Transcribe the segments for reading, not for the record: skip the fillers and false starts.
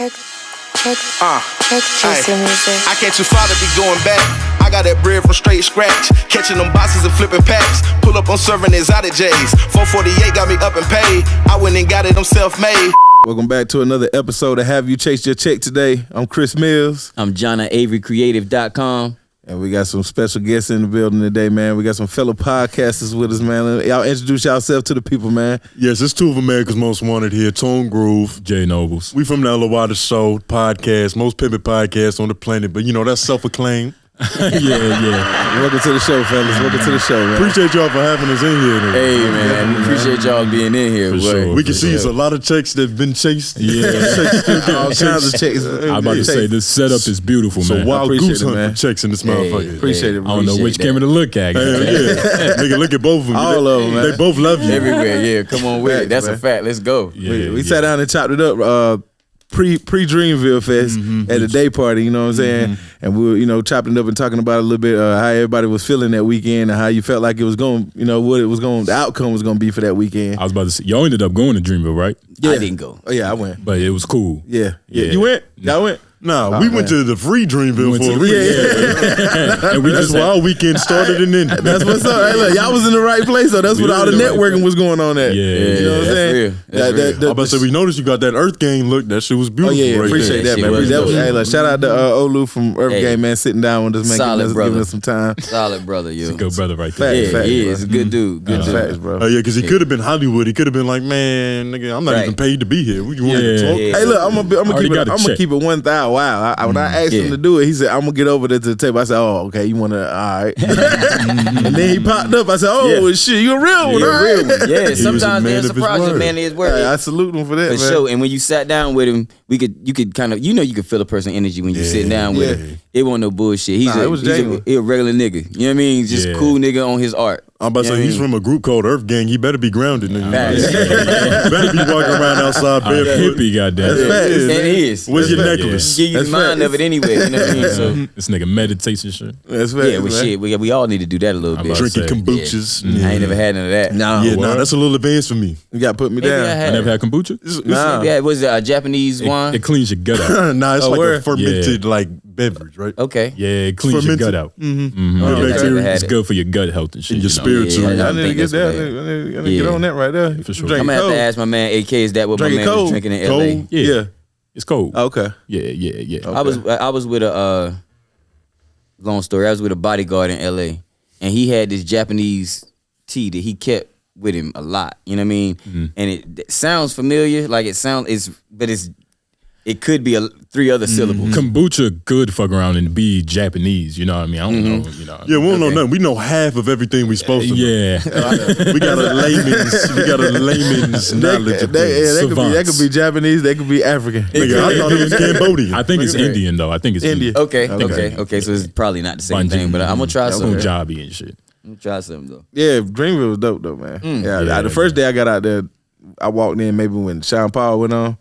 Check your music. I can't too far to be going back. I got that bread from straight scratch. Catching them boxes and flipping packs. Pull up on serving exotic J's. 448 got me up and paid. I went and got it, I'm self-made. Welcome back to another episode of Have You Chased Your Check Today. I'm Chris Mills. I'm John at AveryCreative.com. And we got some special guests in the building today, man. We got some fellow podcasters with us, man. Y'all introduce yourself to the people, man. Yes, it's two of America's Most Wanted here. Tone Groove, J Noblez. We from the LOI podcast, most pimpin' podcast on the planet, but you know, that's self-acclaimed. Yeah. Welcome to the show, fellas. Welcome to the show, man. Appreciate y'all for having us in here. Man. Hey, man. We appreciate y'all being in here. For sure. We can see it's a lot of checks that have been chased. Yeah. All kinds of checks. I'm about to say, this setup is beautiful, so man. wild goose it, hunt man. for checks in this motherfucker. Appreciate it. I don't know which camera to look at. Nigga, look at both of them. All of them, man. They both love you. Everywhere, yeah. Come on with it. That's man. a fact. Let's go. We sat down and chopped it up. Pre-Dreamville Fest at the day party, you know what I'm saying? And we were, chopping it up and talking about a little bit how everybody was feeling that weekend and how you felt like it was going, the outcome was going to be for that weekend. I was about to say, y'all ended up going to Dreamville, right? Yeah. I didn't go. Oh, yeah, I went. But it was cool. Yeah. You went? Y'all went? Nah, we went to the free Dreamville for a Yeah. And that's why our weekend started and ended. That's what's up. Hey, look, y'all was in the right place, though. That's what all the networking was going on at. Yeah. You know what I'm saying? That's real. I'm about to say, we noticed you got that Earth Gang look. That shit was beautiful. Oh, yeah, right appreciate there. that, man. was Hey, look, shout out to Olu from Earth Game, man, sitting down with us, man, Solid brother. giving us some time. Solid brother, yo. Good brother right there. Facts, Yeah, he bro. is. A good dude. Good dude. Facts, bro. Oh, yeah, because he could have been Hollywood. He could have been like, man, nigga, I'm not Right. even paid to be here. We want to Yeah. talk. Yeah. Hey, look, I'm Already got a gonna check. keep it 1,000. Wow. When I asked him to do it, he said, I'm gonna get over there to the table. I said, oh, okay, you wanna, all right. And then he popped up. I said, oh, shit, you a real one, all right. Real one. Yeah, sometimes man they'll of his surprise you, word. man. His word. Hey, I salute him for that, For man. sure. And when you sat down with him, you could kind of, you could feel a person's energy when you sit down with him. It wasn't no bullshit. He's Nah, it was genuine. a regular nigga. You know what I mean? Just cool nigga on his art. I'm about to say, he's from a group called Earth Gang. He better be grounded, nigga. Facts. Better be walking around outside barefoot. Hippie, goddamn. Facts. And he is. Where's your That's necklace? Give you the mind of it anyway. You know what I mean? So This nigga meditation shit. That's facts, yeah, well, man. shit, we all need to do that a little bit. about Drinking say, kombuchas. I ain't never had none of that. Nah, Yeah, nah, that's a little advanced for me. you gotta put me Maybe I down. I had. never had kombucha. Nah. Yeah, was it a Japanese wine? It cleans your gut out. Nah, it's Oh, like where? a fermented like beverage, right? Okay. Yeah, it cleans your gut out. Never had It's it. good for your gut health and shit. And your you know? spirit too. Yeah, I I need to think get that's that. what I need to get on that right there. For sure. Drink I'm gonna have cold. to ask my man AK. Is that what Drink my it man cold. was drinking in Cold. LA? Yeah. It's cold. Okay. Yeah. I was with a long story. I was with a bodyguard in LA, and he had this Japanese tea that he kept with him a lot. You know what I mean? And it sounds familiar, like it could be 3 other syllables. Kombucha could fuck around and be Japanese. You know what I mean? I don't know. You know. Yeah, we don't know nothing. We know half of everything we supposed to know. Yeah. We got a layman's knowledge of things. That could be Japanese. They could be African. Nigga, I thought it was Cambodian. I think it's Indian though. I think it's India. Indian. Okay. So it's probably not the same thing, but I'm gonna try some. Punjabi and shit. I'm gonna try something though. Yeah, Dreamville was dope though, man. The first day I got out there, I walked in maybe when Sean Paul went on.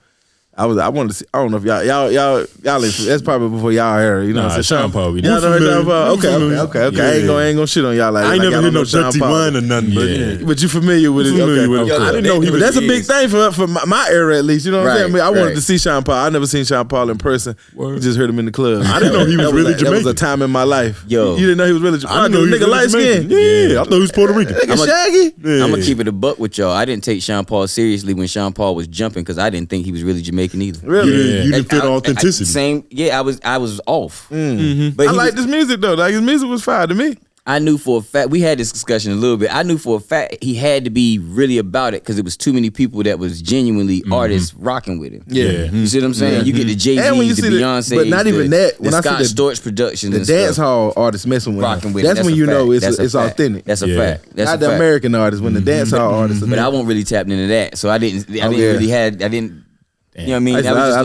I wanted to see. I don't know if y'all. That's probably before y'all heard. You know, Nah, Sean Paul. We Y'all know. know Sean Paul. familiar. Okay. Yeah, I ain't gonna shit on y'all like. I ain't like never y'all heard know no Sean dirty Paul. wine or nothing, but Yeah. But you familiar with it? familiar Okay. with it. I didn't know he was. That's a big thing for my era at least. You know what I'm saying? I mean, I wanted to see Sean Paul. I never seen Sean Paul in person. Word. Just heard him in the club. I didn't know he was really That was a Jamaican. time in my life. Yo. You didn't know he was really Jamaican. I didn't know he was Nigga light really skin. Jamaican. Yeah, I thought he was Puerto Rican. Nigga Shaggy. Yeah. I'm gonna keep it a buck with y'all. I didn't take Sean Paul seriously when Sean Paul was jumping because I didn't think he was really Jamaican either. Really? You didn't feel the authenticity. I was off. But I like this music though. Like his music was fire to me. I knew for a fact, we had this discussion a little bit. I knew for a fact he had to be really about it because it was too many people that was genuinely artists rocking with him. Yeah. You see what I'm saying? You get the And when you Jay-Z, the see the- Beyonce, but not even that, when the I see Scott the- Storch Productions, The and dance stuff, hall artists messing with rocking him. with That's him. when you know That's it's a fact. authentic. That's a Yeah. fact. That's Not a the fact. American artists, when the dance hall artists. But I wasn't really tapping into that, so I didn't really. You know what I mean? I had a fringes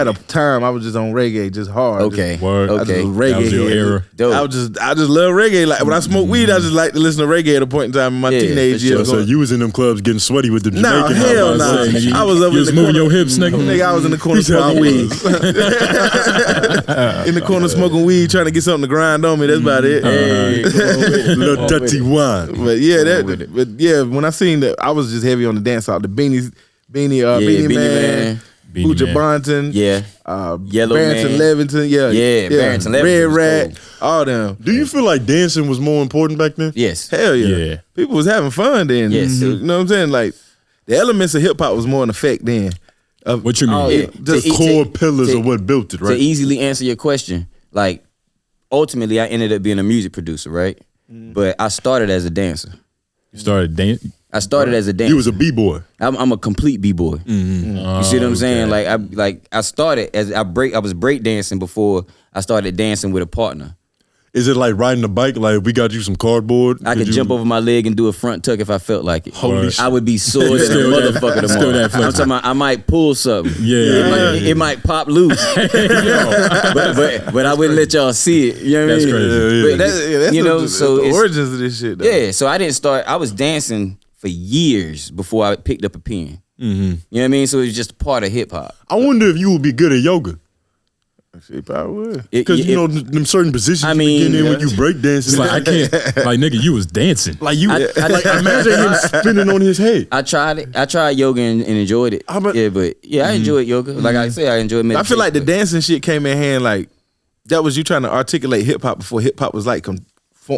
of it. time I was just on reggae, just hard. Okay. Word. I just Okay. was reggae. That was your head. era. Dope. I just love reggae. Like when I smoke weed, I just like to listen to reggae at a point in time in my Yeah, teenage for years. So you was in them clubs getting sweaty with the Jamaican. Nah, hell nah. I was up You in was the moving corner. your hips, nigga. Nigga, I was in the corner smoking weed. In the corner smoking weed, trying to get something to grind on me. That's about it. Little dirty wine. But yeah, when I seen that, I was just heavy on the dance hall. The Beanie Beanie Man. Man. Beanie Uja Man. Bonton, Yeah. Yellow Barrington Man. Levington, yeah, Barrington Red Levington was Rat, cool. all them. Do you feel like dancing was more important back then? Yes. Hell yeah. Yeah. People was having fun then. Yes. You know what I'm saying? Like the elements of hip hop was more in effect then. What you mean? Oh, yeah. Just To- Core to- pillars to- of what built it, To right? easily answer your question, like ultimately I ended up being a music producer, right? But I started as a dancer. You started dancing. I started as a dancer. You was a b-boy. I'm a complete b-boy. You see what I'm saying? Like I started as I was break dancing before I started dancing with a partner. Is it like riding a bike? Like if we got you some cardboard, I could jump over my leg and do a front tuck if I felt like it. Holy shit. I would be sore as a Still that- motherfucker still tomorrow. that I'm flexible. talking about I might pull something. Yeah. It might pop loose. but I wouldn't let y'all see it. You know what I That's mean? crazy. But that's you know, the so it's- origins of this shit. Though. yeah, so I didn't start. I was dancing for years before I picked up a pen. You know what I mean? So it was just part of hip hop. I wonder if you would be good at yoga. Shit, probably would. Because you know them certain positions I you mean, get in when you break dancing. It's like I can't. Like nigga, you was dancing. like you, I- like imagine him spinning on his head. I tried it. I tried yoga and enjoyed it. How about- I enjoyed yoga. Like I say, I enjoyed I meditation. feel like the but- dancing shit came in hand like that was you trying to articulate hip hop before hip hop was like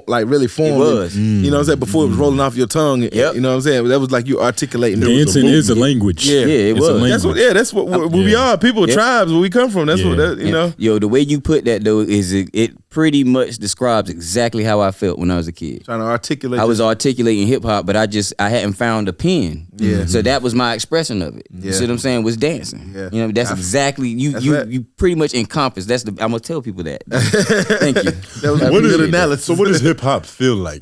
like really formed. was. You know what I'm saying? Before it was rolling off your tongue. Yep. You know what I'm saying? That was like you articulating. Dancing is a language. Yeah. Yeah, it It's a was. language. That's what. Yeah, that's what we Yeah. are. People, Yeah. tribes, where we come from. That's what. Yeah. That, you know. Yo, the way you put that though is it pretty much describes exactly how I felt when I was a kid. Trying to articulate. I was articulating hip hop, but I hadn't found a pen. Yeah. So that was my expression of it. You Yeah. see what I'm saying? Was dancing. Yeah. You know, that's exactly That's you right. you pretty much encompass. I'm gonna tell people that. Thank you. That was I a What good is- analysis. So what does hip hop feel like?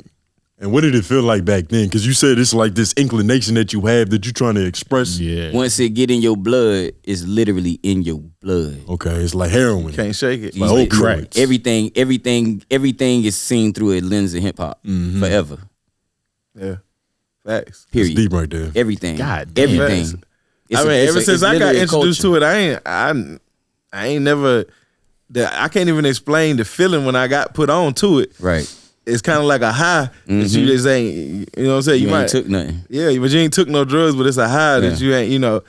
And what did it feel like back then? Because you said it's like this inclination that you have that you're trying to express. Yeah. Once it get in your blood, it's literally in your blood. Okay, it's like heroin. Can't shake it. Like You- old crack. Everything is seen through a lens of hip hop forever. Yeah. Facts. It's Period. deep right there. Everything. God damn. Everything. Facts. I mean, ever since I got introduced to it, I ain't never. I can't even explain the feeling when I got put on to it. Right. It's kind of like a high that you just ain't. You know what I'm saying? You ain't might took nothing. Yeah, but you ain't took no drugs, but it's a high that you ain't. You know,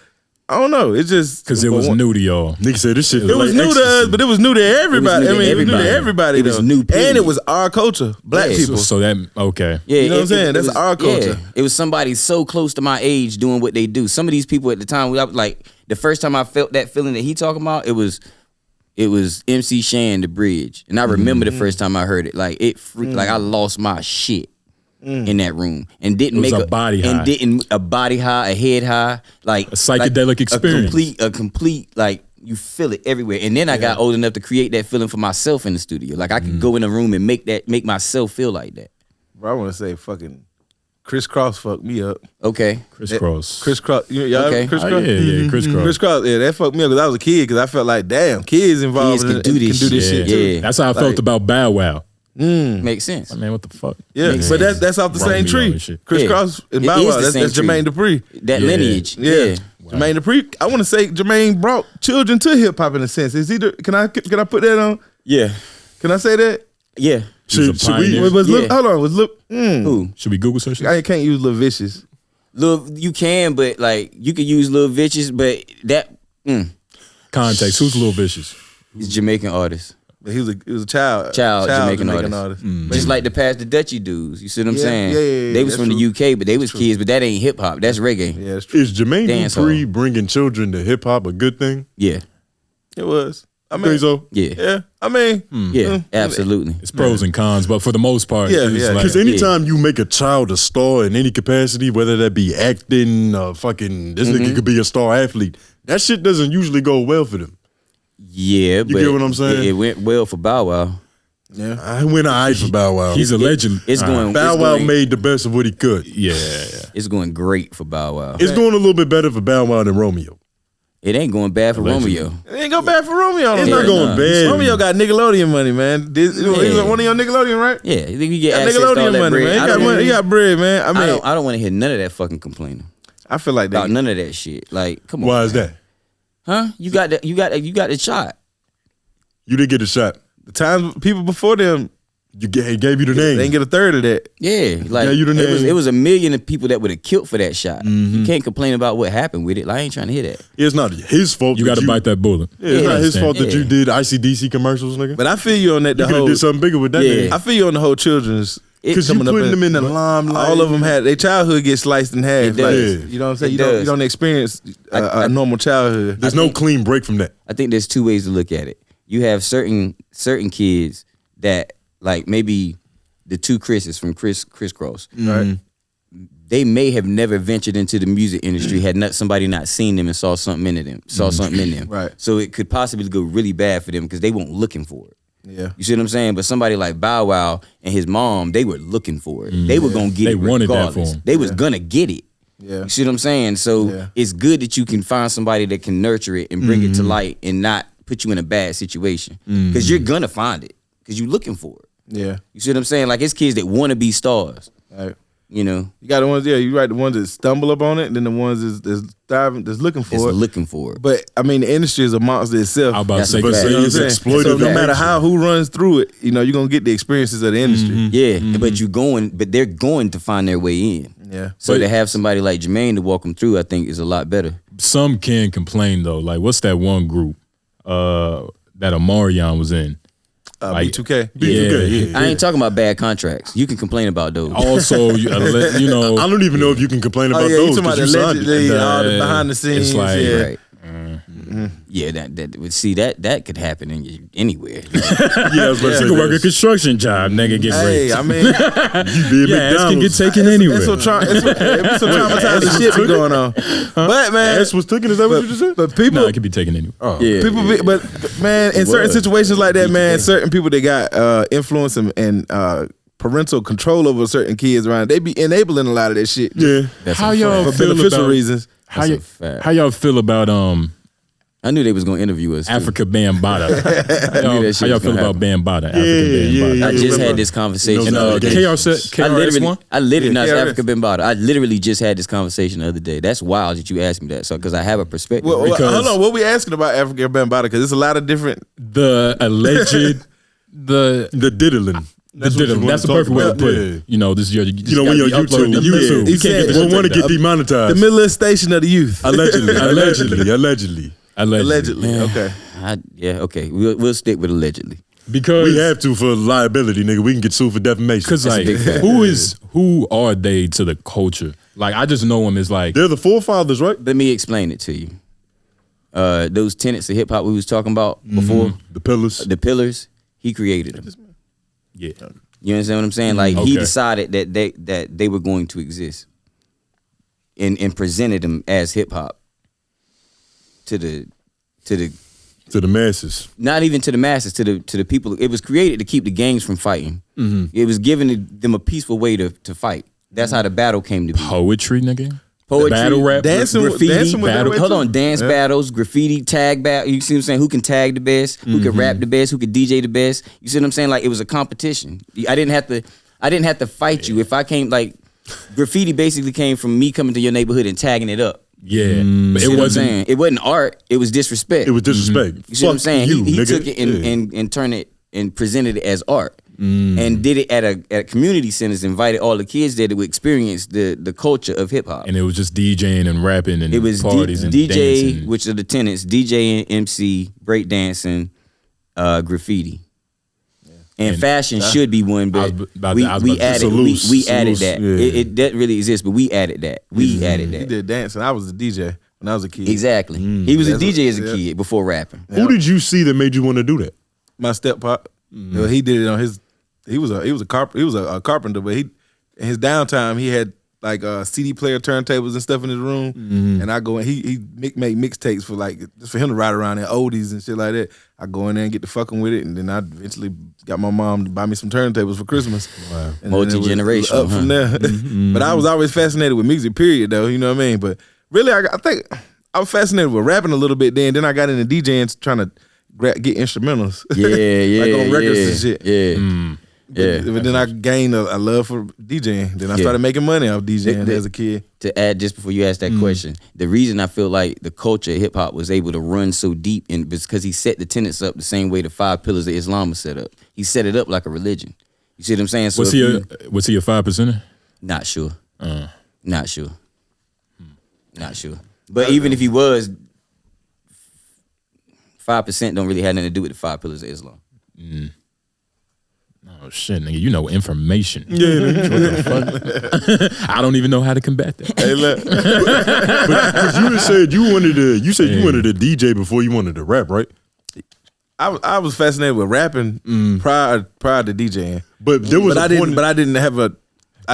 I don't know. It's just Because it was new to y'all. Nigga said this shit. It was new to us, but it was new to everybody. new to It was new to everybody. everybody. It was though. new, period. and it was our culture, black Yeah. people. So that okay. Yeah, You know what I'm saying? That's our culture. Yeah, it was somebody so close to my age doing what they do. Some of these people at the time, I was like, the first time I felt that feeling that he talking about, it was MC Shan, The Bridge, and I remember the first time I heard it. Like it, like I lost my shit in that room, and didn't It was make a body high. and didn't a body high, a head high, like A psychedelic like experience. a complete like. You feel it everywhere, and then I got old enough to create that feeling for myself in the studio. Like I could go in a room and make myself feel like that. Bro, I want to say fucking Chris Cross fucked me up. Okay, Crisscross. Chris Cross, y'all Okay. ever Chris Oh, Cross? yeah, crisscross. Chris Cross, yeah, that fucked me up because I was a kid. Because I felt like, damn, kids involved Kids can do this shit too. Yeah. That's how I felt about Bow Wow. makes sense. Like, man, what the fuck? Yeah, Makes but sense. that's off the Wrong same with me all tree. this shit. Chris Yeah. Cross and It Bow is Wow. the That's same Jermaine tree. Dupri. That Yeah. lineage, Yeah. Jermaine Dupri. I want to say Jermaine brought children to hip hop in a sense. Is either can I put that on? yeah, Can I say that? yeah. He was a Should we? pioneer. Was Yeah. Lil, hold on, was Lil, Who? Should we Google search this? I can't use Lil Vicious. Lil, you can, but like you could use Lil Vicious, but that Context. Who's Lil Vicious? is Jamaican artist. But he was a child Jamaican artist. Just like the past the Dutchy dudes. You see what I'm Yeah, saying? yeah, They was that's from true. the UK, but they was kids, but that ain't hip hop. That's reggae. Yeah, that's true. Is Jermaine Dance Dupri hall. bringing children to hip hop a good thing? Yeah, It was. I I mean, think so. yeah, yeah. I mean, yeah. Absolutely. It's pros and cons, but for the most part, Yeah, it's yeah. like, Because anytime you make a child a star in any capacity, whether that be acting, fucking this nigga could be a star athlete, that shit doesn't usually go well for them. Yeah, but get what I'm saying? It went well for Bow Wow. yeah. I went eye for Bow Wow. he's a legend. It's going. Bow it's Wow going- made the best of what he could. Yeah. It's going great for Bow Wow. It's going a little bit better for Bow Wow than Romeo. It ain't going bad for Allegedly. Romeo. It ain't go bad for Romeo. It's though. not going bad. Romeo got Nickelodeon money, man. He's one of your Nickelodeon, right? Yeah, you think you get Got access to all Nickelodeon that money, bread. man. I He got don't- money. He got bread, man. I mean, I don't want to hear none of that fucking complaining I feel like about that. none of that shit. Like, come on. Why is that? Huh? You got the shot. You didn't get a shot. The times people before them gave you the name. They didn't get a third of that. Yeah, like you the name. it was a million of people that would have killed for that shot. You can't complain about what happened with it. Like, I ain't trying to hear that. It's not his fault. You got to bite that bullet. Yeah, it's not his fault that Yeah. you did ICDC commercials, nigga. But I feel you on that. You The could have whole. did something bigger with that. Yeah. name. I feel you on the whole children's. Because you coming up putting them in the limelight. All of them had their childhood gets sliced in half. It does. Like, you know what I'm saying? It You does. don't experience a normal childhood. There's no clean break from that. I think there's two ways to look at it. You have certain kids that, like, maybe the two Chris's from Crisscross. Right. They may have never ventured into the music industry had somebody not seen them and saw something in them. Right. So it could possibly go really bad for them because they weren't looking for it. Yeah. You see what I'm saying? But somebody like Bow Wow and his mom, they were looking for it. They were gonna get They it wanted that regardless. for 'em. They was gonna get it. Yeah. You see what I'm saying? So Yeah. it's good that you can find somebody that can nurture it and bring it to light and not put you in a bad situation. Because you're gonna find it. Because you're looking for it. Yeah. You see what I'm saying? Like, it's kids that want to be stars. Right. You know, You got the ones, yeah, you're right, the ones that stumble upon it, and then the ones that's thriving, that's looking for it's it. looking for it. But I mean, the industry is a monster itself. I was about to That's say, a fact. because You know what I'm It's saying? exploitive So no action. matter who runs through it, you know, you're gonna get the experiences of the industry. Yeah, but they're going to find their way in. Yeah. So But- to have somebody like Jermaine to walk them through, I think is a lot better. some can complain though. Like, what's that one group that Omarion was in? Like, B2K. Yeah. I ain't talking about bad contracts. You can complain about those. Also, you know, I don't even know if you can complain about Oh yeah, those you talking about because you signed it. allegedly all the The- behind the scenes. it's like- yeah. Right. Yeah, that would see that could happen anywhere. Yeah, I was about to you say can work a this. construction job, nigga, get Hey, raped. I mean, You be Yeah, at ass can get McDonald's. taken anywhere. it's so traumatizing shit be going on. But man, Ass was taken. Is that what you just said? but people, No, it can be taken anywhere. Yeah, people, be, but man, in certain was. situations like that, man, certain people that got influence and parental control over certain kids around, they be enabling a lot of that shit. Yeah. that's How a y'all for fact. feel beneficial about reasons. how That's a y- fact. how y'all feel about I knew they was gonna interview us. too. Africa Bambaataa? that How shit y'all was feel gonna about Bambaataa? Africa yeah, Bambaataa. yeah. I just remember? had this conversation. And, the other day. KRS-One? I literally, not KRS. Africa Bambaataa. I literally just had this conversation the other day. That's wild that you asked me that. So, because I have a perspective. Well, Because- hold on, what we asking about African Bambaataa? Because there's a lot of different. The alleged, the diddling. That's, what you wanna that's the talk perfect way to about. put Yeah. it. You know, this is your. You know, when you're YouTube. To YouTube. He You can't said- get the We'll shit want to like get that. demonetized. The middle station of the youth. Allegedly. Allegedly. Allegedly. Allegedly. Okay. Okay. We'll stick with allegedly. Because We have to for liability, nigga. We can get sued for defamation. Because like, big fact. who are they to the culture? Like, I just know them as like, They're the forefathers, right? Let me explain it to you. Those tenets of hip hop we was talking about before, The pillars. the pillars, he created them. yeah, You understand what I'm saying? Like he Okay. decided that they were going to exist, and presented them as hip hop to the To the masses. not even to the masses, to the people. It was created to keep the gangs from fighting. It was giving them a peaceful way to fight. That's how the battle came to be. poetry, nigga. Poetry, battle rap, Dancing with- graffiti, dancing with battle. that way Hold too. on, dance Yeah. battles, graffiti, tag battle. You see what I'm saying? Who can tag the best? Who can rap the best? Who can DJ the best? You see what I'm saying? Like, it was a competition. I didn't have to fight you. If I came, like, graffiti basically came from me coming to your neighborhood and tagging it up. Yeah, but See it what I'm wasn't. saying? It wasn't art. It was disrespect. It was disrespect. You see what I'm Fuck saying? you, he nigga. took it and turned it and presented it as art. And did it at community centers, invited all the kids there to experience the culture of hip hop. And it was just DJing and rapping and It was parties and DJ, dancing. which are the tenants, DJ and MC, breakdancing, graffiti. And fashion should be one, but I was about to- we I was about to- added It's a loose- we it's a added loose, that. yeah. It that really exists, but we added that. We added He that. did dance, and I was a DJ when I was a kid. Exactly. He was a That's DJ what- as a yeah. kid before rapping. Who did you see that made you want to do that? My step pop. Well, he did it on his. He was a carpenter, but in his downtime he had like CD player turntables and stuff in his room, and I go and he make mixtapes for like just for him to ride around in oldies and shit like that. I go in there and get to fucking with it, and then I eventually got my mom to buy me some turntables for Christmas. Wow, Multi-generational, up from there. But I was always fascinated with music, period. Though you know what I mean. But really, I think I was fascinated with rapping a little bit. Then I got into DJing, trying to get instrumentals. Yeah, like on records and shit. Yeah. Yeah. But then I gained a love for DJing. Then I started making money off DJing as a kid. To add, just before you ask that question, the reason I feel like the culture of hip hop was able to run so deep in because he set the tenets up the same way the 5 pillars of Islam was set up. He set it up like a religion. You see what I'm saying? So Was he a 5%er? Not sure. Not sure. Not sure. But even if he was, 5% don't really have nothing to do with the 5 pillars of Islam. Oh shit, nigga, you know information. Yeah, nigga. I don't even know how to combat that. Hey, look. Because you said you wanted to DJ before you wanted to rap, right? I was fascinated with rapping prior to DJing, But there was I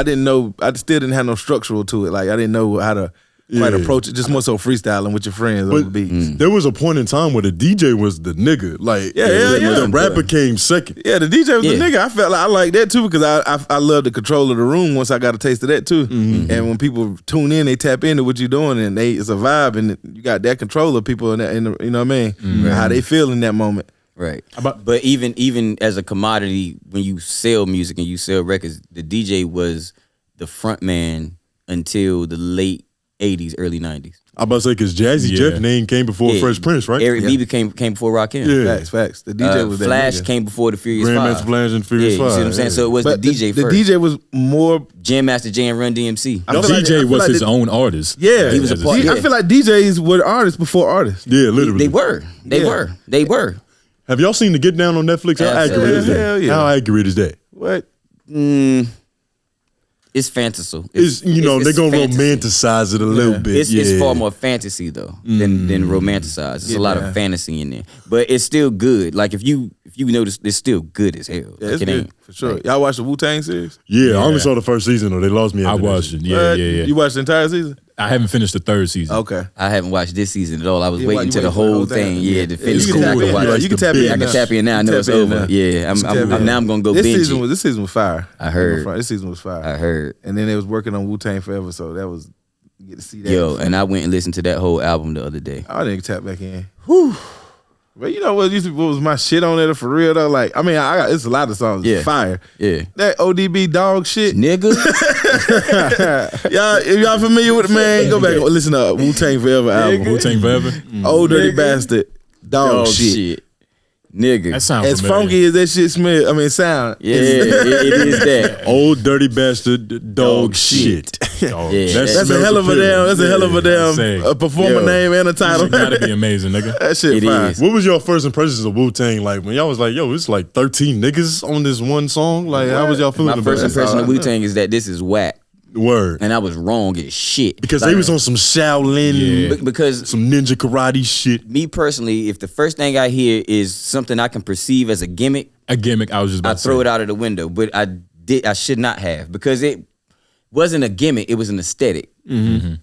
didn't know. I still didn't have no structural to it. Like I didn't know how to quite approach it. Just more so freestyling with your friends on the beats. There was a point in time where the DJ was the nigga. Like the rapper came second. Yeah, the DJ was the nigga. I felt like I like that too because I love the control of the room once I got a taste of that too. And when people tune in, they tap into what you're doing and it's a vibe and you got that control of people and you know what I mean? How they feel in that moment. Right. But even as a commodity, when you sell music and you sell records, the DJ was the front man until the late 80s, early 90s. I'm about to say because Jazzy Jeff name came before Fresh Prince, right? Eric B came before Rakim. Yeah. Facts. The DJ was that Flash nigga. came before the Furious Grandmaster Five. Flash and Furious You see what I'm Five, saying? yeah. So it was But the DJ the first. DJ was more. Jam Master Jay and Run DMC. I feel like- I DJ feel was like his the- own artist. Yeah, He was a part- I feel like DJs were artists before artists. Yeah, literally. They were. They were. Have y'all seen the Get Down on Netflix? How Absolutely. accurate is that? Hell yeah. How accurate is that? What? It's fanciful. They're gonna fantasy. romanticize it a little bit. It's far more fantasy though than romanticize. It's a lot of fantasy in there, but it's still good. Like if you notice, it's still good as hell. Yeah, Like, it's it good ain't for sure. Y'all watched the Wu-Tang series? Yeah, I only saw the first season though. They lost me. I after that watched shit. it. Yeah. You watched the entire season? I haven't finished the 3rd season. Okay. I haven't watched this season at all. I was You waiting wait- to you the wait for the whole whole thing. thing. Yeah, to Yeah, finish you it. can I tap can in. watch You it. can tap in I can now. tap in now. I You know can it's tap in over. now. Yeah, Tap in now I'm gonna go This binge season it. this season was fire. I heard. This season was fire. I heard. And then they was working on Wu-Tang Forever, so that was you get to see that. Yo, and I went and listened to that whole album the other day. I didn't tap back in. Whew. But you know what was my shit on there for real though? Like, I mean, I got it's a lot of songs. Yeah. Fire. Yeah. That ODB dog shit. Nigga. If y'all familiar with it, man, go back and listen to Wu-Tang Forever album. Wu-Tang Forever. Old Dirty Bastard. Dog shit. Nigga. That sounds As familiar. funky as that shit sound. Yeah, it is that. Old dirty bastard dog shit. Oh, Yeah. That's a hell of a damn. That's a hell of a damn Say. performer Yo. name and a title. It gotta be amazing, nigga. That shit It fire. is. What was your first impressions of Wu-Tang like when y'all was like, yo, it's like 13 niggas on this one song? Like, how was y'all feeling My about first it? impression of Wu-Tang is that this is whack. Word. And I was wrong as shit. Because Like, they was on some Shaolin, because some ninja karate shit. me personally, if the first thing I hear is something I can perceive as a gimmick, A gimmick. I was just about I to throw say. it out of the window. But I should not have, because it wasn't a gimmick, it was an aesthetic. You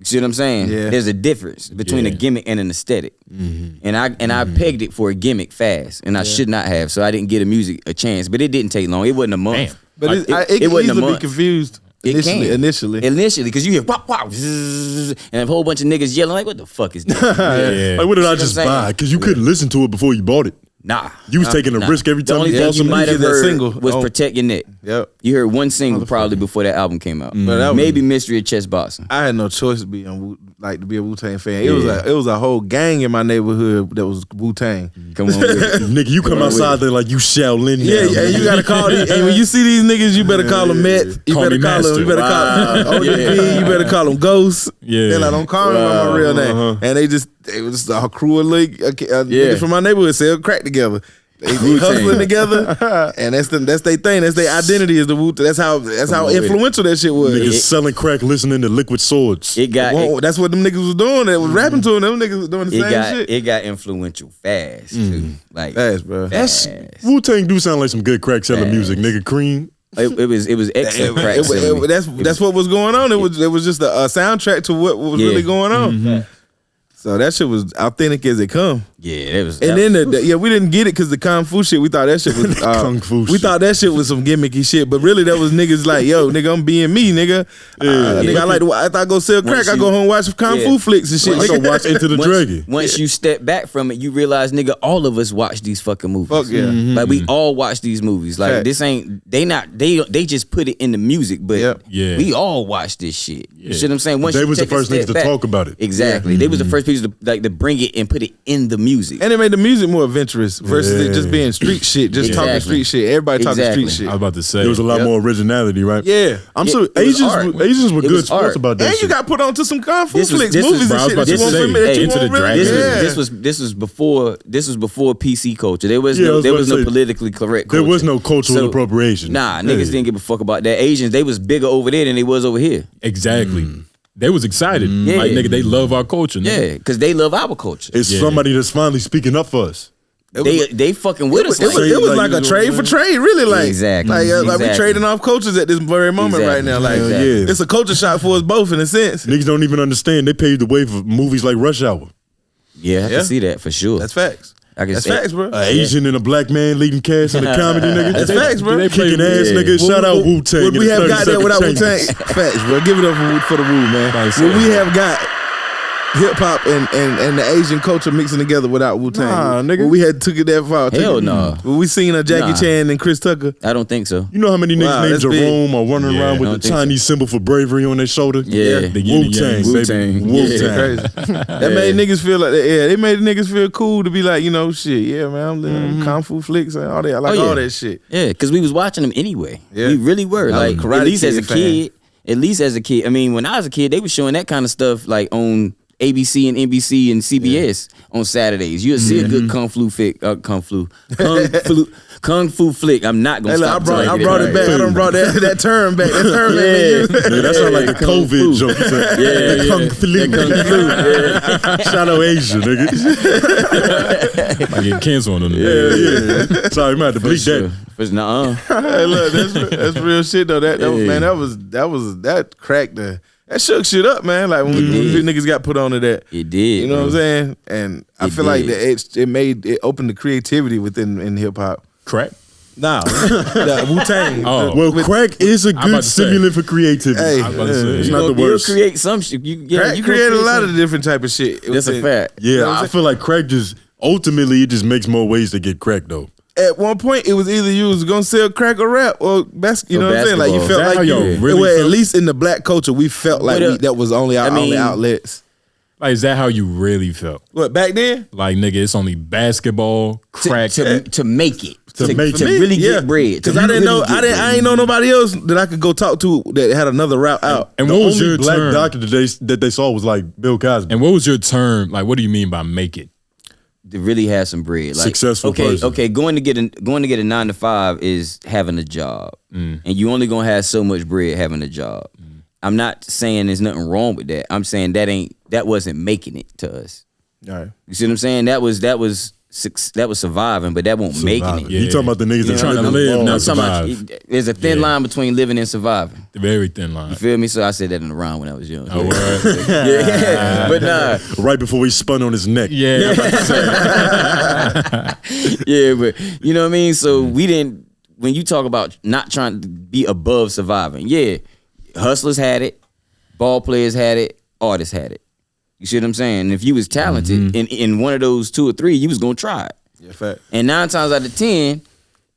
see what I'm saying? Yeah. There's a difference between a Yeah. gimmick and an aesthetic. And I pegged it for a gimmick fast, and I should not have, so I didn't give the music a chance. But it didn't take long. It wasn't a month. Damn. But it can wasn't a easily be month. confused initially. Initially, because you hear pop, pop, zzz, and a whole bunch of niggas yelling like, what the fuck is that? Yeah. Like, what did I what I'm just saying? buy? Because you couldn't listen to it before you bought it. Nah. You was taking a risk every time The only you thing bought you some might have music. That heard single. was Oh. Protect Your Neck. Yep. You heard one single probably before that album came out. But that was- Maybe Mystery of Chess Boxing. I had no choice to be to be a Wu-Tang fan. It was a whole gang in my neighborhood that was Wu-Tang. Come on with it. Nigga, you come on with outside there like you Shaolin now. Yeah, and you gotta call these. And when you see these niggas, you better call them Meth. You Call better me call them. Master. You better call them ODB. You better call them Ghosts. Yeah. Then I don't call them by my real name. And they was just a crew of niggas from my neighborhood sell crack together. They hustling together, and that's their thing. That's their identity is the Wu. That's how influential that shit was. Niggas selling crack, listening to Liquid Swords. It got Well, that's what them niggas was doing. That was rapping to them. Them niggas was doing the same shit. it got influential fast too. Like Fast, bro. fast. Wu-Tang do sound like some good crack selling music, nigga. Cream. It was excellent crack. selling. That's what was going on. It was just a soundtrack to what was really going on. So that shit was authentic as it come. Yeah, it was. And then we didn't get it because the kung fu shit. We thought that shit was Kung fu We shit. thought that shit was some gimmicky shit, but really that was niggas like, yo, nigga, I'm being me, nigga. Nigga, I like to, after I go sell crack, I go home and watch kung fu flicks and shit. I go Nigga. watch Into the Dragon. Once you step back from it, you realize, nigga, all of us watch these fucking movies. Fuck yeah. Like we all watch these movies. Like Fact. this ain't they just put it in the music, but Yep. Yeah. we all watch this shit. You see what I'm saying? Once They you was the take a first niggas step to back- talk about it. Exactly. They was the first people movies to bring it and put it in the music. And it made the music more adventurous versus it just being street shit, just talking street shit. Everybody talking street shit. I was about to say There was a lot more originality, right? Yeah. I'm so Asians were good sports about that And shit. you got put on to some kung fu flicks, this movies bro, I was and about shit to that you say, want from it that you Into want the really. Dragon. This was before PC culture. There was Yeah, I no was there about was to no say, politically correct There culture. was no cultural appropriation. Nah, niggas didn't give a fuck about that. Asians, they was bigger over there than they was over here. exactly. They was excited. Yeah. Like nigga, they love our culture. Nigga. Yeah, because they love our culture. It's Yeah. somebody that's finally speaking up for us. They fucking with us. It was like a trade for trade, really. Like, Exactly. Like we Exactly. trading off cultures at this very moment Exactly. right now. Like, Hell yeah. it's a culture shock for us both in a sense. Niggas don't even understand. They paved the way for movies like Rush Hour. Yeah, I Yeah. can see that for sure. That's facts. I can That's see facts, bro. An Asian and a black man leading cast in a comedy, nigga. That's facts, bro. They play Kicking ass, yeah. nigga. Shout out Wu-Tang. Would we and the have got 30 that without Second Wu-Tang? Chambers. Facts, bro. Give it up for the Wu, man. Would we have got hip hop and the Asian culture mixing together without Wu-Tang? Nah, nigga. Would we had took it that far? Hell no. Would we seen a Jackie Nah. Chan and Chris Tucker? I don't think so. You know how many niggas Wow, named that's big. Jerome are running Yeah, around I with don't the think Chinese symbol for bravery on their shoulder? Yeah. The yin and Wu-Tang, yang. baby. Wu-Tang. Wu-Tang. Crazy. That made niggas feel like that. Yeah, they made niggas feel cool to be like, shit. Yeah, man, I'm living kung fu flicks and all that. I like Oh, yeah. all that shit. Yeah, because we was watching them anyway. Yeah. We really were. I was Like a Karate at least as a Kid fan. kid. At least as a kid. I mean, when I was a kid, they was showing that kind of stuff like on ABC and NBC and CBS on Saturdays. You'll see a good kung fu flick. I'm not gonna Hey, look, stop. I brought it back. I done brought that term back. That term back. Yeah, that sound like the Kung COVID fu. joke. Yeah, The Kung Flu. Shout out Asia, nigga. I get canceled on them. Yeah. Sorry, I'm about to bleep that. Nuh-uh. Hey, look, that's real shit though. That was, man, that cracked that shook shit up, man. Like when we niggas got put onto that. It did. You know bro. what I'm saying? And I It feel like did. that it opened the creativity in hip hop. Crack. Nah, Wu-Tang. Oh. Well, crack is a about good to say. stimulant for creativity. Hey, I was about to say. it's You not the You'll worst. create some shit. You crack you created a lot some- of different type of shit. That's a fact. Yeah, I feel like crack just ultimately it just makes more ways to get cracked though. At one point, it was either you was gonna sell crack or rap or you know what I'm saying? Like you basketball. felt Is that how like y'all you, really well, at felt? least in the black culture, we felt like But, that was only our only outlets. Like, is that how you really felt? What back then? Like, nigga, it's only basketball, crack. to make it. To make to it. really get bread. Because I didn't know, I ain't know nobody else that I could go talk to that had another route out. And The what was only your black term? doctor that they saw was like Bill Cosby. And what was your term? Like, what do you mean by make it? To really have some bread. Like, Successful person. Okay, going to get a 9 to 5 is having a job. And you only gonna have so much bread having a job. I'm not saying there's nothing wrong with that. I'm saying that wasn't making it to us. All right. You see what I'm saying? That was surviving, but that won't making it. Yeah. You talking about the niggas that trying to live live, long. not I'm talking survive. about, there's a thin line between living and surviving. The very thin line. You feel me? So I said that in the round when I was young. Oh, word. Yeah, but nah. Right before he spun on his neck. Yeah. Yeah, but you know what I mean? So we didn't, when you talk about not trying to be above surviving, yeah, hustlers had it, ball players had it, artists had it. You see what I'm saying? And if you was talented in one of those 2 or 3, you was gonna try it. Yeah, fact. And 9 times out of 10,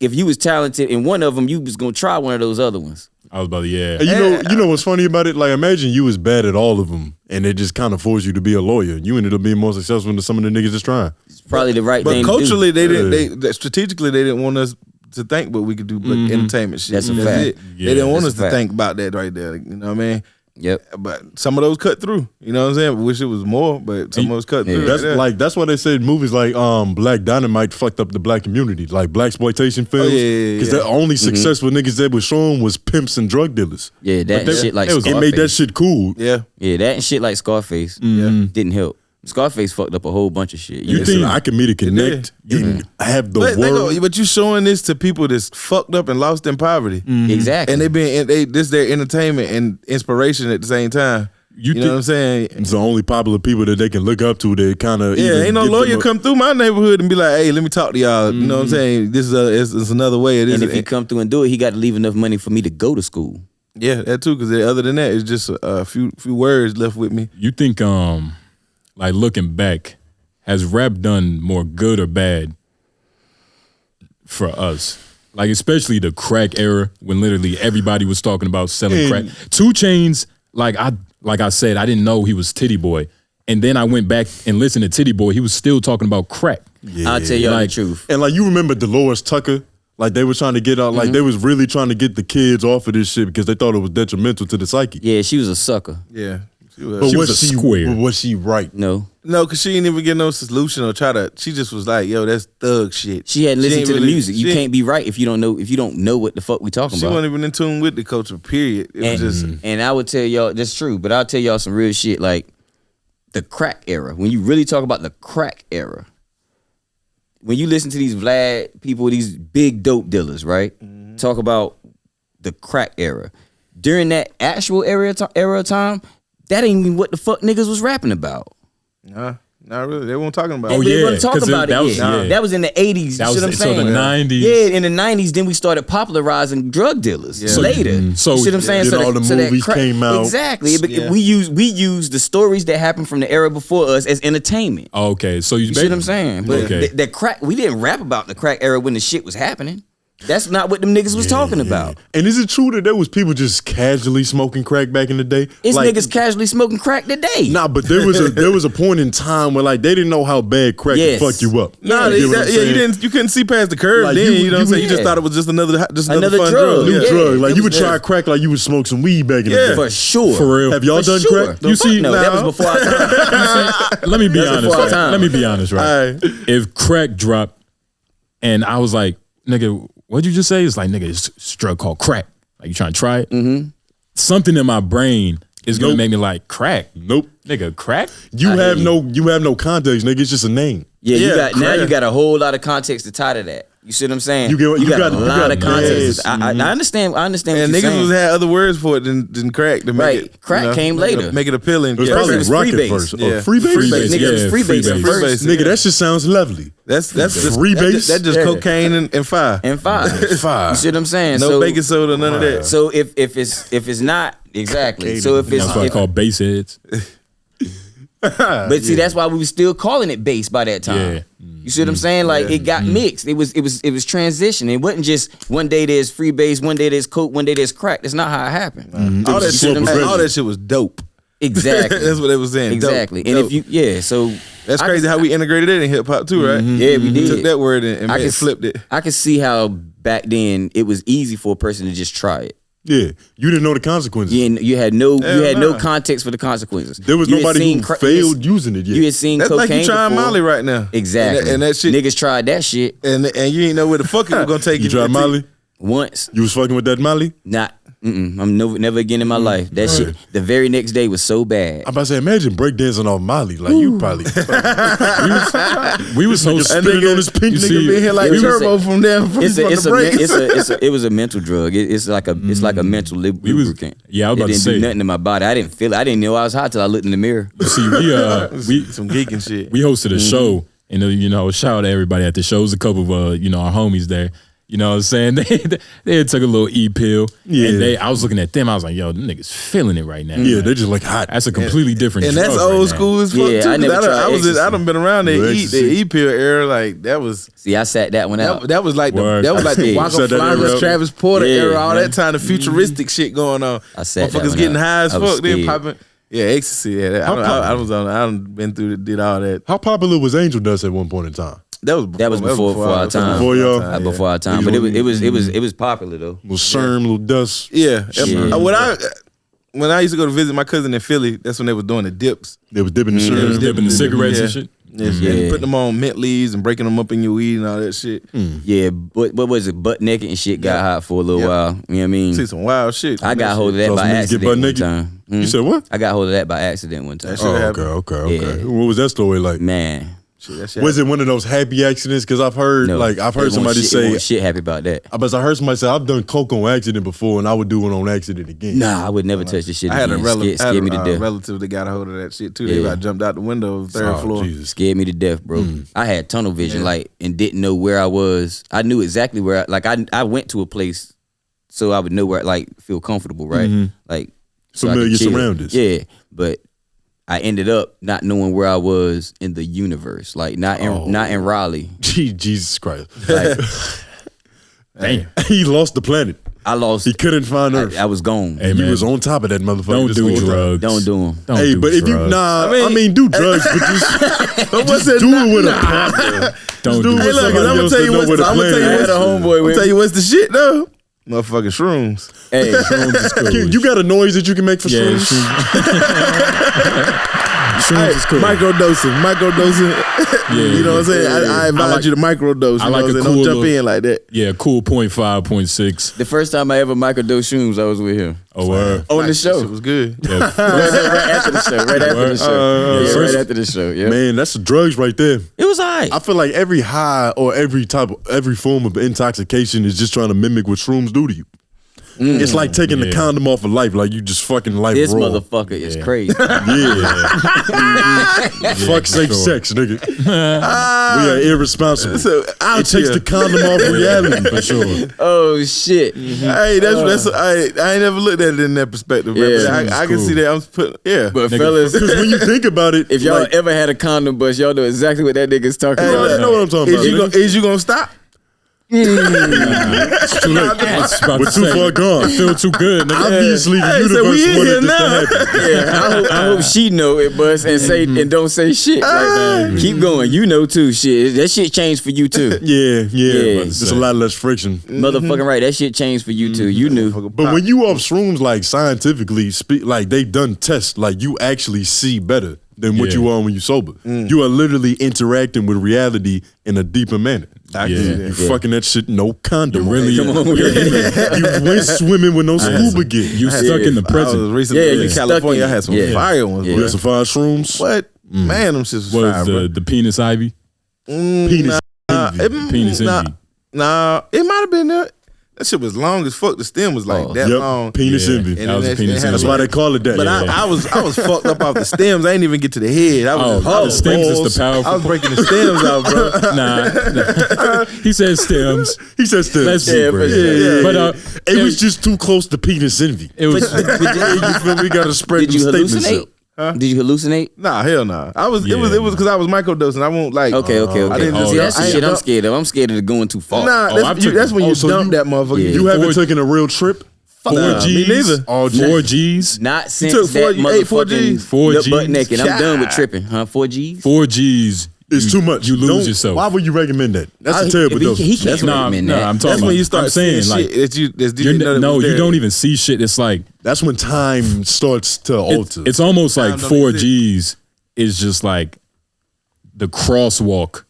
if you was talented in one of them, you was gonna try one of those other ones. I was about to, yeah. And you know what's funny about it? Like, imagine you was bad at all of them, and it just kind of forced you to be a lawyer. You ended up being more successful than some of the niggas that's trying. It's probably the right But thing culturally, to do. they didn't. Strategically, they didn't want us to think what we could do, but entertainment shit. That's a fact. It. Yeah, They didn't want that's us a to fact. think about that right there. You know what I mean? Yep. But some of those cut through. You know what I'm saying? Wish it was more, but some of those cut through. That's right there. that's why they said movies like Black Dynamite fucked up the black community, like black exploitation films. yeah. the only successful niggas that was shown was pimps and drug dealers. Yeah, that But shit like it Scarface. made that shit cool. Yeah. Yeah, that and shit like Scarface didn't help. Scarface fucked up a whole bunch of shit. You think I can meet a connect? You can have the world. But you showing this to people that's fucked up and lost in poverty, Exactly. and this their entertainment and inspiration at the same time. You know what I'm saying? It's the only popular people that they can look up to that kind of Yeah, ain't no lawyer come through my neighborhood and be like, "Hey, let me talk to y'all." You know what I'm saying? This is it's another way. It is. and if he come through and do it, he got to leave enough money for me to go to school. Yeah, that too. Because other than that, it's just a few words left with me. You think, like looking back, has rap done more good or bad for us? Like especially the crack era when literally everybody was talking about selling crack. 2 Chainz, like I said, I didn't know he was Titty Boy And then I went back and listened to Titty Boy. He was still talking about crack. Yeah. I'll tell y'all Like- the truth. And like you remember Dolores Tucker? Like they were trying to get out, like they was really trying to get the kids off of this shit because they thought it was detrimental to the psyche. Yeah, she was a sucker. Yeah. But She was was a square. But was she right? No. No, because she didn't even get no solution or try to. She just was like, "Yo, that's thug shit." She hadn't listened ain't to the really- music. You she can't be right if you don't know what the fuck we talking She about. wasn't even in tune with the culture. Period. It was just. And I would tell y'all that's true, but I'll tell y'all some real shit like the crack era. When you really talk about the crack era, when you listen to these Vlad people, these big dope dealers, right? Talk about the crack era. During that actual era of time, that ain't even what the fuck niggas was rapping about. Nah, not really. They weren't talking about. Oh, it. They yeah, wasn't talking 'cause about that it was- yet. yeah. That was in the 80s. That You see was what I'm so saying? the 90s. Yeah, in the 90s, then we started popularizing drug dealers later. So- you see what I'm saying? Then all the that movies came out. Exactly. Yeah. We use the stories that happened from the era before us as entertainment. Okay, so You see what I'm saying? But Okay. the crack, we didn't rap about the crack era when the shit was happening. That's not what them niggas was talking about. And is it true that there was people just casually smoking crack back in the day? It's like, niggas casually smoking crack today. Nah, but there was a point in time where like they didn't know how bad crack Yes. could fuck you up. Nah, You get what I'm you saying? you couldn't see past the curve Like, then. you- You know what I'm you- saying? You just yeah. thought it was just another fun Another drug. drug. New Yeah, drug. Like it you was would try there. crack like you would smoke some weed back in the Yeah. day. For sure. For real. Have y'all For done sure. crack? You see, no, that was before our time. let me be That's honest. before our Right? time. Let me be honest, right? All right. If crack dropped and I was like, nigga, what'd you just say? It's like, nigga, it's a drug called crack. Like, you trying to try it? Mm-hmm. Something in my brain is gonna Nope. make me like, crack? Nope. Nigga, crack? You I have hear no context, nigga. It's just a name. Yeah, Yeah, now crack. you got a whole lot of context to tie to that. You see what I'm saying? You got a lot of context. yes. I understand. I understand. And what you're niggas saying. was had other words for it than crack to make Right. it. Crack came later. Make it appealing. It was Yeah. probably it was rocket freebase. first. Yeah. Oh, freebase? Freebase. Nigga, it was Yeah, freebase freebase. first. Nigga, that shit sounds lovely. That's just Freebase? That just Yeah. cocaine and fire. And five. Five. You see what I'm saying? No so, baking soda, none of that. So if it's not exactly. So if it's That's what I call bass heads. but see that's why we was still calling it bass by that time. Yeah. You see what I'm saying? Like it got mixed. It was transition. It wasn't just one day there's free bass, one day there's coke, one day there's crack. That's not how it happened. All was that a slow shit, progression. all that shit was dope. Exactly. That's what they was saying. Exactly. Dope, And dope. if you so That's I crazy can- how we integrated it in hip hop too, right? Yeah, we did. Took that word and I can flipped it. I could see how back then it was easy for a person to just try it. Yeah. You didn't know the consequences. You had no Hell nah. context for the consequences. There was You had nobody seen who failed using it yet. You had seen That's cocaine like you trying before. Molly right now. Exactly. And that shit. Niggas tried that shit And you ain't know where the fuck it was gonna take you. You tried Molly? once. You was fucking with that Molly? Not. I'm never again in my life. That shit. The very next day was so bad. I'm about to say, imagine breakdancing off Molly. Like, you probably We was so spinning on his pink you nigga see, Been here like It was Turbo a- from them from the break. It was a mental drug. It's like a mental was- lubricant. yeah, I was it about to didn't say. do nothing in my body. I didn't feel it. I didn't know I was hot till I looked in the mirror. See, we Some geeking shit. we hosted a show, and shout out to everybody at the show. It was a couple of our homies there. You know what I'm saying? They had took a little E-pill. Yeah. And I was looking at them. I was like, yo, them niggas feeling it right now. Yeah, they just like hot. That's a completely different And drug that's right old now. school as fuck Yeah, too. I never tried I done been around the Ecstasy. E-pill era. Like that was See, I sat that one out. that was like Word. the Yeah. Waka Set that era Flocka, up. Travis Porter Yeah, era, all man. that time, the futuristic shit going on. I sat that Motherfuckers one getting out. high as I was fuck, then scared. popping. Yeah, ecstasy. Yeah, I was on. I done been through, did all that. How popular was Angel Dust at one point in time? That was before our time. Before y'all? Before our time, but it was popular though. Little Sherm, little Dust. Yeah. Yeah. When I used to go to visit my cousin in Philly, that's when they was doing the dips. They was dipping the They was Sherm. dipping the cigarettes and Yeah. shit. Yeah, and putting them on mint leaves and breaking them up in your weed and all that shit. Yeah, but what was it? Butt naked and shit got hot for a little Yeah. while. You know what I mean? See some wild shit. I got hold of that So by some niggas get accident butt one naked? time. You said what? I got hold of that by accident one time. That shit Oh, happened. okay. Yeah. What was that story like? Man, Shit, that shit Was it one of those happy accidents? Because I've heard, no. I've heard somebody say, shit happy about that. I heard somebody say, I've done coke on accident before, and I would do it on accident again. Nah, I would never touch this shit I had a again. Scared me to death. relative that got a hold of that shit too. They Yeah. got jumped out the window, third Oh, floor. Jesus. Scared me to death, bro. I had tunnel vision, and didn't know where I was. I knew exactly where. I went to a place, so I would know where, feel comfortable, right? Like so I could Familiar chill. surroundings. Yeah, but I ended up not knowing where I was in the universe, not in Raleigh. Jesus Christ. Like, Damn. He lost the planet. I lost. He couldn't find Earth. I was gone. Hey, He man, was on top of that motherfucker. don't this do whole time. drugs. Don't do them. Don't Hey, do but if you drugs. I mean do drugs, but just What's do it with a partner. Don't do do it Hey, with look, somebody I'm gonna else tell that you know what's where the, the I'm gonna tell plan you is. what's the homeboy. I'm gonna tell you what's the shit though. Motherfucking shrooms. Hey, Shrooms is cool. You got a noise that you can make for Yeah, shrooms? Shrooms is cool. Microdosing. You know what I'm saying? I advise like- you to microdose. I You know like what I'm a saying? cool Don't jump little- in like that. Yeah, cool 0.5, 0.6. the first time I ever microdosed shrooms, I was with him Oh, word. on the That show. shit was good. Yeah. right after the show. Right after the show. Yeah, first- right after the show. Yeah, Man, that's the drugs right there. it was alright. I feel like every high or every form of intoxication is just trying to mimic what shrooms do to you. It's like taking the Yeah. condom off of life, like you just fucking life This raw. motherfucker is crazy. Fuck safe sex, nigga. We are irresponsible. So out It takes here. the condom off reality. For sure. Oh shit. Hey, that's I ain't never looked at it in that perspective. Man. Yeah. But I can see that. I'm putting But Nigga, fellas, Because when you think about it, if y'all like, ever had a condom bust, y'all know exactly what that nigga's talking Hey, about. you know what I'm talking about. Is you gonna stop? It's too late. I was about We're to too say, far gone. I feel too good. Nigga. Obviously, the Hey, so universe we in wanted here this now. to happen. Yeah, I hope she know it bust and say and don't say shit. Like, keep going. You know too. Shit, that shit changed for you too. Yeah. Yeah. There's a lot less friction. Motherfucking right. That shit changed for you too. You knew. But when you off shrooms, like scientifically, like they've done tests, like you actually see better than what Yeah. you are when you sober. You are literally interacting with reality in a deeper manner. I can see Yeah. that. You fucking that shit, no condom. Really? Come on. You went swimming with no scuba gear. You stuck in the I was present. recently Yeah, in you stuck California. in I it. had some Yeah. fire ones. Yeah. You had some fire shrooms. What? Man, them shits was Was fire, bro. the penis ivy? Penis. Penis envy. Nah, it might have been that. That shit was long as fuck. The stem was like that long. Yep. Penis Yeah. envy. And That was then a penis it had envy. That's why they call it that. But I was fucked up off the stems. I ain't even get to the head. I was Oh, the stems is the powerful I was breaking the stems out, bro. Nah. He said stems. He said still. Let's be Yeah, real. for sure. But It was just too close to penis envy. it was You feel me? Got to spread Did them you statements hallucinate? out. Did you hallucinate? Nah, hell nah. It was Yeah, because I was microdosing. I won't like. Okay. I didn't just. See, that's I the ain't shit I'm dump- scared of. I'm scared of it going too far. Nah, Oh, I've that's, taken- that's when you so dump you- that motherfucker. Yeah. You haven't Four- taken a real trip? 4 Nah, me G's. neither. All 4 G's. Not since took four- that you ate 4 motherfucking Gs? 4 butt Gs. naked. I'm done with God. tripping, huh? 4 Gs? 4 G's. It's too much. You lose Don't- yourself. Why would you recommend that? That's I- a terrible dose. He can't recommend that. I'm talking That's about. when you start I'm saying seeing like shit that you you're, didn't know that no, was you there. don't even see shit. It's like That's when time starts to alter. it's almost like Time don't 4 exist. G's is just like the crosswalk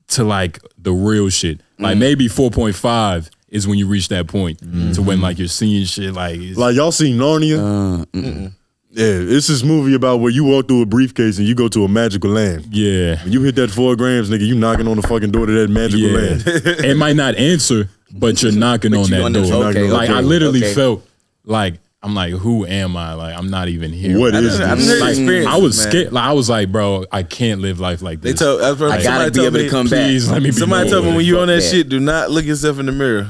to like the real shit. Like maybe 4.5 is when you reach that point to when like you're seeing shit like it's, Like y'all seen Narnia? Yeah, it's this movie about where you walk through a briefcase and you go to a magical land. yeah. When you hit that 4 grams, nigga, you knocking on the fucking door to that magical Yeah. land. It might not answer, but you're knocking on you that under- door. okay, like I okay, literally okay. felt like I'm like, who am I? Like I'm not even here. What is I this? didn't Like, experience I was it, man. scared. Like I was like, bro, I can't live life like They this. told. I gotta be able to come back. Please let me be Somebody told me normal. when you on that Fuck that. shit, do not look yourself in the mirror.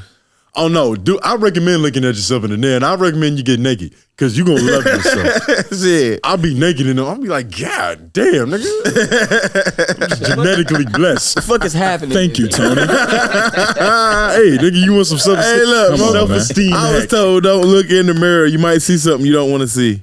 Oh no, dude, I recommend looking at yourself in the mirror, and I recommend you get naked because you gonna love yourself. Shit. I'll be naked and I'll be like, God damn, nigga. I'm just genetically blessed. The fuck is happening? Thank you, Tony. Hey, nigga, you want some Hey, look, Come on, man. self-esteem? I was hack. told don't look in the mirror. You might see something you don't want to see.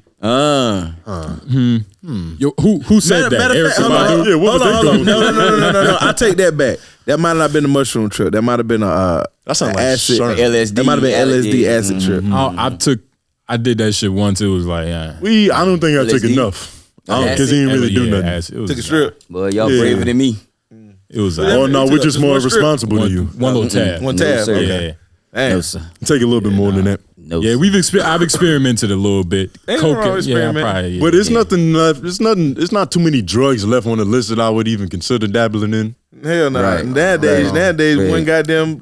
Yo, who said that? Matter of Eric fact, hold on, Badu? Yeah, what was hold on, they hold on. doing? No. I take that back. That might not have been a mushroom trip. That might have been a That sound like acid. shark. LSD. That might have been LSD Yeah. acid trip. I did that shit once. It was like, yeah. I don't think I took LSD. enough. Acid? Because he didn't really do Yeah, nothing. acid. It was Took a strip. Boy, y'all Yeah. braver than me. It was Oh no, It we're took just us more one strip. responsible than you. one little tab. One No, tab. sir. Okay. Yeah. No, Damn. sir. Take a little bit more than that. No, Yeah, sir. I've experimented a little bit. Ain't no wrong with yeah, experiment. probably. But it's nothing left. It's not too many drugs left on the list that I would even consider dabbling in. Hell no. Right. Nowadays, Right. one goddamn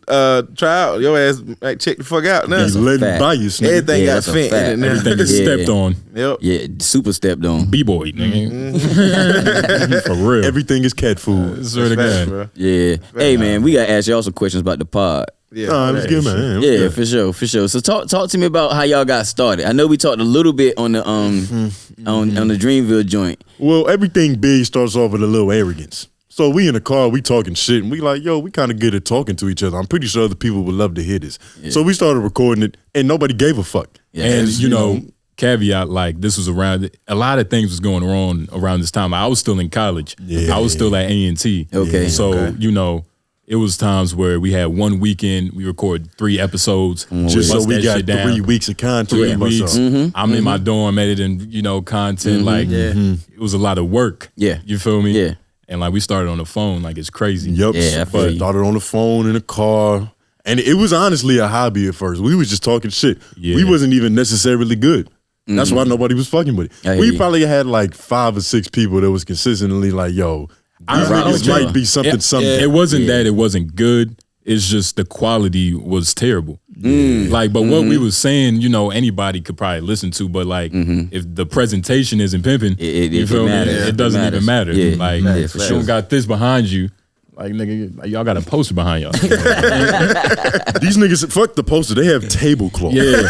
trial, your ass like check the fuck out now. He's a letting fact. by you, nigga. Everything Yeah, got that's a fent in fact. it now. Everything is Yeah. stepped on. Yep. Yeah, super stepped on. B-boy, nigga. For real. Everything is cat food. Swear to Facts, God. bro. Yeah. Hey, man, we got to ask y'all some questions about the pod. Yeah. Let's get man. Yeah, for sure. So talk to me about how y'all got started. I know we talked a little bit on the on the Dreamville joint. Well, everything big starts off with a little arrogance. So we in the car, we talking shit, and we like, yo, we kind of good at talking to each other. I'm pretty sure other people would love to hear this. Yeah. So we started recording it, and nobody gave a fuck. Yeah. And you know, caveat, like this was around, a lot of things was going on around this time. I was still in college. I was still at A&T. Okay. So, you know, it was times where we had one weekend, we recorded 3 episodes. Just so we got 3 weeks of content. 3 weeks. I'm in my dorm editing, you know, content. Like, it was a lot of work. Yeah. You feel me? Yeah. And like, we started on the phone, like it's crazy. Yep. Yeah, but started on the phone, in the car. And it was honestly a hobby at first. We was just talking shit. Yeah. We wasn't even necessarily good. That's why nobody was fucking with it. We probably had like 5 or 6 people that was consistently like, yo, these niggas might be something. It wasn't that it wasn't good. It's just the quality was terrible. Like, but what we was saying, you know, anybody could probably listen to, but like, if the presentation isn't pimping, you feel me? It doesn't even matter. Yeah. Like, if you don't got this behind you, like, nigga, like, y'all got a poster behind y'all. These niggas, fuck the poster. They have tablecloth. Yeah.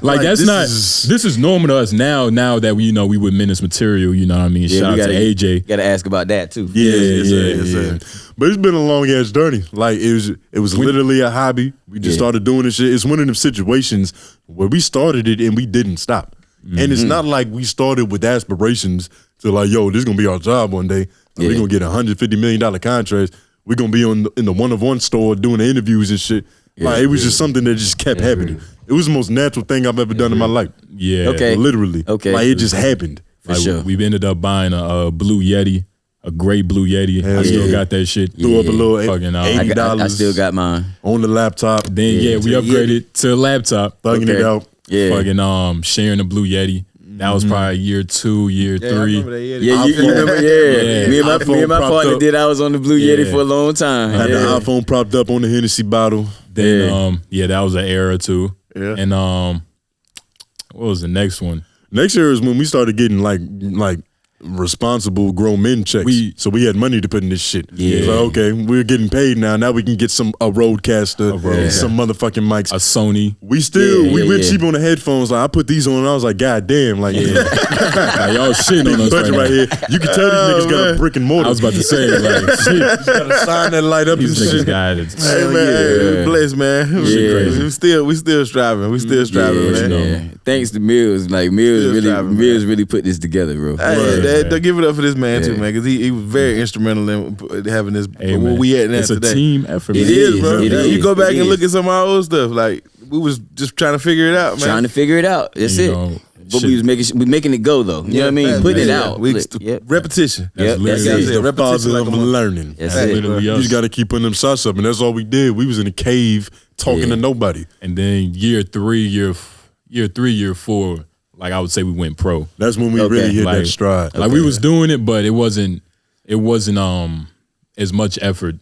like that's this is normal to us now that we, you know, we with Menace material, you know what I mean? Shout out to AJ. Gotta ask about that too. Yeah. But it's been a long ass journey. Like it was literally a hobby. We just started doing this shit. It's one of them situations where we started it and we didn't stop. And it's not like we started with aspirations to like, yo, this is gonna be our job one day. We're gonna get $150 million contracts. We're gonna be in the one-of-one store doing the interviews and shit. Like it was just something that just kept happening. It was the most natural thing I've ever done in my life. Yeah. Okay. Literally. Okay. Like it just happened. Like, sure. We ended up buying a blue Yeti, a gray blue Yeti. I still got that shit. Threw up a little Fucking, $80 I still got mine. on the laptop. Then we upgraded to a laptop. Thugging it out. Yeah. Fucking sharing the blue Yeti. That was probably year 2, year 3. I remember that, Yeah, you remember? Yeah. Me and my partner did. I was on the Blue Yeti for a long time. Had the iPhone propped up on the Hennessy bottle. Then that was an era too. Yeah. And what was the next one? Next year is when we started getting like responsible grown men checks. So we had money to put in this shit. Yeah. So okay, we're getting paid now. Now we can get a Rodecaster, some motherfucking mics. A Sony. We went cheap on the headphones. Like I put these on and I was like, God damn, like y'all shitting on us right here. You can tell these niggas got a brick and mortar. I was about to say, like, shit. You gotta sign that light up and shit. Hey man, bless man. We still striving. We still striving, man. Yeah. Thanks to Mills. Like Mills really put this together, bro. They give it up for this man too, man, because he was very instrumental in having this. Where we at now it's today. A team effort. It is, bro. You go back and look at some of our old stuff. Like we was just trying to figure it out, man. Trying to figure it out. That's it. But we making it go though. You know what I mean? Putting it out. Repetition. That's the father of learning. That's it. You just got to keep putting them shots up, and that's all we did. We was in a cave talking to nobody. And then year 3, year 4. Like I would say we went pro. That's when we really hit that stride. Like we was doing it, but it wasn't as much effort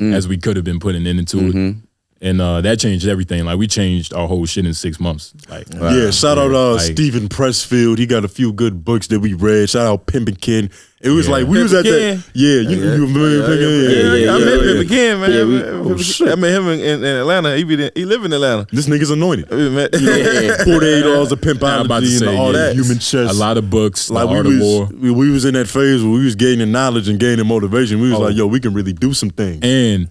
as we could have been putting into it. And that changed everything. Like we changed our whole shit in 6 months. Like shout out Stephen Pressfield. He got a few good books that we read. Shout out Pimpin' Ken. It was like we was at that. You remember Pimpin' Ken? I met Pimpin' Ken, man. I met him in Atlanta. He live in Atlanta. This nigga's anointed. $48 of pimpology and the art of human chess. A lot of books, like the art of war. We was in that phase where we was gaining knowledge and gaining motivation. We was like, yo, we can really do some things. And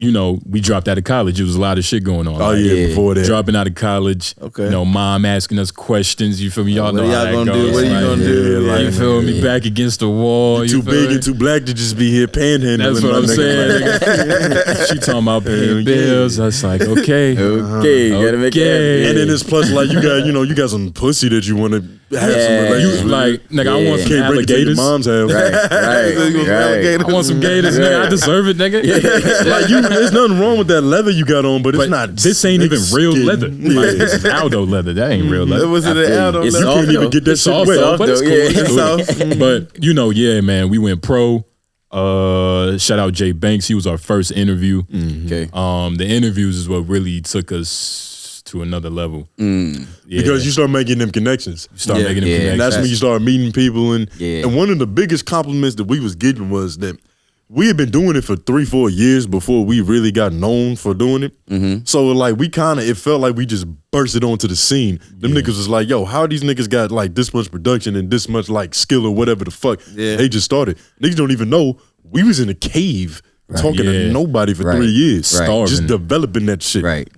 you know, we dropped out of college. It was a lot of shit going on. Before that. Dropping out of college. Okay. You know, mom asking us questions. You feel me? Y'all know how that goes. What are you gonna do? You feel me? Back against the wall. You're too big and too black to just be here panhandling. That's what I'm saying. She talking about paying bills. I was like, okay. Gotta make it happen. And then it's plus like you got some pussy that you want to have some relations with. Like, nigga, I want some alligators. Mom's house. Right. I want some gators, nigga. I deserve it, nigga. Like there's nothing wrong with that leather you got on, but it's not. This ain't even real leather. Like, this is Aldo leather. That ain't real leather. Was it an Aldo leather? You can't even get that shit wet. But it's cool. But you know, man, we went pro. Shout out Jay Banks. He was our first interview. Okay. The interviews is what really took us to another level. Because you start making them connections. Making them connections. And that's when you start meeting people. And one of the biggest compliments that we was getting was that we had been doing it for 3-4 years before we really got known for doing it. Mm-hmm. So like it felt like we just bursted onto the scene. Them niggas was like, yo, how these niggas got like this much production and this much like skill or whatever the fuck they just started. Niggas don't even know we was in a cave talking to nobody for 3 years. Starving. Just developing that shit. Right.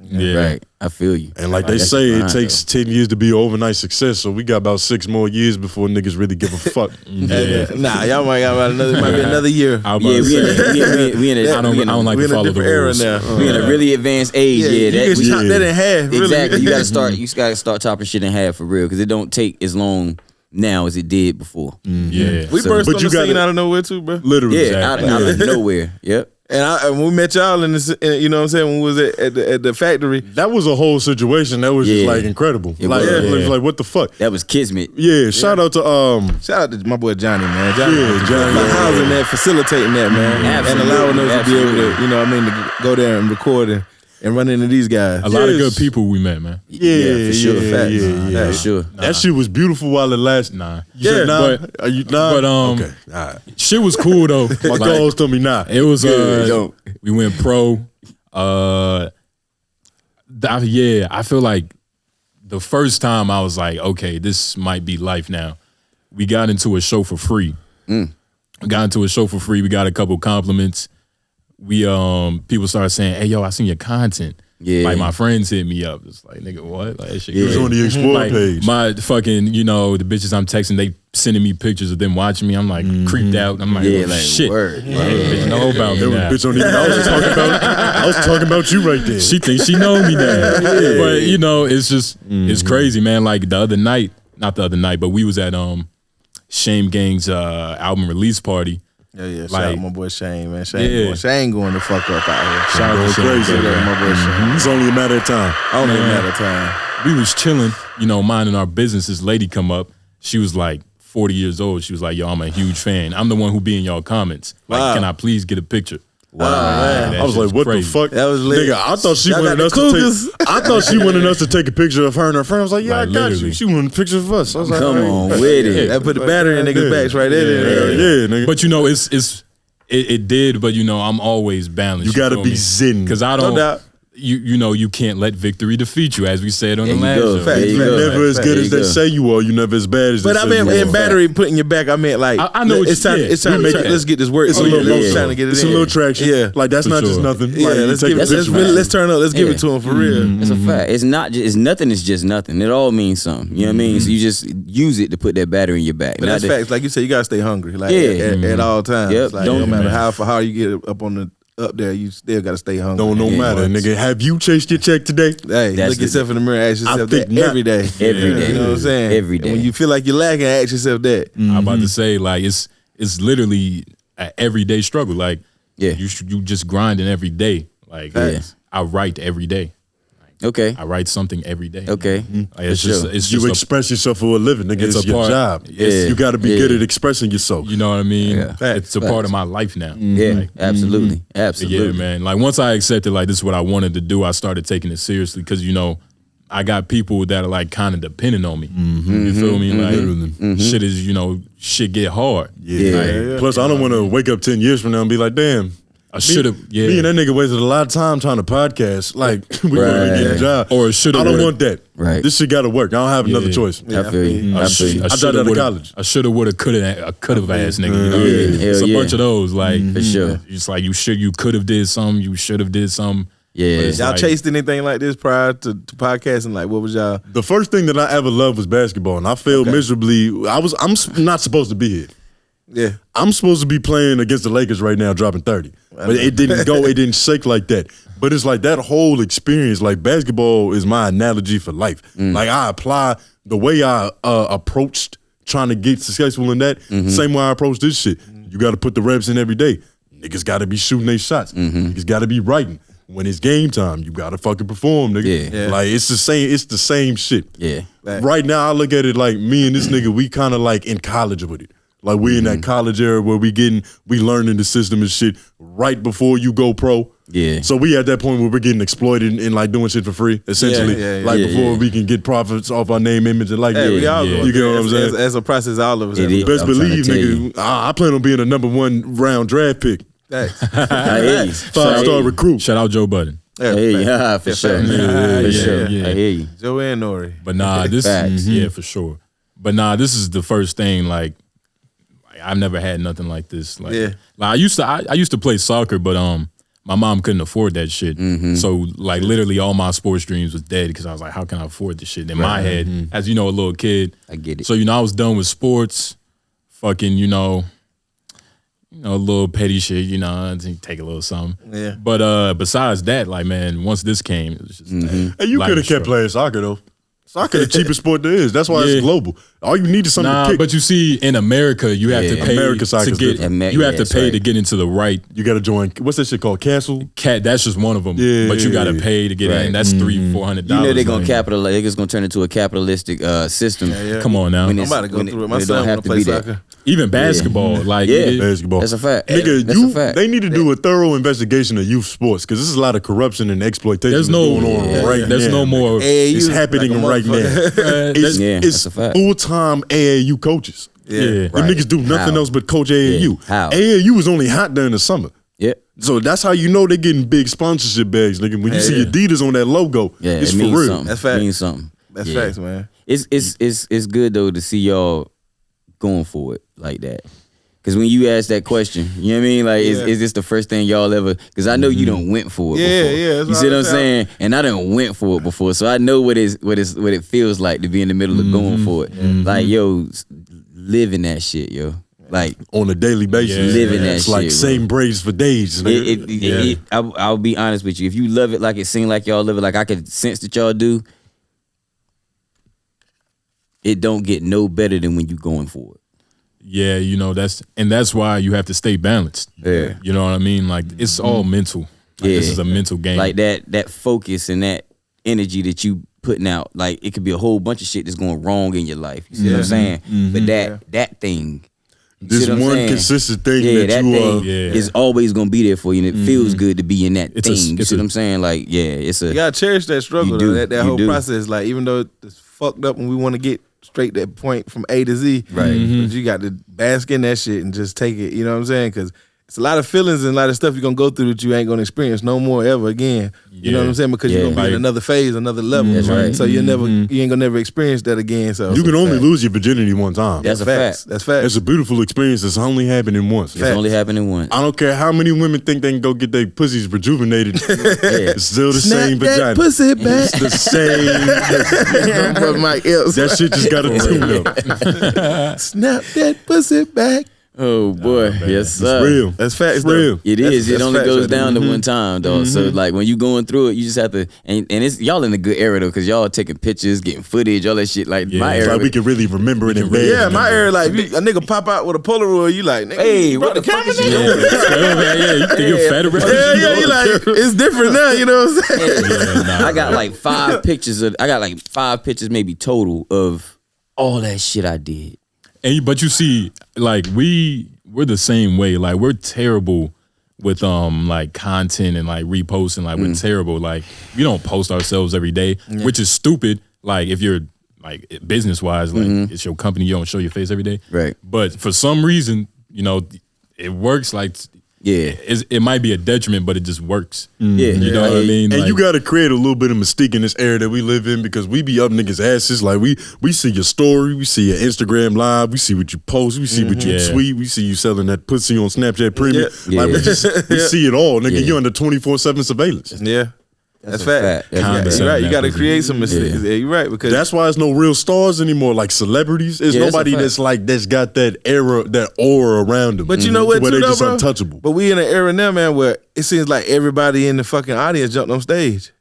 I feel you. And like they say, it takes 10 years to be an overnight success. So we got about 6 more years before niggas really give a fuck. Nah, y'all might got about another year. We in a I don't like to follow the rules. now. We in a really advanced age. You can chop that in half. Really. Exactly. You gotta start chopping shit in half for real, because it don't take as long now as it did before. Yeah. We burst on the scene out of nowhere too, bro. Literally. Yeah, out of nowhere. Yep. And when we met y'all in the, you know what I'm saying, when we was at the factory. That was a whole situation that was just like incredible. It was like, what the fuck? That was kismet. Yeah, shout out to my boy Johnny, man. Johnny. Housing that, facilitating that, man. Absolutely. And allowing us to be able to, you know what I mean, to go there and record and run into these guys. A lot of good people we met, man. Yeah, for sure. Yeah. For sure. That shit was beautiful while it lasted. Nah. You said nah? But, Are you nah? But okay. All right. Shit was cool though. My goals told me nah. It was we went pro. I feel like the first time I was like, okay, this might be life now. We got into a show for free. We got a couple compliments. We people started saying, "Hey, yo, I seen your content." Yeah, like my friends hit me up. It's like, nigga, what? Like that shit. It was on the Explore page. My fucking, you know, the bitches I'm texting, they sending me pictures of them watching me. I'm like creeped out. I'm like, oh, shit. Word. Bitch know about me now. Bitch don't even know. I was talking about you right there. She thinks she know me now. But you know, it's just it's crazy, man. Like not the other night, but we was at Shame Gang's album release party. Yeah, shout like, out my boy Shane, man. Shane going the fuck up out here. Shout out to crazy. My boy Shane. It's only a matter of time. Only a matter of time. We was chilling, you know, minding our business. This lady come up. She was like 40 years old. She was like, yo, I'm a huge fan. I'm the one who be in y'all comments. Like, can I please get a picture? Wow, man. I was like, what the fuck? That was lit. Nigga, I thought she Y'all wanted got us the to cougars? take. I thought she wanted us to take a picture of her and her friend. I was like, yeah, Like, I got literally. you. She wanted pictures of us. I was like, Come all on right. with it. That put the battery in niggas' backs right there. Yeah, nigga. But you know, it did, but you know, I'm always balanced. You gotta feel be me? zen. Because I No don't, doubt. you know, you can't let victory defeat you, as we said on the There you last go. show. Fact. There you You're go. never as good There as you they go. say you are. You're never as bad as they But I say mean, you in are. battery putting your back, I meant like I know what it's you- time. yeah. It's time. We make it. Let's get this work. It's a little Let's motion. trying to get it It's in. a little traction. Yeah. Like that's For not just sure. nothing. Yeah, Like, you let's take give a it. picture. Let's turn up. Let's give Yeah. it to him for real. That's a fact. It's not. It's nothing. Is just nothing. It all means something. You know what I mean? So you just use it to put that battery in your back. But that's facts. Like you said, you gotta stay hungry. Like Yeah. at all times. Yep. Like Don't- no matter how you get up there, you still gotta stay hungry. No matter, nigga. Have you chased your check today? Hey, That's look yourself in the mirror. Ask yourself think that not. every day. Every day. You know what I'm saying? Every day. And when you feel like you're lacking, ask yourself that. I'm about to say, like, it's literally an everyday struggle. Like, Yeah. you just grinding every day. Like, I write every day. Okay. I write something every day. Okay. Like, it's For just sure. it's You just express yourself for a living, nigga. It's It's a your part- job. Yeah. You got to be Yeah. good at expressing yourself. you know what I mean? Yeah. It's a part of my life now. Yeah. Like, Absolutely. yeah, Absolutely. man. Like once I accepted like this is what I wanted to do, I started taking it seriously because you know I got people that are like kind of depending on me. You feel me? Like shit is shit get hard. Yeah. Plus, I don't want to wake up 10 years from now and be like, damn. I should have. Yeah. Me and that nigga wasted a lot of time trying to podcast. Like, we Right. want to get a job. Or shoulda, I don't woulda. want that. Right. This shit got to work. I don't have another Yeah. choice. I feel you. I feel you. I dropped out of college. I shoulda, woulda, coulda ass nigga. You know? Yeah. It's Hell a yeah. bunch of those. Like For sure. It's like you could have did something. You should have did something. Yeah. But it's Y'all like- chased anything like this prior to podcasting? Like, what was y'all? The first thing that I ever loved was basketball, and I failed miserably. I'm not supposed to be here. Yeah. I'm supposed to be playing against the Lakers right now, dropping 30. But it didn't go, it didn't shake like that. But it's like that whole experience, like basketball is my analogy for life. Like I apply the way I approached trying to get successful in that, same way I approach this shit. You got to put the reps in every day. Niggas got to be shooting their shots. Niggas got to be writing. When it's game time, you got to fucking perform, nigga. Yeah. Like it's the same shit. Yeah. Right now, I look at it like me and this nigga, we kind of like in college with it. Like we in that college era where we learning the system and shit right before you go pro. Yeah. So we at that point where we're getting exploited and like doing shit for free, essentially. Before we can get profits off our name, image, and like Hey, we all you get what I'm saying? As a process, all of us. It is. Best I'm trying to believe, tell nigga, I plan on being a number 1 round draft pick. Thanks. I hear you. 5-star recruit. Shout out Joe Budden. I hear you. For sure. For sure. yeah. I hear you. Joe and Nori. But nah, this Facts. yeah, for sure. But nah, this is the first thing like I've never had nothing like this. Like, Yeah. like I used to play soccer, but my mom couldn't afford that shit. So like literally all my sports dreams was dead because I was like, how can I afford this shit? In my head, as you know, a little kid. I get it. So I was done with sports, fucking, a little petty shit, take a little something. Yeah. But besides that, like man, once this came, it was just Hey, you life could have was kept struggle. playing soccer though. Soccer the cheapest sport there is. That's why Yeah. it's global. All you need is something to kick. But you see, in America, you have to pay American soccer's to get. different. You have to That's pay right. to get into the right You got to join. What's that shit called? Cancel. cat. That's just one of them. Yeah, but you got to yeah. pay to get Right. in. That's $300-$400. You know they're gonna capitalize. They're just gonna turn it into a capitalistic system. Yeah. Come on now. When I'm it's- about to go when through it. when My don't son have want to to play be that. soccer. Even basketball, like Yeah. Basketball. That's a fact. Nigga, That's a fact. they need to do a thorough investigation of youth sports because this is a lot of corruption and exploitation There's no, going on right there's now. no more. AAU It's like happening a right now. motherfucker. It's, Yeah, it's that's a fact. full-time AAU coaches. Yeah. Them Right. niggas do nothing How? else but coach AAU. Yeah. How? AAU is only hot during the summer. Yeah. So that's how you know they're getting big sponsorship bags, nigga. When you see yeah. Adidas on that logo, Yeah. it's It for means real. something. That's fact. It means something. That's Yeah. facts, man. It's good though to see y'all going for it like that. Cause when you ask that question, you know what I mean? Like, Yeah. is this the first thing y'all ever? Cause I know you done went for it Yeah, before. yeah, that's You what see what I'm I'm saying? And I done went for it before, so I know what it feels like to be in the middle of going for it. Like, yo, living that shit, yo. Like, On a daily basis. Yeah. Living that It's like shit, same braids for days. Nigga. I'll be honest with you. If you love it like it seems like y'all live it, like I could sense that y'all do, it don't get no better than when you going for it. Yeah, that's why you have to stay balanced. Yeah. You know what I mean? Like it's all mental. Like, Yeah. This is a mental game. Like that focus and that energy that you putting out, like it could be a whole bunch of shit that's going wrong in your life. You see what I'm saying? But that thing, you This see what I'm one saying? consistent thing Yeah, that that you thing Yeah. is always gonna be there for you, and it feels good to be in that It's a- thing. You it's see a- what I'm saying? Like, yeah, it's a You gotta cherish that struggle, You do. though. That You whole do. process. Like, even though it's fucked up and we want to get straight that point from A to Z, Right. But you got to bask in that shit and just take it. You know what I'm saying? Because it's a lot of feelings and a lot of stuff you're gonna go through that you ain't gonna experience no more ever again. You know what I'm saying? Because you're Yeah. gonna be in another phase, another level. That's right. So you ain't gonna never experience that again. So You can only lose your virginity one time. That's a facts. fact. That's facts. It's a beautiful experience that's only happening once. It's only happening once. I don't care how many women think they can go get their pussies rejuvenated. It's still the Snap same that vagina. pussy back. It's the same. Brother Mike Epps. That shit just got a tune up. Snap that pussy back. Oh boy, yes It's sir. real. That's facts. It's though. real. It That's- is. It that's only facts goes right there. down to one time, dog. So like when you going through it, you just have to. And it's y'all in a good era though, because y'all taking pictures, getting footage, all that shit. Like my It's era. like we can really remember it in bed. Yeah, my era, like, a nigga pop out with a Polaroid, you like, nigga, Hey, you what brought the fuck camera, is you nigga? yeah, you think you're fat around? Yeah, you like, it's different now, you know what I'm saying? I got like 5 pictures of. I got like 5 pictures maybe total of all that shit I did. But you see, like we're the same way. Like we're terrible with like content and like reposting. Like we're terrible. Like we don't post ourselves every day, which is stupid. Like if you're like business wise, like it's your company, you don't show your face every day. Right. But for some reason, it works. Like Yeah. it might be a detriment, but it just works. Yeah. You know what I mean? And Like, you got to create a little bit of mystique in this era that we live in because we be up niggas' asses. Like we see your story, we see your Instagram live, we see what you post, we see what you Yeah. tweet, we see you selling that pussy on Snapchat Premium. Yeah. Like we see it all, nigga. Yeah. You under 24/7 surveillance. Yeah. That's a fact. fact. That's Yeah, a fact. you're right. You got to That create some mistakes. Yeah, you're right. Because That's why there's no real stars anymore, like celebrities. There's Yeah, that's a nobody fact. that's got that era, that aura around them. But you know what, where too, they though, just bro? untouchable. But we in an era now, man, where it seems like everybody in the fucking audience jumped on stage.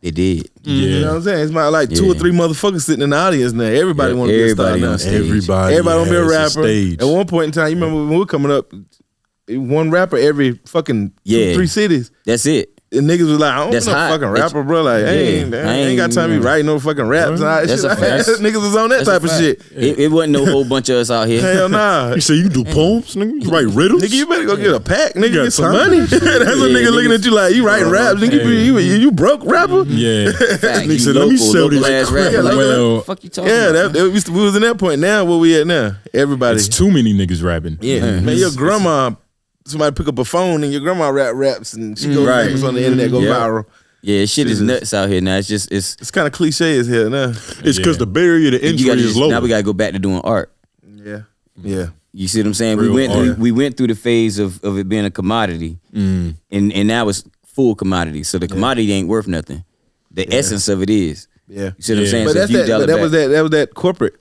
It did. You know what I'm saying? It's not like 2 or Yeah. 3 motherfuckers sitting in the audience now. Everybody want to be a star everybody now. on stage. Everybody want to be a has rapper. stage. At one point in time, you remember when we were coming up, one rapper every fucking 2, 3 cities. That's it. And niggas was like, I don't That's know hot. fucking That's- rapper, bro. Like, Yeah. I ain't got time to be writing no fucking raps and all that That's shit. a fact. Niggas was on that That's a type of fact. shit. It wasn't no whole bunch of us out here. Hell nah. You say you do poems, nigga? You write riddles? Nigga, you better go get a pack. Nigga, got get some time? money. That's a nigga looking niggas- at you like, you writing raps. Nigga, you broke rapper? yeah. Fact, Nigga you said, let me sell these ass crap. rapper. Like, Well, what the fuck you talking Yeah, about? we was in that point. Now, where we at now? Everybody. it's too many niggas rapping. Yeah, man, your grandma somebody pick up a phone and your grandma raps and she goes famous on the internet, go viral. Yeah, shit is nuts out here now. It's kind of cliche as hell now. It's because the barrier to entry is low. Now we gotta go back to doing art. Yeah. You see what I'm saying? Real We went through the phase of it being a commodity, and now it's full commodity. So the commodity ain't worth nothing. The essence of it is. Yeah. You see what I'm saying? But So that's if you that was that corporate.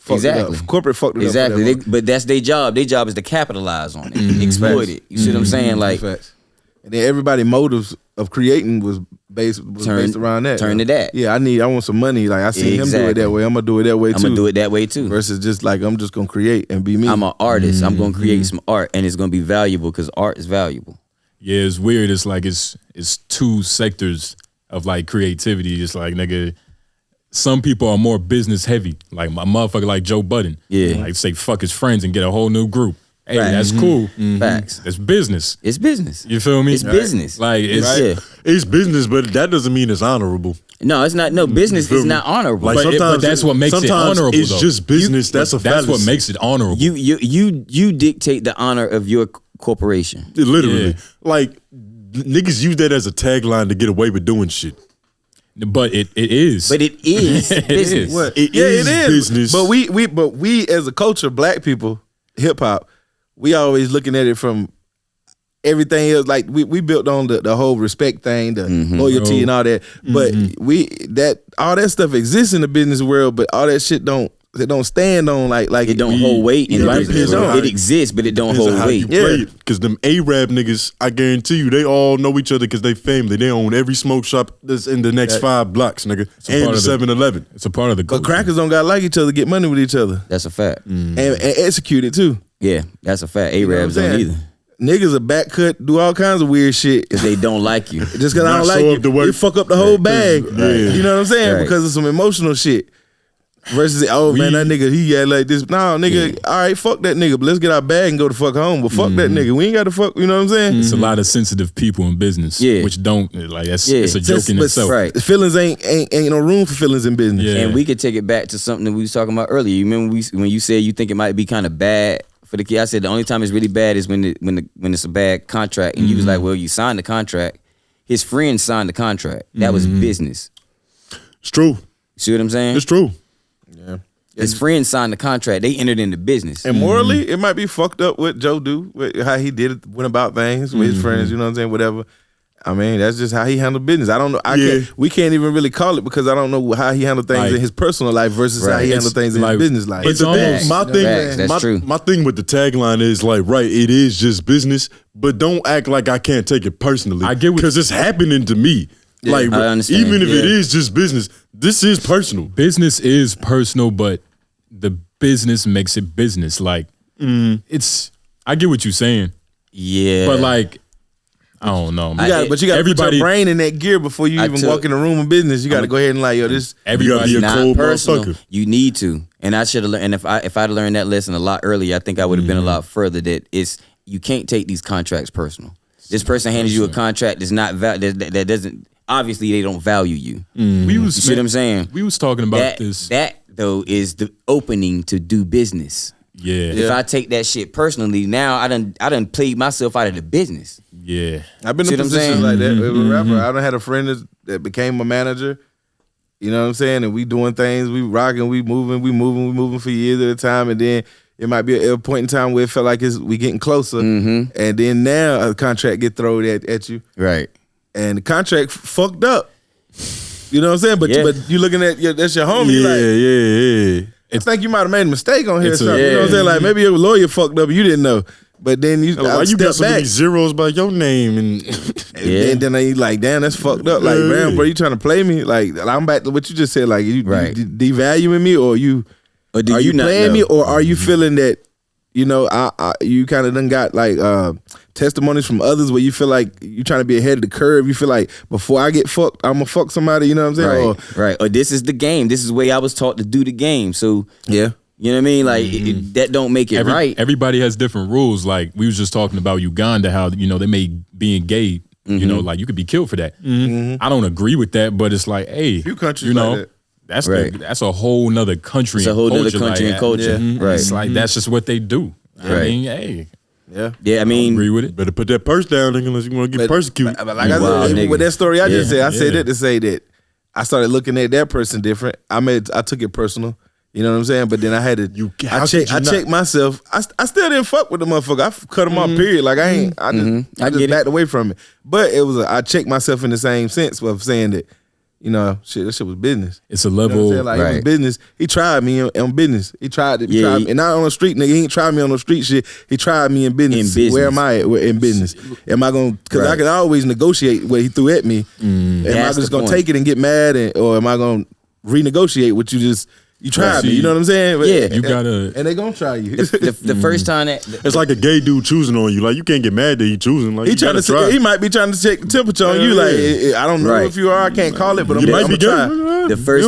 Exactly. Corporate fucked it up. Exactly. But that's their job. Their job is to capitalize on it, exploit it. You see what I'm saying? Like, Facts. And then everybody's motives of creating was based around that. Turn to that. Yeah, I want some money. Like I see him do it that way. I'm gonna do it that way too. I'm gonna do it that way too. Versus just like I'm just gonna create and be me. I'm an artist. I'm gonna create some art, and it's gonna be valuable because art is valuable. Yeah, it's weird. It's like it's two sectors of like creativity. It's like, nigga, some people are more business heavy. Like my motherfucker like Joe Budden. Yeah. Like say fuck his friends and get a whole new group. Hey, Right. that's cool. Facts. That's business. It's business. You feel me? It's business. Like it's Yeah. It's business, but that doesn't mean it's honorable. No, it's not. No, business is not honorable. Like but that's what makes it sometimes honorable. it's though. just business. That's a That's what fallacy. makes it honorable. You dictate the honor of your corporation. Literally. Yeah. Like niggas use that as a tagline to get away with doing shit. But it is. But it is It business. is. What? It Yeah, is it is business. But we as a culture, black people, hip hop, we always looking at it from everything else. Like we built on the whole respect thing, the loyalty and all that. But all that stuff exists in the business world, but all that shit don't stand on like It don't hold weight in the Right, business it world. don't. It exists, but it don't Depends on hold how weight. you play it. Because them Arab niggas, I guarantee you, they all know each other because they family. They own every smoke shop that's in the next 5 blocks, nigga. And part the of the- 7-Eleven. It's a part of the But culture. crackers don't gotta like each other, get money with each other, That's a fact. and execute it too. Yeah, that's a fact. You know what I'm Arabs don't saying? either. Niggas are back cut, do all kinds of weird shit. Because they don't like you. Just because I Not don't like show you, up to work. you fuck up the whole bag. Yeah. You know what I'm saying? Right. Because of some emotional shit. Versus, man, that nigga, he got like this. No, nigga, all right, fuck that nigga, but let's get our bag and go the fuck home. But fuck that nigga. We ain't got to fuck, you know what I'm saying? It's a lot of sensitive people in business, Yeah. which don't like. It's Yeah. a joke in But itself. right. Feelings ain't no room for feelings in business. Yeah. And we could take it back to something that we was talking about earlier. You remember when you said you think it might be kind of bad for the kid? I said the only time it's really bad is when it's a bad contract. And you was like, well, you signed the contract. His friend signed the contract. That was business. It's true. See what I'm saying? It's true. His friend signed the contract. They entered into business. And morally, it might be fucked up what Joe do, with how he did it, went about things with his friends, you know what I'm saying, whatever. I mean, that's just how he handled business. I don't know. We can't even really call it because I don't know how he handled things Like- in his personal life versus how Right. he handled things in like- his business life. But the thing, Facts. my thing, Facts. That's true. my thing with the tagline is like, right, it is just business, but don't act like I can't take it personally. I get what- because it's happening to me. Like, I understand. even if it Yeah. is just business, this is personal. Business is personal, but the business makes it business. Like it's. I get what you're saying, Yeah. but like I don't know. Man. you got to put everybody- your brain in that gear before you even walk in the room of business. You got to go ahead and like, yo, this. Everybody. You It's gotta be a not cold personal. motherfucker. You need to. And I should have learned. And if I'd learned that lesson a lot earlier, I think I would have been a lot further. That it's you can't take these contracts personal. This person handed you a contract that's not that doesn't. Obviously, they don't value you. We was You see what I'm saying? We was talking about this. That though is the opening to do business. Yeah. If I take that shit personally, now I done played myself out of the business. Yeah. I've been See in what I'm positions saying? like that with a rapper. I done had a friend that became a manager. You know what I'm saying? And we doing things, we rocking, we moving for years at a time. And then it might be a point in time where it felt like we getting closer. And then now a contract get thrown at you. Right. And the contract fucked up. You know what I'm saying? But Yeah. but you looking at that's your homie. You like, Yeah. I think you might have made a mistake on here or It's a- something. You know what I'm saying? Like maybe your lawyer fucked up, you didn't know. But then you Why you got step so back. many zeros by your name? And Yeah. And then they like, damn, that's fucked up. Like, man, bro, you trying to play me? Like, I'm back to what you just said. Like, you devaluing me, or you Or do are you not playing know? me, or are you feeling that, you know, you kind of done got like testimonies from others where you feel like you trying to be ahead of the curve. You feel like before I get fucked, I'm gonna fuck somebody. You know what I'm saying? Right. Right. Or this is the game. This is the way I was taught to do the game. So Yeah. you know what I mean? Like that don't make it right. Everybody has different rules. Like we was just talking about Uganda, how they made being gay. Like you could be killed for that. I don't agree with that, but it's like, hey, Few countries like that. That's Right. that's a whole nother country. It's a whole and nother culture, country like and culture. that. Right. It's like that's just what they do. I Right. mean, hey, Yeah, I mean, agree with it. Better put that purse down, nigga, unless you want to get persecuted. But like I said, nigga. with that story I just said, I said yeah. that to say that I started looking at that person different. I took it personal. You know what I'm saying? But then I had to. I checked myself. I still didn't fuck with the motherfucker. I cut him off. Period. Like I just backed away from it. But it was I checked myself in the same sense of saying that, you know, that shit was business. It's a level. You know like, it was business. He tried me on business. He tried me, and not on the street, nigga. He ain't tried me on the street shit. He tried me in business. Where am I at in business? Am I going? Because I can always negotiate what he threw at me. Am I just gonna take it and get mad, or am I gonna renegotiate what you tried me? You know what I'm saying? But, Yeah, you gotta. and they gonna try you. the first time that It's like a gay dude choosing on you. Like you can't get mad that he choosing. Like He you trying gotta to. try. He might be trying to check the temperature on you. Like I don't know if you are. I can't call it, but I'm might be gonna gay.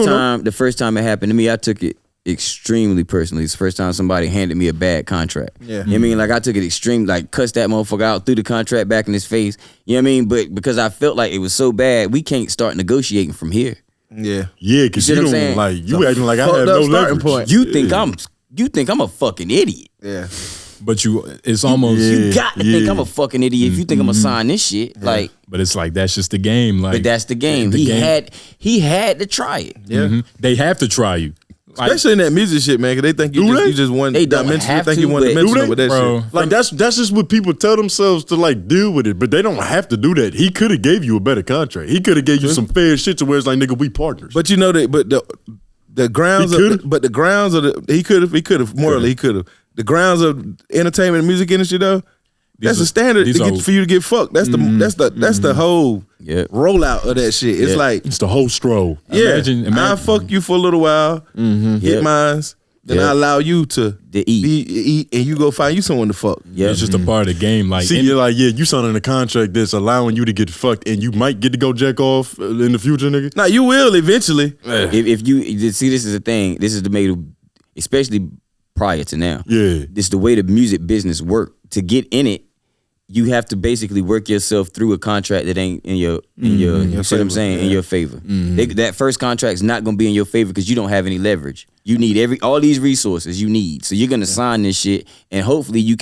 try. the first time it happened to me, I took it extremely personally. It's the first time somebody handed me a bad contract. Yeah. You know what I mean? Like I took it extreme, like cussed that motherfucker out, threw the contract back in his face. You know what I mean? But because I felt like it was so bad, we can't start negotiating from here. Yeah. Yeah, because You you see what I'm don't saying? like you acting like I fucked have up no starting leverage. point. You think I'm a fucking idiot. Yeah. But it's almost. You got to think I'm a fucking idiot if you think I'm gonna sign this shit. Like, But it's like that's just the game. Like, but that's the game. He had to try it. Yeah. They have to try you. Like, Especially in that music shit, man, because they think you just one They don't dimensional. have They think to, you one but- dimensional Do with they? that bro. shit. Like that's just what people tell themselves to like deal with it, but they don't have to do that. He could have gave you a better contract. He could have gave you some fair shit to where it's like, nigga, we partners. But you know that, but the grounds, the grounds of the he could have morally he could have the grounds of entertainment and music industry though. That's the standard for you to get fucked. That's the whole rollout of that shit. It's like it's the whole stroll. Imagine- I fuck you for a little while, get mines, then I allow you to eat, and you go find you someone to fuck. It's just a part of the game. Like, See, you're like, you signing a contract that's allowing you to get fucked, and you might get to go jack off in the future, nigga. Now you will eventually. If you see, this is the thing. This is the way to, especially prior to now. Yeah. This is the way the music business work. To get in it, you have to basically work yourself through a contract that ain't in your you see what I'm saying, in your favor. That first contract's not gonna be in your favor because you don't have any leverage. You need all these resources you need. So you're gonna sign this shit, and hopefully you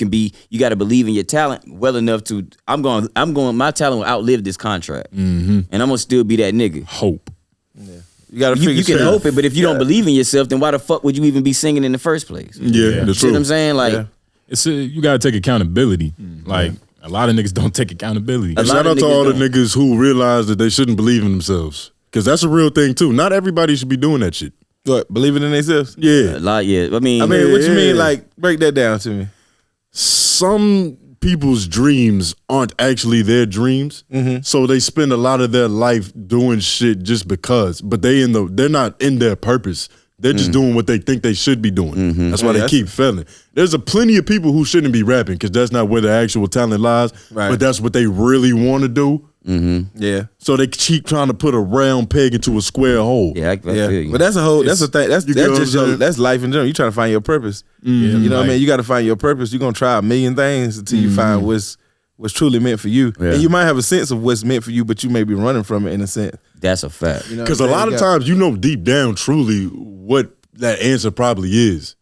gotta believe in your talent well enough to my talent will outlive this contract, and I'm gonna still be that nigga. hope. You gotta figure You can shit out. hope it, but if you don't believe in yourself, then why the fuck would you even be singing in the first place? Yeah, that's See true. what I'm saying? Like, You gotta take accountability. Like, a lot of niggas don't take accountability. A lot Shout of out to niggas all the don't. niggas who realize that they shouldn't believe in themselves. Because that's a real thing, too. Not everybody should be doing that shit. What, believing in themselves? Yeah. a lot, yeah. I mean, I mean, what you mean? Yeah. Like, break that down to me. Some people's dreams aren't actually their dreams. So they spend a lot of their life doing shit just because. But they're not in their purpose. They're just doing what they think they should be doing. That's why they keep failing. There's a plenty of people who shouldn't be rapping because that's not where their actual talent lies. Right. But that's what they really want to do. Yeah. So they keep trying to put a round peg into a square hole. yeah, I feel you. But that's a whole. That's a thing. That's You get what just I'm saying? that's life in general. You trying to find your purpose. You know what I mean? You got to find your purpose. You're gonna try a million things until you find what's truly meant for you. Yeah. And you might have a sense of what's meant for you, but you may be running from it in a sense. That's a fact. You know Because what a I'm lot saying? of times you know deep down truly what that answer probably is.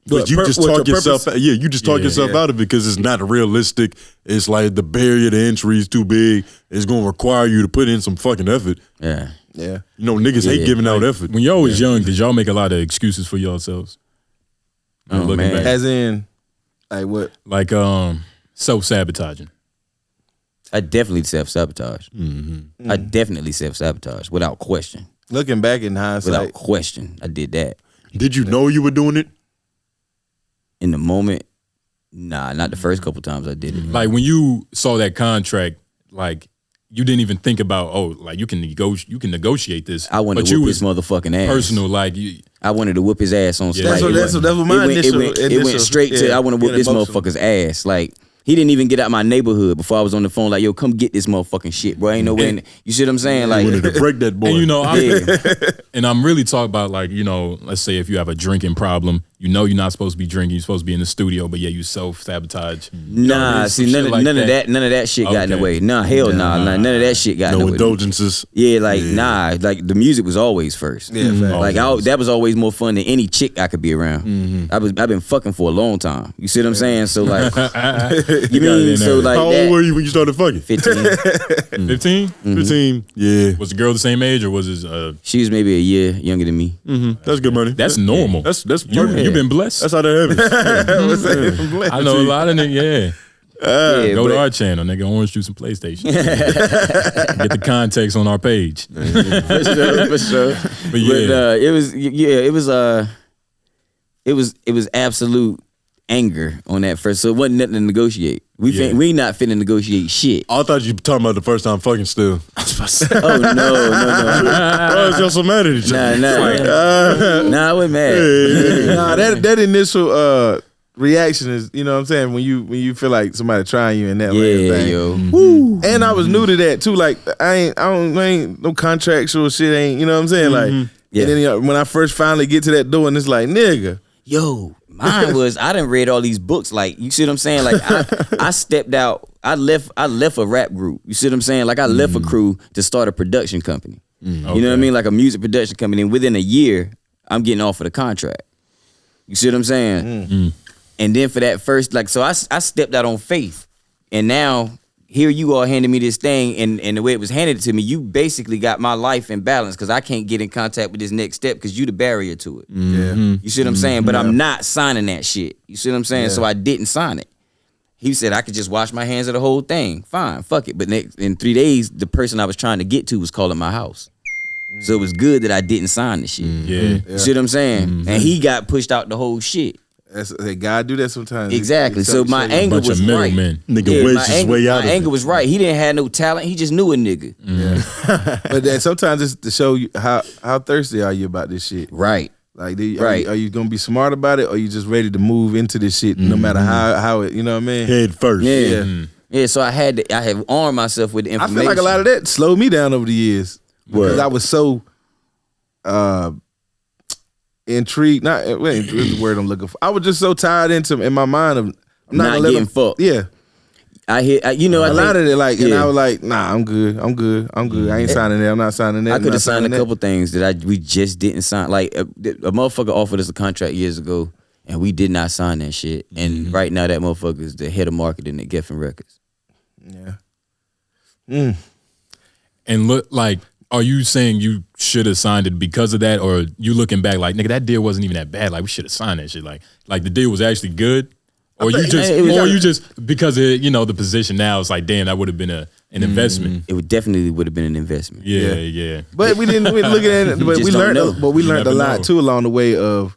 But What, you pur- just what talk your yourself purpose- you just talk yourself out of it because it's not realistic. It's like the barrier to entry is too big. It's gonna require you to put in some fucking effort. Yeah. Yeah. You know, niggas hate giving out effort. When y'all was young, did y'all make a lot of excuses for yourselves? Looking man. back. As in, like what? Like self-sabotaging. I definitely self-sabotage. I definitely self-sabotage without question. Looking back in hindsight, Without question, I did that. Did you know you were doing it? In the moment, nah, not the first couple times I did it. Like when you saw that contract, like you didn't even think about, like you can negotiate this. I wanted but to you whoop was his motherfucking ass. personal, like you. I wanted to whoop his ass on stage. That's what my it initial. went straight to I want to whoop this emotional. motherfucker's ass. Like he didn't even get out my neighborhood before I was on the phone. Like, yo, come get this motherfucking shit, bro. Ain't no way. You see what I'm saying? Like, You wanted to break that boy. And you know, yeah. and I'm really talking about like, you know, let's say if you have a drinking problem, you know you're not supposed to be drinking, you're supposed to be in the studio, but yeah, you self-sabotage. Nah, see, none of that shit got in the way. Nah, hell nah. None of that shit got in the way. No indulgences. Yeah, nah, like the music was always first. Yeah, like that was always more fun than any chick I could be around. I've been fucking for a long time. You see what I'm saying? So like, you mean so like how old were you when you started fucking? 15. 15? 15. Yeah. Was the girl the same age or was it? She was maybe a year younger than me. That's good money. That's normal. That's You've been blessed. That's how that happens. I know a lot of niggas. Yeah, Go to our channel, nigga. Orange juice and PlayStation. Get the context on our page. for sure. But yeah, it was absolute anger on that first. So it wasn't nothing to negotiate. We not finna negotiate shit. I thought you were talking about the first time fucking still. Oh no. Why was y'all so mad at each other? Nah, I wasn't mad. Nah, that initial reaction is, you know what I'm saying, when you feel like somebody trying you in that way. Yo. Woo. And I was new to that too. Like I ain't no contractual shit. Ain't, you know what I'm saying? Like, Yeah. and then when I first finally get to that door and it's like, nigga. Yo, mine was I done read all these books. Like, you see what I'm saying? Like I stepped out. I left a rap group. You see what I'm saying? Like I left a crew to start a production company. You know what I mean? Like a music production company. And within a year, I'm getting offered a contract. You see what I'm saying? And then for that first, like, so I stepped out on faith. And now here you are handing me this thing, and the way it was handed to me, you basically got my life in balance because I can't get in contact with this next step because you the barrier to it. You see what I'm saying? But I'm not signing that shit. You see what I'm saying? So I didn't sign it. He said I could just wash my hands of the whole thing. Fine, fuck it. But in 3 days, the person I was trying to get to was calling my house. So it was good that I didn't sign the shit. You see what I'm saying? And he got pushed out the whole shit. God do that sometimes. Exactly. So my anger was right. Nigga wedged his way out of it. My anger was right. He didn't have no talent. He just knew a nigga. But then sometimes it's to show you how thirsty are you about this shit. Right. Like, are you gonna be smart about it, or you just ready to move into this shit no matter how it, you know what I mean? Head first. Yeah. So I had armed myself with the information. I feel like a lot of that slowed me down over the years because I was so intrigued. What's the word I'm looking for? I was just so tied in my mind of I'm not getting fucked. Yeah. I lot of it, like, and I was like, nah, I'm good. I ain't signing that. I'm not signing that. I could have signed a couple things that we just didn't sign. Like a motherfucker offered us a contract years ago, and we did not sign that shit. And right now, that motherfucker is the head of marketing at Geffen Records. Yeah. And look, like, are you saying you should have signed it because of that, or you looking back like, nigga, that deal wasn't even that bad. Like, we should have signed that shit. Like the deal was actually good. Or you just because of, you know, the position now, it's like, damn, that would have been an investment. It definitely would have been an investment. Yeah. But we look at it. But we learned a lot too along the way of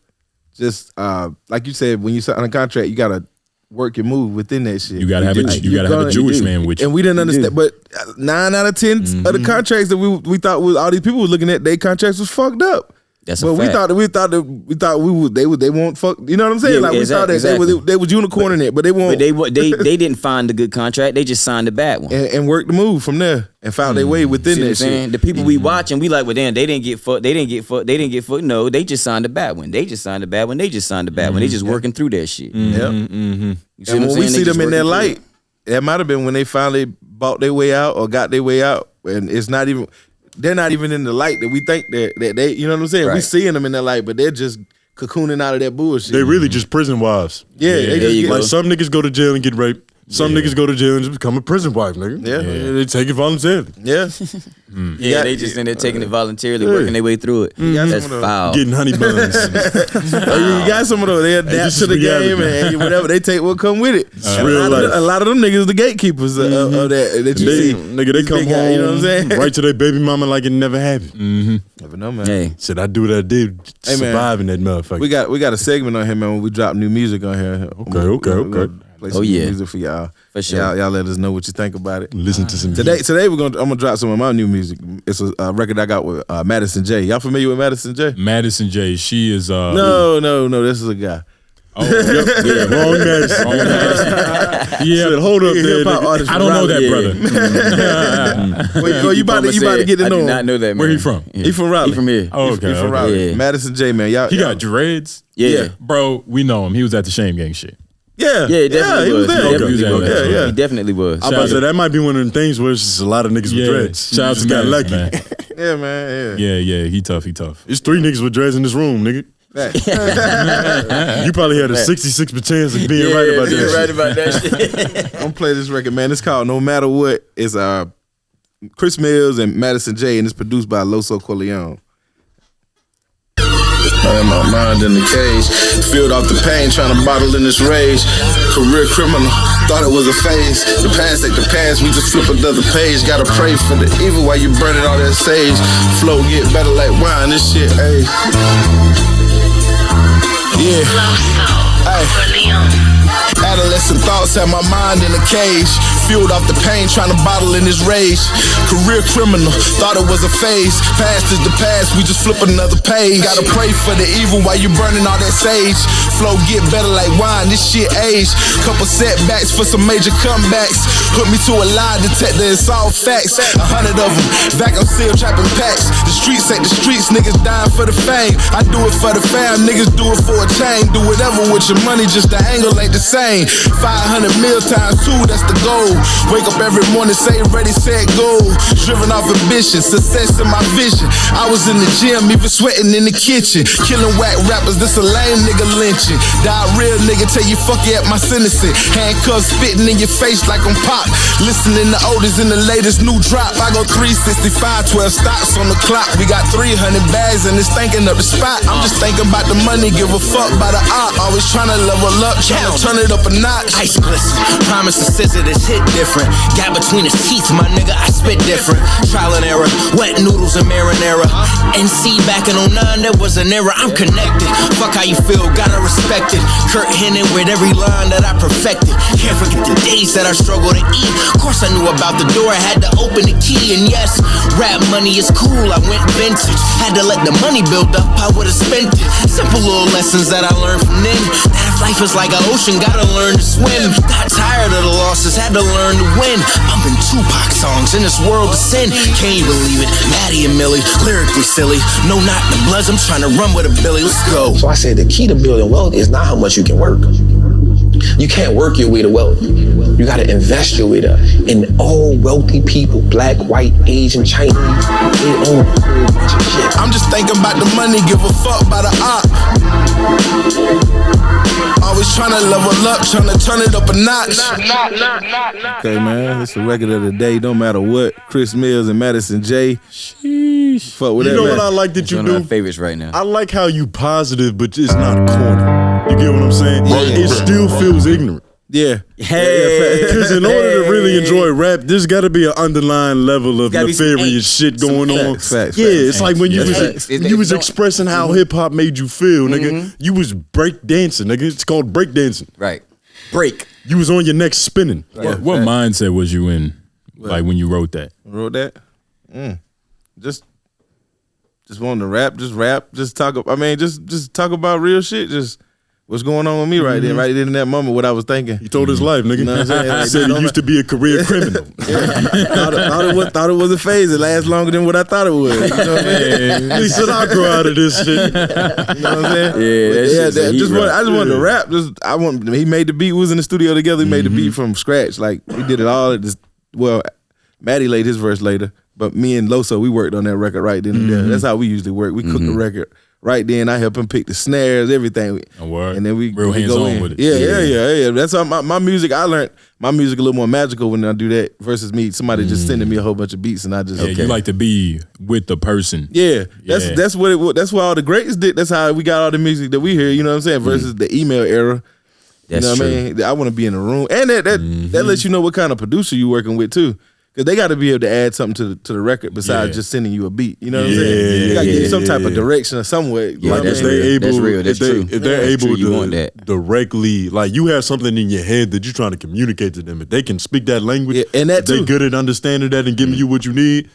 just like you said, when you sign a contract, you gotta work your move within that shit. You gotta have a Jewish man with you. And we didn't understand. But 9 out of 10 of the contracts that we thought all these people were looking at, their contracts was fucked up. That's a fact. we thought they won't fuck. You know what I'm saying? Yeah, like we thought that they was unicorning it, but they won't. But they didn't find a good contract. They just signed a bad one and worked the move from there and found their way within that shit. The people we watch and we like, well, damn, they didn't get fucked. They didn't get fucked. No, they just signed a bad one. They just signed a bad one. They just signed a bad one. They just working through that shit. Yep. And when we see them in that light, that might have been when they finally bought their way out or got their way out, and it's not even. They're not even in the light that we think that they, you know what I'm saying? Right. We seeing them in that light, but they're just cocooning out of that bullshit. They really just prison wives. Yeah. Like some niggas go to jail and get raped. Some niggas go to jail and just become a prison wife, nigga. Yeah. They take it voluntarily. Yeah. They just in there taking it voluntarily, working their way through it. That's foul. Getting honey buns. You got some of those. They adapt to the game and whatever. They take what come with it. A lot of them niggas the gatekeepers of that you see. Nigga, they come home, you know what I'm saying? Right to their baby mama like it never happened. Never know, man. Hey. Said I do what I did, surviving that motherfucker. We got a segment on here, man, when we drop new music on here. Okay. Play some new music for y'all. For sure. Y'all let us know what you think about it. Listen to some Today I'm gonna drop some of my new music. It's a record I got with Madison J. Y'all familiar with Madison J? Madison J. She is No, this is a guy. Wrong Madison. Yeah, hold up there. I don't know that brother. Wait, you about to get to know him. I did not know that, man. Where he from? He from Raleigh. He from here. Oh, okay. He from Raleigh. Madison J, man. Y'all got dreads. Yeah. Bro, we know him. He was at the Shame Gang shit. Yeah, Yeah, it definitely he was was. there. He definitely Okay. was. Yeah. He definitely was. I'm about to say that might be one of them things where it's just a lot of niggas with dreads. Shout out to got lucky. man. Yeah, man. Yeah. Yeah, he tough. It's 3 niggas with dreads in this room, nigga. You probably had a 66% chance of being right about that. Right about that shit. I'm gonna play this record, man. It's called No Matter What. It's Chris Mills and Madison J, and it's produced by Loso Corleone. In my mind in the cage, filled off the pain, trying to bottle in this rage. Career criminal, thought it was a phase. The past ain't the past, we just flip another page. Gotta pray for the evil while you burning all that sage. Flow get better like wine, this shit, ayy. Yeah, ayy. Adolescent thoughts had my mind in a cage. Fueled off the pain, trying to bottle in this rage. Career criminal, thought it was a phase. Past is the past, we just flip another page. Gotta pray for the evil while you burning all that sage. Flow get better like wine, this shit age. Couple setbacks for some major comebacks. Put me to a lie detector, it's all facts. 100 of them, vacuum seal trapping packs. The streets ain't the streets, niggas dying for the fame. I do it for the fam, niggas do it for a chain. Do whatever with your money, just the angle ain't the same. 500 mil times 2, that's the goal. Wake up every morning, say ready, set, go. Driven off ambition, success in my vision. I was in the gym, even sweating in the kitchen. Killing whack rappers, this a lame nigga lynching. Die real nigga, tell you fuck you at my sentencing. Handcuffs spitting in your face like I'm pop. Listening to oldest in the latest new drop. I go 365, 12 stops on the clock. We got 300 bags and it's thinking up the spot. I'm just thinking about the money, give a fuck by the op. Always trying to level up, trying to turn it up a notch. Ice glisten, promise the scissor, this hit different. Got between his teeth, my nigga, I spit different. Trial and error, wet noodles and marinara. NC back in 09, there was an era. I'm connected, fuck how you feel, gotta respect it. Kurt Hennig with every line that I perfected. Can't forget the days that I struggled to eat. Of course I knew about the door, I had to open the key. And yes, rap money is cool, I went vintage. Had to let the money build up, I would've spent it. Simple little lessons that I learned from then. That if life is like an ocean, gotta learn to swim. Got tired of the losses, had to learn to win. Bumping Tupac songs in this world of sin. Can't you believe it? Maddie and Millie, lyrically silly. No, not the Bloods, I'm trying to run with a Billy. Let's go. So I said the key to building wealth is not how much you can work. You can't work your way to wealth. You gotta invest your way to. And all wealthy people, black, white, Asian, Chinese, they own a whole bunch of shit. I'm just thinking about the money, give a fuck by the op. Always trying to level up, trying to turn it up a notch. Okay, man. It's the record of the day. No matter what. Chris Mills and Madison J. Sheesh. Fuck with You that, know man. what I like that It's you one of do? my favorites right now. I like how you positive, but it's not corny. You get what I'm saying? It still feels ignorant. Yeah. Because in order to really enjoy rap, there's got to be an underlying level of gotta be some nefarious angst, shit going on. facts, Yeah, facts. it's like when you That's was facts. you was expressing how hip hop made you feel, nigga. Mm-hmm. You was break dancing, nigga. It's called break dancing. Right. Break. You was on your neck spinning. What mindset was you in, like when you wrote that? Wrote that? Just wanting to rap, just talk. I mean, just talk about real shit. Just what's going on with me right there, right in that moment, what I was thinking. He told his life, nigga. You know what I'm saying? Like, He said he used to be a career criminal. thought it was a phase. It lasts longer than what I thought it would. You know what I mean? He said, I'll grow out of this shit. You know what I'm saying? Yeah, that shit's a heat I just wanted to rap. He made the beat. We was in the studio together. He made the beat from scratch. Like we did it all. Well, Maddie laid his verse later, but me and Loso, we worked on that record right then and there. That's how we usually work. We cook the record right then. I help him pick the snares, everything. A word. And then we Real we hands go on in. with it. Yeah. That's how my music. I learned my music a little more magical when I do that versus me somebody just sending me a whole bunch of beats and I just Yeah, you like to be with the person. Yeah, Yeah. that's what that's what all the greats did. That's how we got all the music that we hear. You know what I'm saying? Versus the email era. That's you know true. what I mean? I want to be in the room, and that lets you know what kind of producer you working with too. Because they got to be able to add something to the record besides just sending you a beat. You know what I'm saying? You got to give you some type of direction or some way. You know what I that's mean? real. That's real. That's true. If they're That's able true. You want to that. directly, like you have something in your head that you're trying to communicate to them, if they can speak that language, Yeah, and that if they too. good at understanding that and giving you what you need,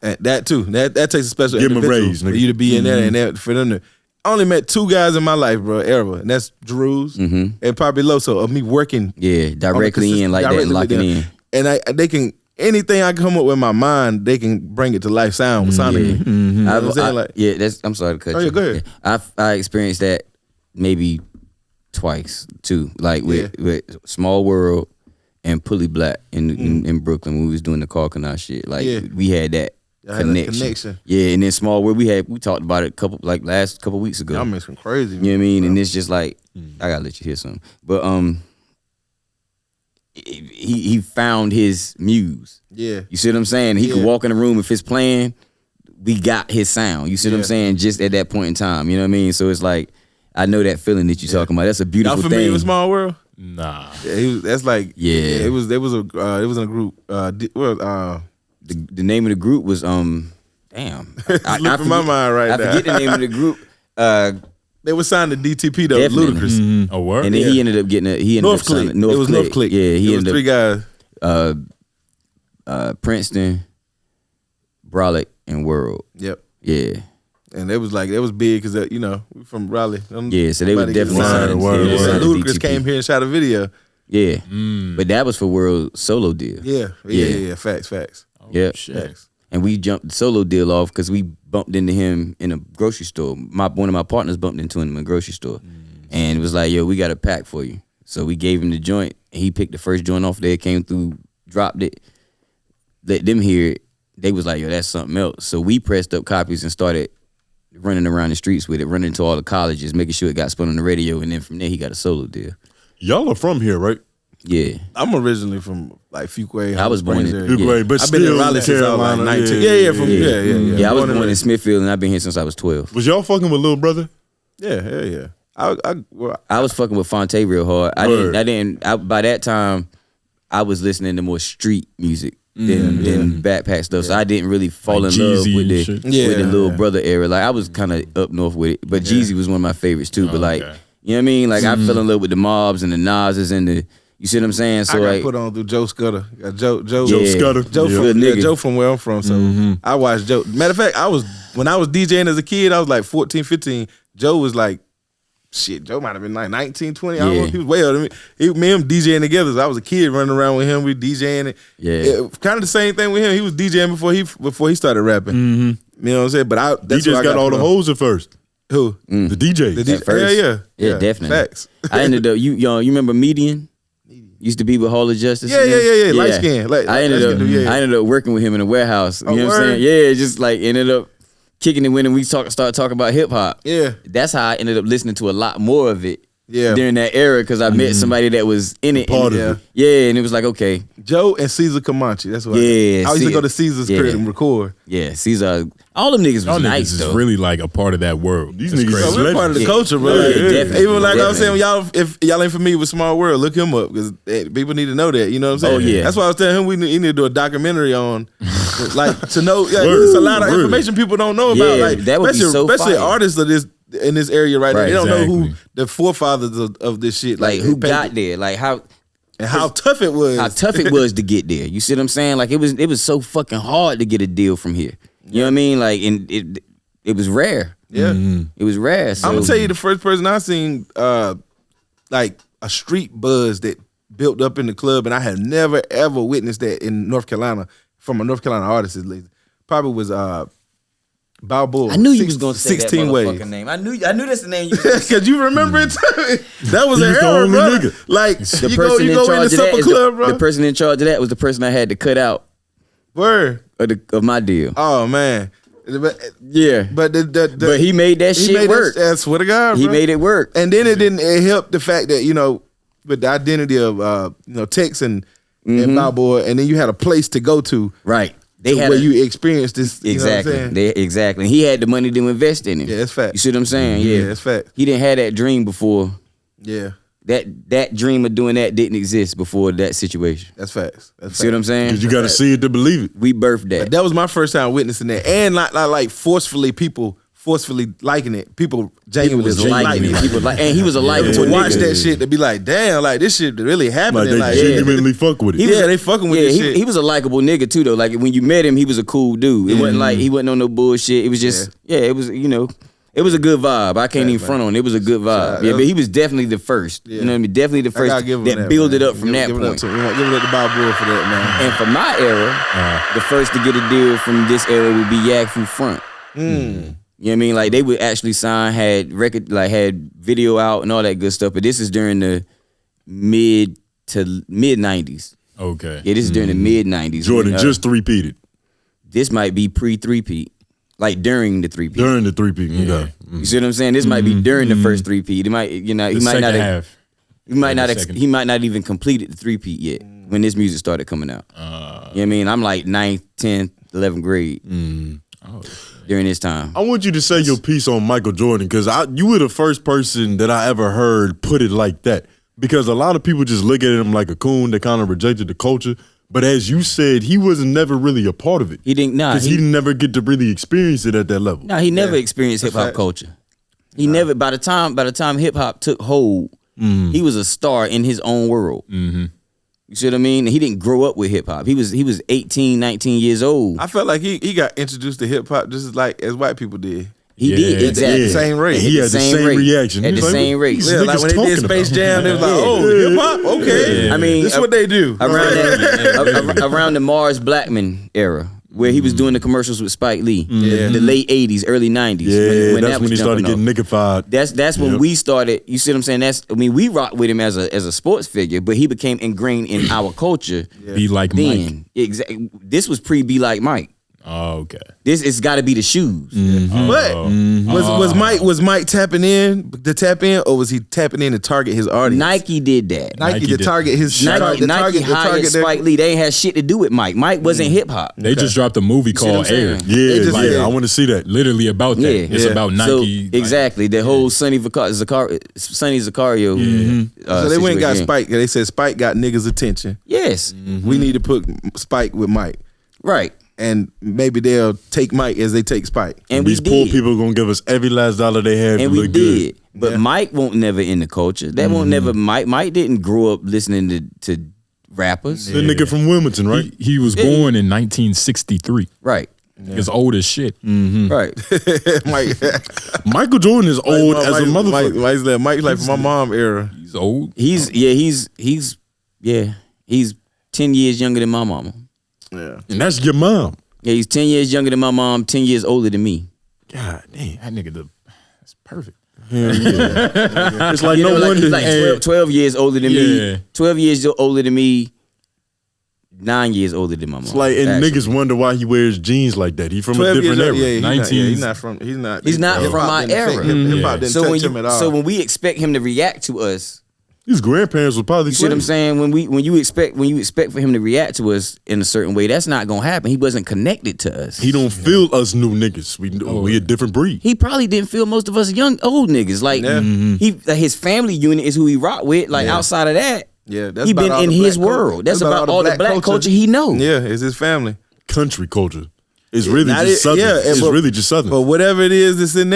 And that too. That takes a special Give 'em a individual raise, for nigga. you to be in there and that for them to. I only met 2 guys in my life, bro, ever, and that's Drew's and probably Loso of me working. Yeah, directly in like that and locking in. And they can anything I come up with in my mind, they can bring it to life sonically. You know what I'm saying? Like, I'm sorry to cut Oh, you. yeah, go ahead. I experienced that maybe twice too, like with Small World and Pulley Black in Brooklyn when we was doing the Car Canal shit. Like we had that connection. Yeah, and then Small World we talked about it last couple weeks ago. Y'all make some crazy. You know what I mean? Bro. And it's just like I gotta let you hear something. But he found his muse. Yeah. You see what I'm saying? He could walk in the room if it's playing, we got his sound. You see what I'm saying? Just at that point in time. You know what I mean? So it's like I know that feeling that you're talking about. That's a beautiful thing. Y'all familiar with Small World? Nah. Yeah, that's like it was in a group. The name of the group was damn. I forget my mind right now. I forget the name of the group. They were signed to DTP though, Ludacris. Mm-hmm. Oh, word? And then he ended up getting North Click. It was North Click. Yeah, he ended up 3 guys. Princeton, Brolic, and World. Yep. Yeah. And it was big because we from Raleigh. Yeah, so they were definitely signed. Ludacris came here and shot a video. Yeah, but that was for World solo deal. Yeah. Facts. Oh, yeah, facts. And we jumped the solo deal off because we bumped into him in a grocery store. One of my partners bumped into him in a grocery store, and it was like, "Yo, we got a pack for you." So we gave him the joint, and he picked the first joint off there, came through, dropped it, let them hear it. They was like, "Yo, that's something else." So we pressed up copies and started running around the streets with it, running to all the colleges, making sure it got spun on the radio, and then from there he got a solo deal. Y'all are from here, right? Yeah. I'm originally from Fuquay. I was born in Fuquay, but I've been in Raleigh since I was like 19. Yeah. I was born in Smithfield, and I've been here since I was 12. Was y'all fucking with Lil Brother? Yeah, hell yeah. I was fucking with Fonte real hard. By that time, I was listening to more street music than backpack stuff. So I didn't really fall in love with the Lil Brother era. Like I was kind of up north with it, but Jeezy was one of my favorites too. But like, you know what I mean? Like I fell in love with the Mobs and the Nas's and the. You see what I'm saying? So I got put on through Joe Scudder. Joe Scudder. Joe from where I'm from. So I watched Joe. Matter of fact, when I was DJing as a kid, I was like 14, 15. Joe was like, Joe might have been like 19, 20. I don't know. He was way older than me. Me and him DJing together. So I was a kid running around with him. We DJing it. Yeah. Kind of the same thing with him. He was DJing before he started rapping. Mm-hmm. You know what I'm saying? But that's DJs got all the hoes at first. Who? The DJ. At first. Yeah, definitely. Facts. I ended up. You remember Median? Used to be with Hall of Justice. Yeah. Light skin. I ended up working with him in a warehouse. You know what I'm saying? Yeah, just like ended up kicking it when we started talking about hip hop. Yeah. That's how I ended up listening to a lot more of it. Yeah. During that era, because I met somebody that was in it. Part of it. Yeah, and it was like, okay. Joe and Caesar Comanche. That's what I used to go to Caesar's crib and record. Yeah, Caesar. All them niggas was nice, niggas though. Is really like a part of that world. These niggas are part of the culture, bro. Even like I was saying, if y'all ain't familiar with Small World, look him up because people need to know that. You know what I'm saying? Oh yeah. That's why I was telling him we need to do a documentary on, like to know. There's a lot of information people don't know about. Like that would be so especially fire. Artists of this in this area right now. They don't know who the forefathers of this shit. Like who got there? Like how. And how tough it was. How tough it was to get there. You see what I'm saying? Like it was so fucking hard to get a deal from here. You know what I mean? Like, and it was rare. Yeah. It was rare. So. I'm gonna tell you the first person I seen like a street buzz that built up in the club, and I had never ever witnessed that in North Carolina from a North Carolina artist at least. Probably was Balboa. I knew you was gonna say 16 that motherfucking ways. name. I knew that's the name you was gonna say. Cause you remember it too. That was an the era, only bro. nigga. Like The you person go in the supper club, bro. The person in charge of that was the person I had to cut out Word. of my deal. Oh man. Yeah. But but he made that shit work. I swear to God, He bro. made it work. And then it helped the fact that, with the identity of Tex and Balboa, and then you had a place to go to. Right. Where you experienced this. Exactly. You know what I'm saying? Exactly. And he had the money to invest in it. Yeah, that's fact. You see what I'm saying? Yeah, that's fact. He didn't have that dream before. Yeah. That dream of doing that didn't exist before that situation. That's facts. See what I'm saying? Because you got to see it to believe it. We birthed that. But that was my first time witnessing that, and like forcefully liking it. People genuinely liking it. And he was a likable to nigga. watch that shit to be like, damn, like this shit really happening. Like they genuinely fuck with it. They fucking with this shit. He was a likable nigga too though. Like when you met him, he was a cool dude. It wasn't like he wasn't on no bullshit. It was just it was it was a good vibe. I can't even front on it. It was a good vibe. Yeah, but he was definitely the first. You know what I mean? Definitely the first that built it up from that point. Give it up to Balboa for that, man. And for my era, the first to get a deal from this era would be Yak Fu Front. You You know what I mean? Like they would actually sign, had video out and all that good stuff. But this is during the mid 90s. Okay. Yeah, this is during the mid 90s. Jordan just three-peated. This might be pre-3-peat. Like during the 3-peat. During the three-peat. Yeah. You see what I'm saying? This might be during the first 3-peat. It might, he might not have. He might not even completed the 3-peat yet when this music started coming out. You know what I mean? I'm like 9th, 10th, 11th grade during this time. I want you to say your piece on Michael Jordan because you were the first person that I ever heard put it like that. Because a lot of people just look at him like a coon. They kind of rejected the culture. But as you said, he was never really a part of it. He didn't. Nah, because he didn't never get to really experience it at that level. No, he never experienced hip hop culture. He never. By the time hip hop took hold, he was a star in his own world. Mm-hmm. You see what I mean? He didn't grow up with hip hop. He was 18, 19 years old. I felt like he got introduced to hip hop just as white people did. He did, exactly. At the same rate. He had the same reaction. At the same rate. Yeah, like when they did Space Jam, they was like, oh, hip hop? Okay. I mean, this is what they do. Around the Mars Blackman era, where he was doing the commercials with Spike Lee, the late 80s, early 90s. Yeah, that's when he started getting niggified. That's when we started, you see what I'm saying? We rocked with him as a sports figure, but he became ingrained in our culture. Be like Mike. Exactly. This was pre-Be Like Mike. Oh, okay. It's got to be the shoes. But was Mike tapping in to tap in, or was he tapping in to target his audience? Nike did that. Nike to target his Nike hired Spike Lee. They ain't had shit to do with Mike. Mike wasn't hip hop. They just dropped a movie called Air. Yeah, I want to see that. Literally about that. It's about Nike. So, exactly. The whole Sonny Zacario. So they went and got Spike. They said Spike got niggas' attention. Yes. We need to put Spike with Mike. Right. And maybe they'll take Mike as they take Spike. And these poor people are gonna give us every last dollar they have to look good. But Mike won't never in the culture. That won't never. Mike didn't grow up listening to rappers. The nigga from Wilmington, right? He was born in 1963. Right. He's old as shit. Right. Michael Jordan is old as a motherfucker. Mike's like from my mom era. He's old. He's 10 years younger than my mama. Yeah. And that's your mom. Yeah, he's 10 years younger than my mom, 10 years older than me. God damn. That nigga, that's perfect. It's like no wonder. He's like 12 years older than me. 12 years older than me. 9 years older than my mom. It's like, and niggas wonder why he wears jeans like that. He from a different era. He's not from our era. Hip-hop didn't touch him at all. So when we expect him to react to us, his grandparents would probably. You see what I'm saying? When you expect for him to react to us in a certain way, that's not gonna happen. He wasn't connected to us. He don't feel us new niggas. We a different breed. He probably didn't feel most of us old niggas. Like his family unit is who he rock with. Like outside of that, that's he been in his world. That's about all the black culture he knows. Yeah, it's his family. Country culture. It's really just Southern. It's really just Southern. But whatever it is that's in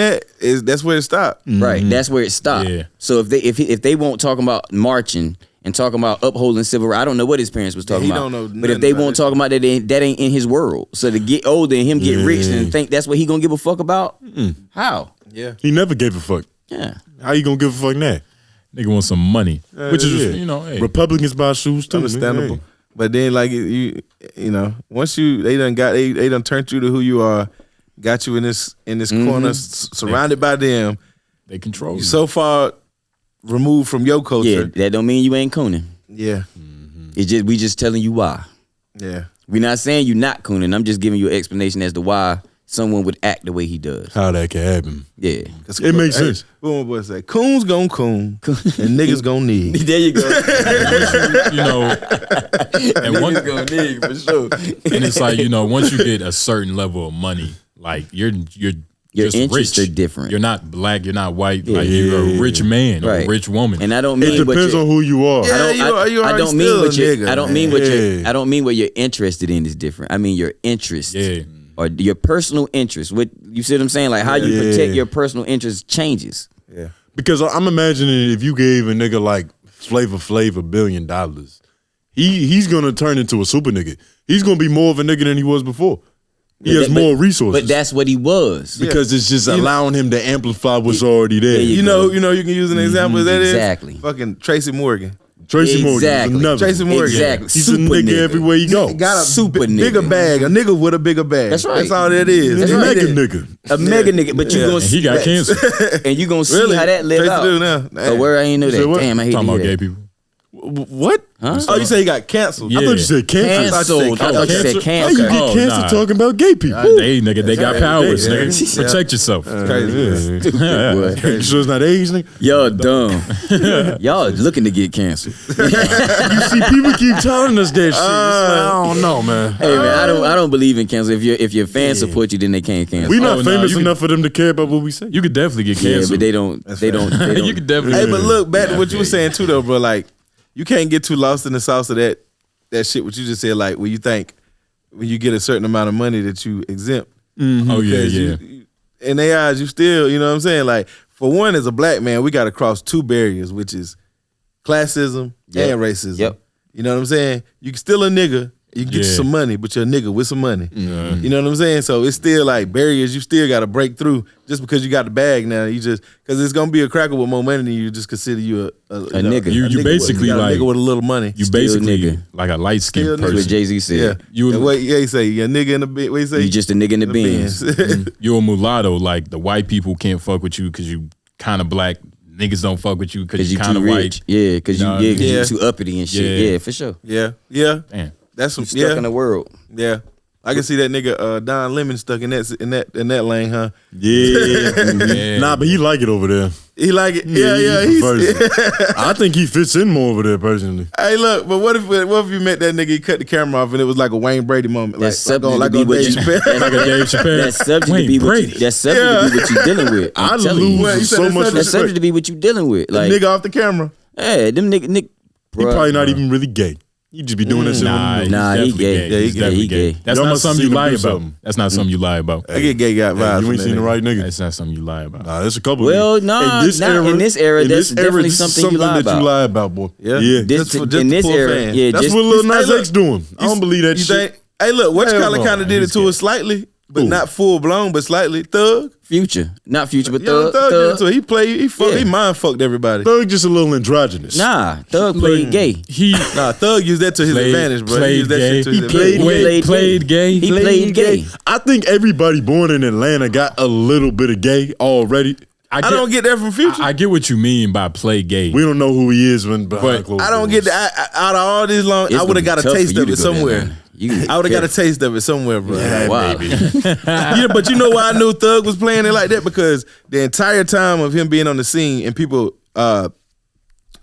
that's where it stopped. Right. That's where it stopped. Yeah. So if they won't talk about marching and talking about upholding civil rights, I don't know what his parents was talking about. But if they won't talk about that, that ain't in his world. So to get older and him get rich and think that's what he gonna give a fuck about? How? Yeah. He never gave a fuck. Yeah. How you gonna give a fuck now? Nigga want some money. Which is, hey. Republicans buy shoes too. Understandable. Man. But then, like you know, once they done turned you to who you are, got you in this corner, surrounded by them. They control you. So far removed from your culture. Yeah, that don't mean you ain't cooning. Yeah, it's we just telling you why. Yeah, we not saying you not cooning. I'm just giving you an explanation as to why someone would act the way he does. How that can happen. Yeah. It makes sense. What my boy say? Coons gon' coon and niggas gon' need. There you go. And niggas gon' need for sure. And it's like, once you get a certain level of money, like you're your just interests rich. are different. You're not black, you're not white, like you're a rich man or a rich woman. And I don't mean it depends on who you are. I don't mean what you're interested in is different. I mean your interest. Yeah. Or your personal interest. What you see what I'm saying? Like how you protect your personal interest changes. Yeah. Because I'm imagining if you gave a nigga like Flavor Flav $1 billion, he's gonna turn into a super nigga. He's gonna be more of a nigga than he was before. He has more resources. But that's what he was. Because it's just allowing him to amplify what's already there. You can use an example of that. Exactly. Fucking Tracy Morgan. Tracy Morgan. Exactly. Another. Tracy Morgan. Exactly. He's Super a nigga everywhere you go. Got a Super bigger nigga. bag. A nigga with a bigger bag. That's right. That's all that is. He's a That's mega it. nigga. A mega nigga, but you gonna And he see got cancer. and you gonna see Really? how that live Tracy out. do now. Oh, where I ain't know You said that. what? Damn, I hate to Talking hear about gay that. people. What? Huh? Oh, you say he got canceled? Yeah. I thought you said cancer. Canceled. I thought you said How you cancer. get Oh, cancer nah. talking about gay people? They nigga, they got powers, Yeah. nigga. Yeah. Protect yourself. Crazy. You sure it's not AIDS, nigga? Y'all dumb. Y'all looking to get canceled. You see, people keep telling us that shit. It's like, I don't know, man. Hey man, I don't believe in cancel. If your fans support you, then they can't cancel. We not Oh, nah, famous you can- enough for them to care about what we say. You could definitely get yeah, canceled. but they don't. You could definitely. Hey, but look back to what you were saying too, though, bro. Like, you can't get too lost in the sauce of that shit. What you just said, like, when you think when you get a certain amount of money that you exempt. Oh yeah, Because yeah. you, in their eyes, you still, you know what I'm saying? Like, for one, as a black man, we got to cross two barriers, which is classism Yep. and racism. Yep. You know what I'm saying? You can still a nigga. You can get you Yeah. some money, but you're a nigga with some money. You know what I'm saying? So it's still like barriers you still got to break through just because you got the bag now. You just, because it's going to be a cracker with more money than you just consider you a nigga. You nigga basically with, like- a nigga with a little money. You Still basically nigga. like a light Still skinned nigga. That's what person. Jay Z said. Yeah. You- And what he say? You a nigga in the bit. What he say? You just a nigga in the bins. You're a mulatto. Like the white people can't fuck with you because you kind of black. Niggas don't fuck with you because Cause you you kind too of rich. white. Yeah, cause you Nah, yeah, cause yeah. you too uppity and shit. Yeah. Yeah, for sure. Yeah. Damn. That's some. You stuck in the world. Yeah. I can see that nigga Don Lemon stuck in that lane, huh? Yeah. Nah, but he like it over there. He like it. He prefers it. I think he fits in more over there personally. Hey, look, but what if you met that nigga? He cut the camera off and it was like a Wayne Brady moment, That's like subject on to be what Dave you. Chappelle. Like a Dave Chappelle. That's subject Wayne to be what Brady. you. That's subject to be what you dealing with. I I'm telling lose What, you. you said so that's much subject- That's respect. subject to be what you dealing with. Like, Nigga off the camera. hey, them nigga, He probably not even really gay. He just be doing that shit. Nah, on the Nah, he he's definitely gay. gay. Yeah, He's he definitely gay. gay. That's Y'all not must have something seen you him lie do about. something. That's not something you lie about. I get gay got vibes. You from ain't that seen the nigga. right nigga. That's not something you lie about. Nah, there's a couple. Well, of nah, in this era, that's definitely this is something you lie that about. you lie about, boy. Yeah. yeah. This, Just in to this pull era, fans. yeah, That's just, what Lil Hey, Nas look, X doing. I don't believe that You shit. think? Hey, look, what you Hell no. kind of did it to us slightly, but Who? not full blown, but slightly. Thug. Future, not Future, but Young Thug. Thug did it to it. He played. He fucked. Yeah. He mind fucked everybody. Thug just a little androgynous. Nah, Thug played gay. He Nah, Thug used that to his advantage, bro. He played used that gay. shit to his He advantage. played gay. He played gay. I think everybody born in Atlanta got a little bit of gay already. I don't get that from Future. I get what you mean by play gay. We don't know who he is when behind But closed I don't doors. get that. Out of all these long, It's I gonna would have be got a tough for taste you of to it go to somewhere. Atlanta. You I would have got a careful. taste of it somewhere, bro. Wow. Yeah, but you know why I knew Thug was playing it like that? Because the entire time of him being on the scene and people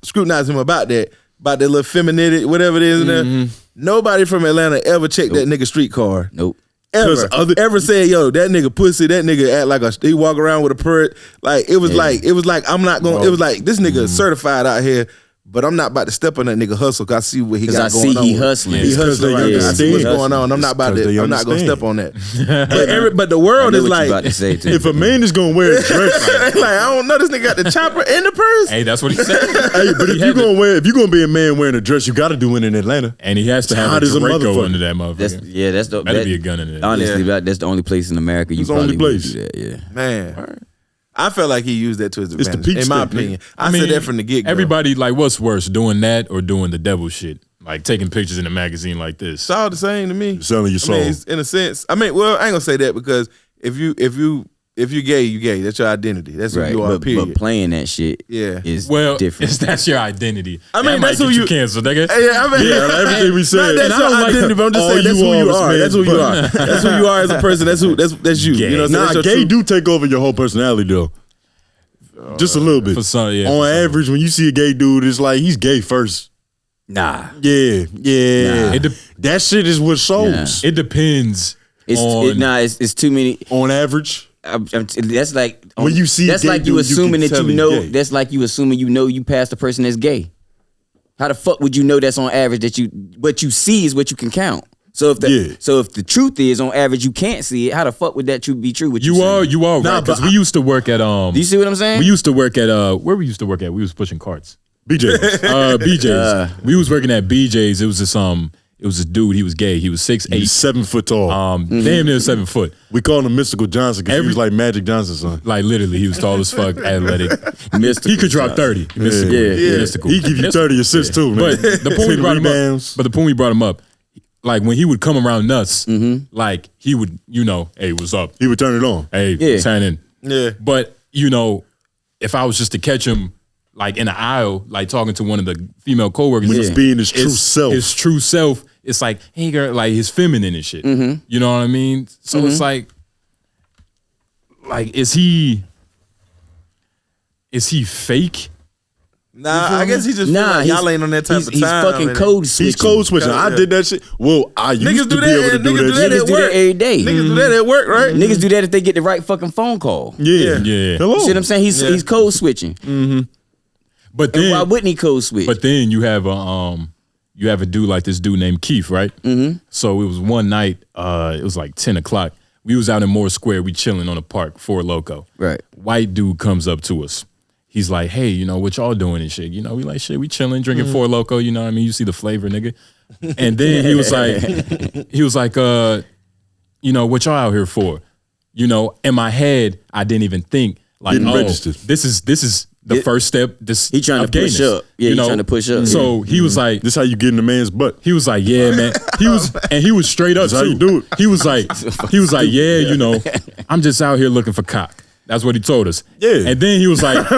scrutinizing him about that little femininity, whatever it is, in there, nobody from Atlanta ever checked that nigga street card. Nope. Ever said, yo, that nigga pussy, that nigga act like he walk around with a purse. Like it was like I'm not going. It was like this nigga certified out here. But I'm not about to step on that nigga hustle because I see what he got going on. Because I see he hustling. He It's 'cause hustling they right now. I see what's understand. going on. I'm not about It's 'cause to. they I'm not gonna understand. step on that. But the world I is know what like, you about to say too. If a man is gonna wear a dress, like I don't know. This nigga got the chopper in the purse. Hey, that's what he said. hey, but if you're gonna be a man wearing a dress, you got to do it in Atlanta. And he has to have Hot a as a Draco motherfucker. under that motherfucker. That's the Better be a gun in it. Honestly, Yeah. that's the only place in America you It's the probably only would place. do that. Yeah. Man, I felt like he used that to his It's the advantage. peak In my stick, nigga. opinion, I said that from the get go. Everybody, like, what's worse, doing that or doing the devil shit? Like taking pictures in a magazine like this. It's all the same to me. Selling your I mean, soul. it's, in a sense. I mean, well, I ain't gonna say that because if you gay, you gay. That's your identity. That's who Right. you are. But Period. playing that shit Yeah. is Well, different. that's your identity. I mean, That might that's who get you- canceled, nigga. Yeah, I mean, Yeah, everything we said. That's And I your don't like identity, but I'm just all saying that's you who you are are. is That's who you man's are. butt. That's who you are as a person. That's you. Gay. You know, Nah, that's your gay true- do take over your whole personality though. Just a little bit. for some, yeah, On for some. average, when you see a gay dude, it's like he's gay first. nah. Yeah. Nah. That shit is what souls. It depends on. It's too many. On average, That's like When you see a That's gay like you dude, you assuming can that tell you he's know. gay. That's like you assuming you passed a person that's gay. How the fuck would you know that's on average? What you see is what you can count. So if the truth is on average you can't see it, how the fuck would that be true? What You are Nah, right because but we used to work at Do you see what I'm saying? we used to work at where we used to work at we was pushing carts. BJ. BJ's. We was working at BJ's. It was this It was this dude. He was gay. He was 6'8". He's 7 foot tall. Damn near 7 foot. We call him Mystical Johnson because he was like Magic Johnson's son. Like literally, he was tall as fuck, athletic. Mystical He could drop 30. Mystical. Yeah. Mystical. He give you 30 assists too, man. But the point we brought him up. But the point we brought him up, like when he would come around nuts, like he would, hey, what's up? He would turn it on. Hey, sign in. Yeah. But if I was just to catch him like in the aisle, like talking to one of the female coworkers, When he's being his true self. His true self. It's like, hey girl, like his feminine and shit. You know what I mean? So it's like is he fake? Nah, I guess he just feel like y'all ain't on that type of time. He's fucking code switching. He's code switching. I did that shit. Well, I used to be able to do that shit. Niggas do that every day. Niggas do that at work, right? Niggas do that if they get the right fucking phone call. Yeah. Hello. You see what I'm saying? He's code switching. But And then why wouldn't he code switch? But then you have a dude like this dude named Keith, right? So it was one night, it was like 10 o'clock. We was out in Moore Square, we chilling on the park, Four Loco. Right. White dude comes up to us. He's like, hey, what y'all doing and shit? We like shit, we chilling, drinking Four Loco, you know what I mean? You see the flavor, nigga. And then he was like, what y'all out here for? In my head, I didn't even think like, Didn't register. This is the first step. He trying to push up. Yeah, he trying to push up. So he was like, This how you get in the man's butt. he was like, yeah, man. He was straight up That's how too. you do it. He was like, yeah, I'm just out here looking for cock. That's what he told us. Yeah. And then he was like,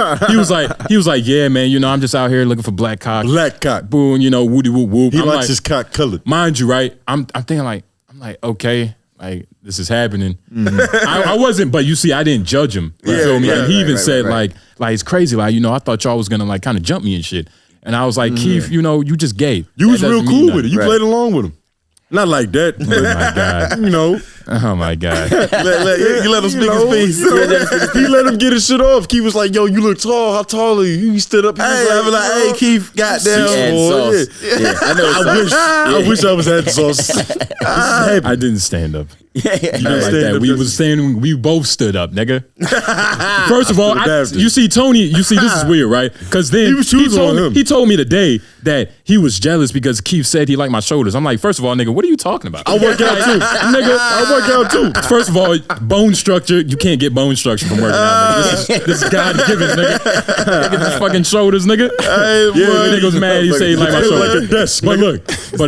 yeah, man, I'm just out here looking for black cock. Black cock. Boom, woody whoop whoop. He I'm likes like, his cock colored. mind you, right? I'm thinking like, okay, like this is happening. I wasn't, but you see, I didn't judge him. You feel me? And he even said like it's crazy. Like, I thought y'all was gonna like kind of jump me and shit. And I was like, Keith, you just gay. You was That real doesn't mean cool with it. You played along with him. Not like that. Oh my God. Oh my God. let him speak his piece. He let him get his shit off. Keith was like, yo, you look tall. How tall are you? He stood up. He was I be like, hey, Keith, goddamn. I know. I wish I was at sauce. I didn't stand up. Like that. We both stood up, nigga. First of all, you see Tony, this is weird, right? Because then he told me today that he was jealous because Keith said he liked my shoulders. I'm like, first of all, nigga, what are you talking about? I work out too. Nigga, I work out too. First of all, bone structure, you can't get bone structure from working out, nigga. This is God given, nigga. Nigga, these fucking shoulders, nigga. Nigga was mad, he said he liked my shoulders. But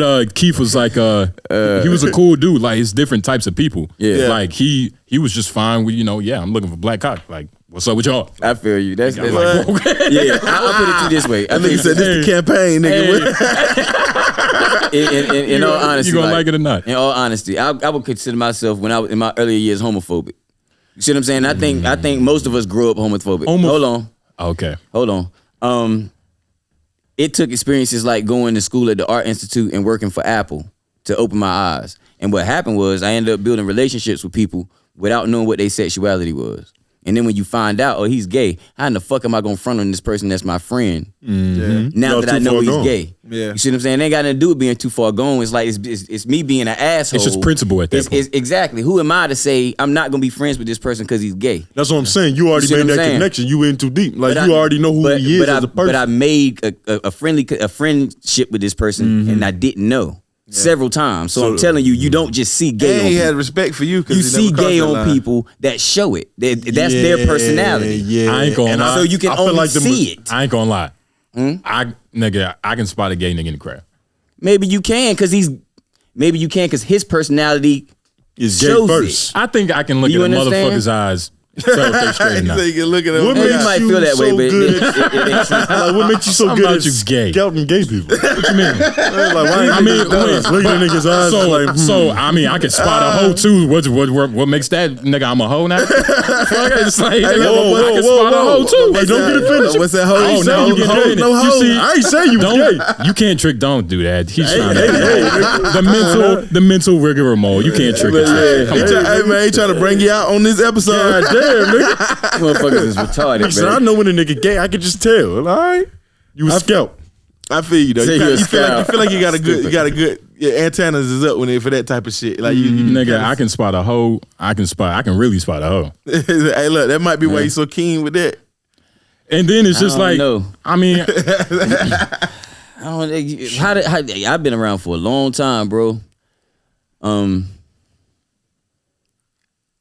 look, Keith was like, he was a cool dude. Like, it's different types of people. Yeah. Like, he was just fine with, I'm looking for black cock. Like, what's up with y'all? I feel you. That's Like, okay. Yeah, I'll put it to you this way. I think Nigga said this the campaign, nigga. in all honesty, you gonna like it or not? In all honesty, I would consider myself when I was in my earlier years homophobic. You see what I'm saying? I think most of us grew up homophobic. Hold on. Okay. Hold on. It took experiences like going to school at the Art Institute and working for Apple to open my eyes. And what happened was I ended up building relationships with people without knowing what their sexuality was. And then when you find out, he's gay, how in the fuck am I gonna front on this person that's my friend? Now that I know he's gay. Yeah. You see what I'm saying? It ain't got nothing to do with being too far gone. It's like it's me being an asshole. It's just principle at that point. Exactly. Who am I to say I'm not gonna be friends with this person because he's gay? That's what I'm saying. You already made that connection. You in too deep. Like, you already know who he is as a person. But I made a friendship with this person and I didn't know. Several times. So I'm telling you, you don't just see gay on he people. had respect for you. You see gay on people that show it. That's their personality. Yeah. I ain't gonna lie. So you can only see it. I ain't gonna lie. I can spot a gay nigga in the crowd. Maybe you can because his personality Is gay shows first. it. I think I can look You at a understand? motherfucker's eyes. So if they straight or not. So you can look at him. What You makes might you feel that way, so but good it ain't true. Like, what makes you so Something good about at you gay. scouting gay people? What you mean? Like, why ain't I mean, niggas look at the niggas' eyes like, so I mean, I can spot a hoe too. What makes that nigga? I'm a hoe now. It's like, I can spot a hoe too. Hey, don't get offended. What's that hoe? Oh, now you get offended. No You hoe. see, I ain't saying you was gay. You can't trick. Don't do that. He's trying to the mental rigmarole. You can't trick. Hey man, he trying to bring you out on this episode. God damn, nigga. Motherfuckers is retarded, So I man. know when a nigga gay. I can just tell. All right, you a scout. I feel you though. Say You, you're a feel like you got a scout. good your antennas is up when for that type of shit. Like you Nigga, I can spot a hoe. I can really spot a hoe. Hey, look, that might be why you so keen with that. And then it's just I like, don't know. I mean, I don't. I've been around for a long time, bro.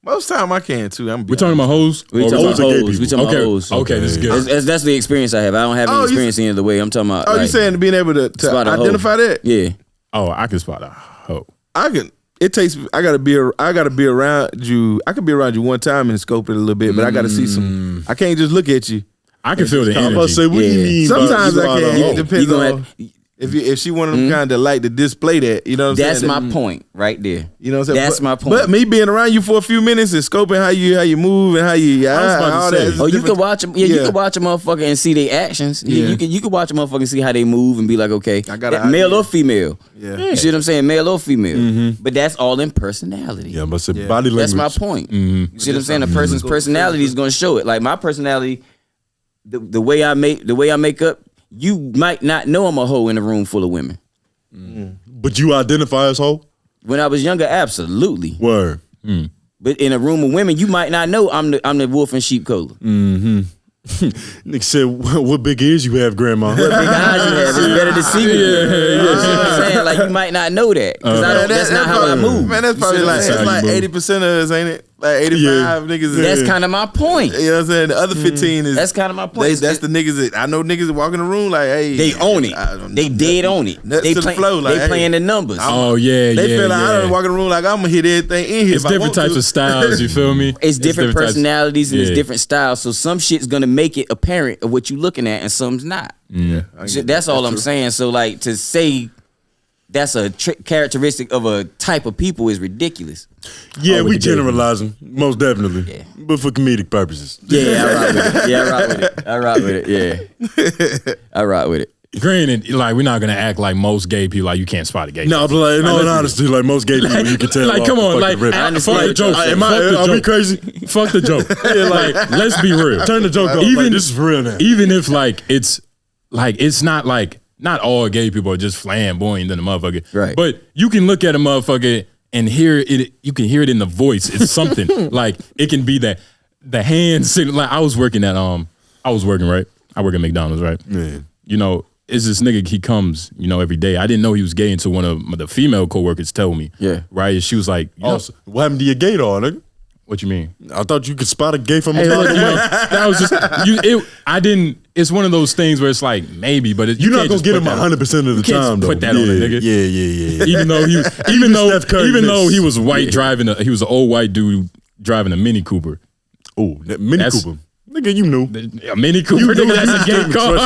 Most time I can too. We're talking about hoes. We talking about hoes. Okay, this is good. That's the experience I have. I don't have any experience any other way. I'm talking about. Oh, you saying being able to identify that? Yeah. Oh, I can spot a hoe. I can. It takes. I gotta be around you. I could be around you one time and scope it a little bit, but I gotta see some. I can't just look at you. I can feel the energy. I'm about to say, what do you mean? Sometimes I can. It depends on. have, If she one of them kind of like to display that, you know what I'm that's saying? That's my point right there. You know what I'm saying? That's my point. But me being around you for a few minutes and scoping how you move and how you all that. Oh, you can watch them. Yeah, you can watch a motherfucker and see their actions. Yeah. You can watch a motherfucker and see how they move and be like, okay, I got male or female. Yeah. You see what I'm saying? Male or female. But that's all in personality. Yeah, but body language. That's my point. You see what I'm saying? A person's personality is going to show it. Like my personality, the way I make up, you might not know I'm a hoe in a room full of women. But you identify as hoe? When I was younger, absolutely. Word. But in a room of women, you might not know I'm the wolf in sheep color. Nigga said, what big ears you have, grandma? What big eyes you have? It's better to see me. You know what I'm saying? Like you might not know that because that's not how I move. Man, that's probably like 80% of us, ain't it? Like 85 niggas. That's kind of my point. You know what I'm saying? The other 15 is. That's kind of my point. That's the niggas that I know. Niggas that walk in the room like, hey, they own it. They dead on it. They playing the numbers. Oh yeah, they feel like I don't walk in the room like I'm gonna hit everything in here. It's different types of styles. You feel me? It's different personalities and it's different styles. So some shit's gonna make it apparent of what you looking at, and some's not. Yeah, that's all I'm saying. So like to say that's a characteristic of a type of people is ridiculous. Yeah, we generalizing, most definitely. Yeah. But for comedic purposes. Yeah, I rock with it. Yeah. I rock with it. Granted, like we're not gonna act like most gay people like you can't spot a gay. No, but like in all honesty, like most gay people, you can tell. Like, come on, like fuck the joke. Are we crazy? Fuck the joke. Yeah, like let's be real. Turn the joke off. Even this is real now. Even if like it's not like not all gay people are just flamboyant than a motherfucker. Right. But you can look at a motherfucker and hear it. You can hear it in the voice. It's something like it can be that the hands. Like I was working right. I work at McDonald's, right? Yeah. You know. Is this nigga, he comes, every day. I didn't know he was gay until one of the female coworkers told me. Yeah. Right? And she was like, what happened to your gay dog, nigga? What you mean? I thought you could spot a gay from a look, that was just, it's one of those things where it's like, maybe, but you're not going to get him 100% of the time, though. Put that on a nigga. Yeah. Even though he was white he was an old white dude driving a Mini Cooper. Oh, that Mini Cooper. Nigga, you knew. A Mini Cooper, nigga, that's a gay car.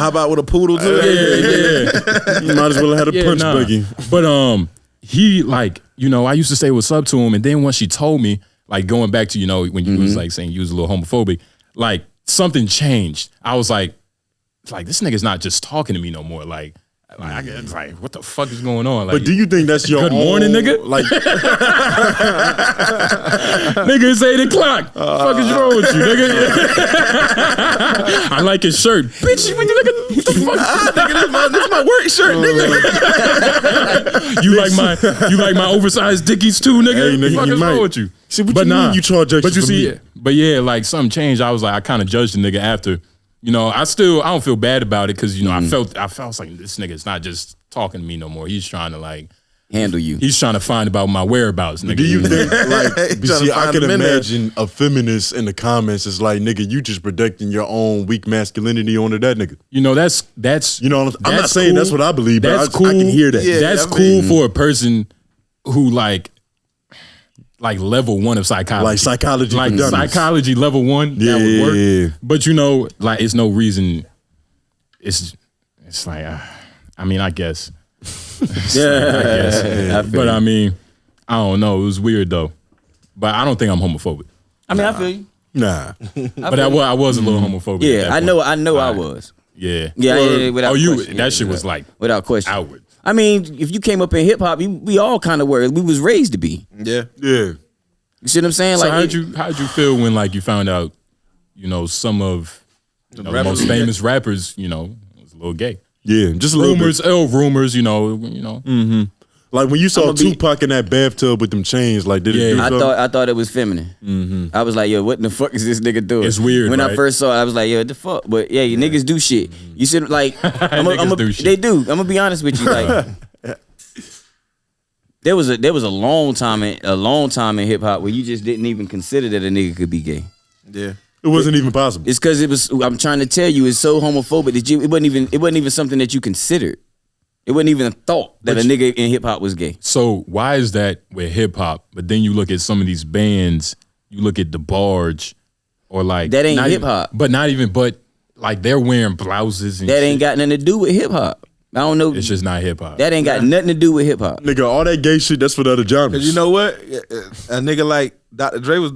How about with a poodle too? Yeah. You might as well have had a punch buggy. But he like, I used to say what's up to him, and then once she told me, like going back to, when you was like saying you was a little homophobic, like something changed. I was like this nigga's not just talking to me no more. Like I get like, what the fuck is going on? Like, but do you think that's your good morning, nigga? Like, nigga, it's 8 o'clock. Fuck is wrong with you, nigga? I like his shirt, bitch. When you look at what the fuck, nigga, this my work shirt, nigga. you like my oversized dickies too, nigga? Hey, nigga, fuck is wrong with you? See, but you charge extra. But you see, but yeah, like something changed. I was like, I kind of judged the nigga after. I don't feel bad about it because I felt like this nigga's not just talking to me no more. He's trying to like handle you. He's trying to find about my whereabouts, nigga. Do you think see, I can imagine a feminist in the comments is like, nigga, you just projecting your own weak masculinity onto that nigga. That's I'm not saying that's what I believe, but I can hear that. Yeah, that's cool for a person who like level 1 of psychology. Like psychology. Like psychology level 1, that would work. Yeah. But like it's no reason. It's like, I guess. But I mean, I don't know. It was weird though. But I don't think I'm homophobic. I feel you. Nah. But I was a little homophobic. Yeah, I know I was. Yeah. Yeah, without question. That shit was like without question. Outward. I mean, if you came up in hip hop, we all kind of were. We was raised to be. Yeah. Yeah. You see what I'm saying? So like, how'd you feel when like you found out, some of the most famous rappers, was a little gay? Yeah, just a rumors, little bit. Rumors, Mm-hmm. Like when you saw Tupac in that bathtub with them chains, like did it do something? I thought it was feminine. I was like, yo, what the fuck is this nigga doing? It's weird. When right? I first saw it, I was like, yo, what the fuck? But yeah, you niggas do shit. You should like, they do. I'm gonna be honest with you, like. There was a long time in hip hop where you just didn't even consider that a nigga could be gay. Yeah. It wasn't even possible. It's because it was. I'm trying to tell you, it's so homophobic that it wasn't even something that you considered. It wasn't even a thought that a nigga in hip hop was gay. So why is that with hip hop? But then you look at some of these bands, you look at the Barge, or like that ain't hip hop. But not even. But like they're wearing blouses and that shit. ain't got nothing to do with hip hop. I don't know. It's just not hip hop. That ain't got nothing to do with hip hop. Nigga, all that gay shit, that's for the other genres. Cause you know what? A nigga like Dr. Dre was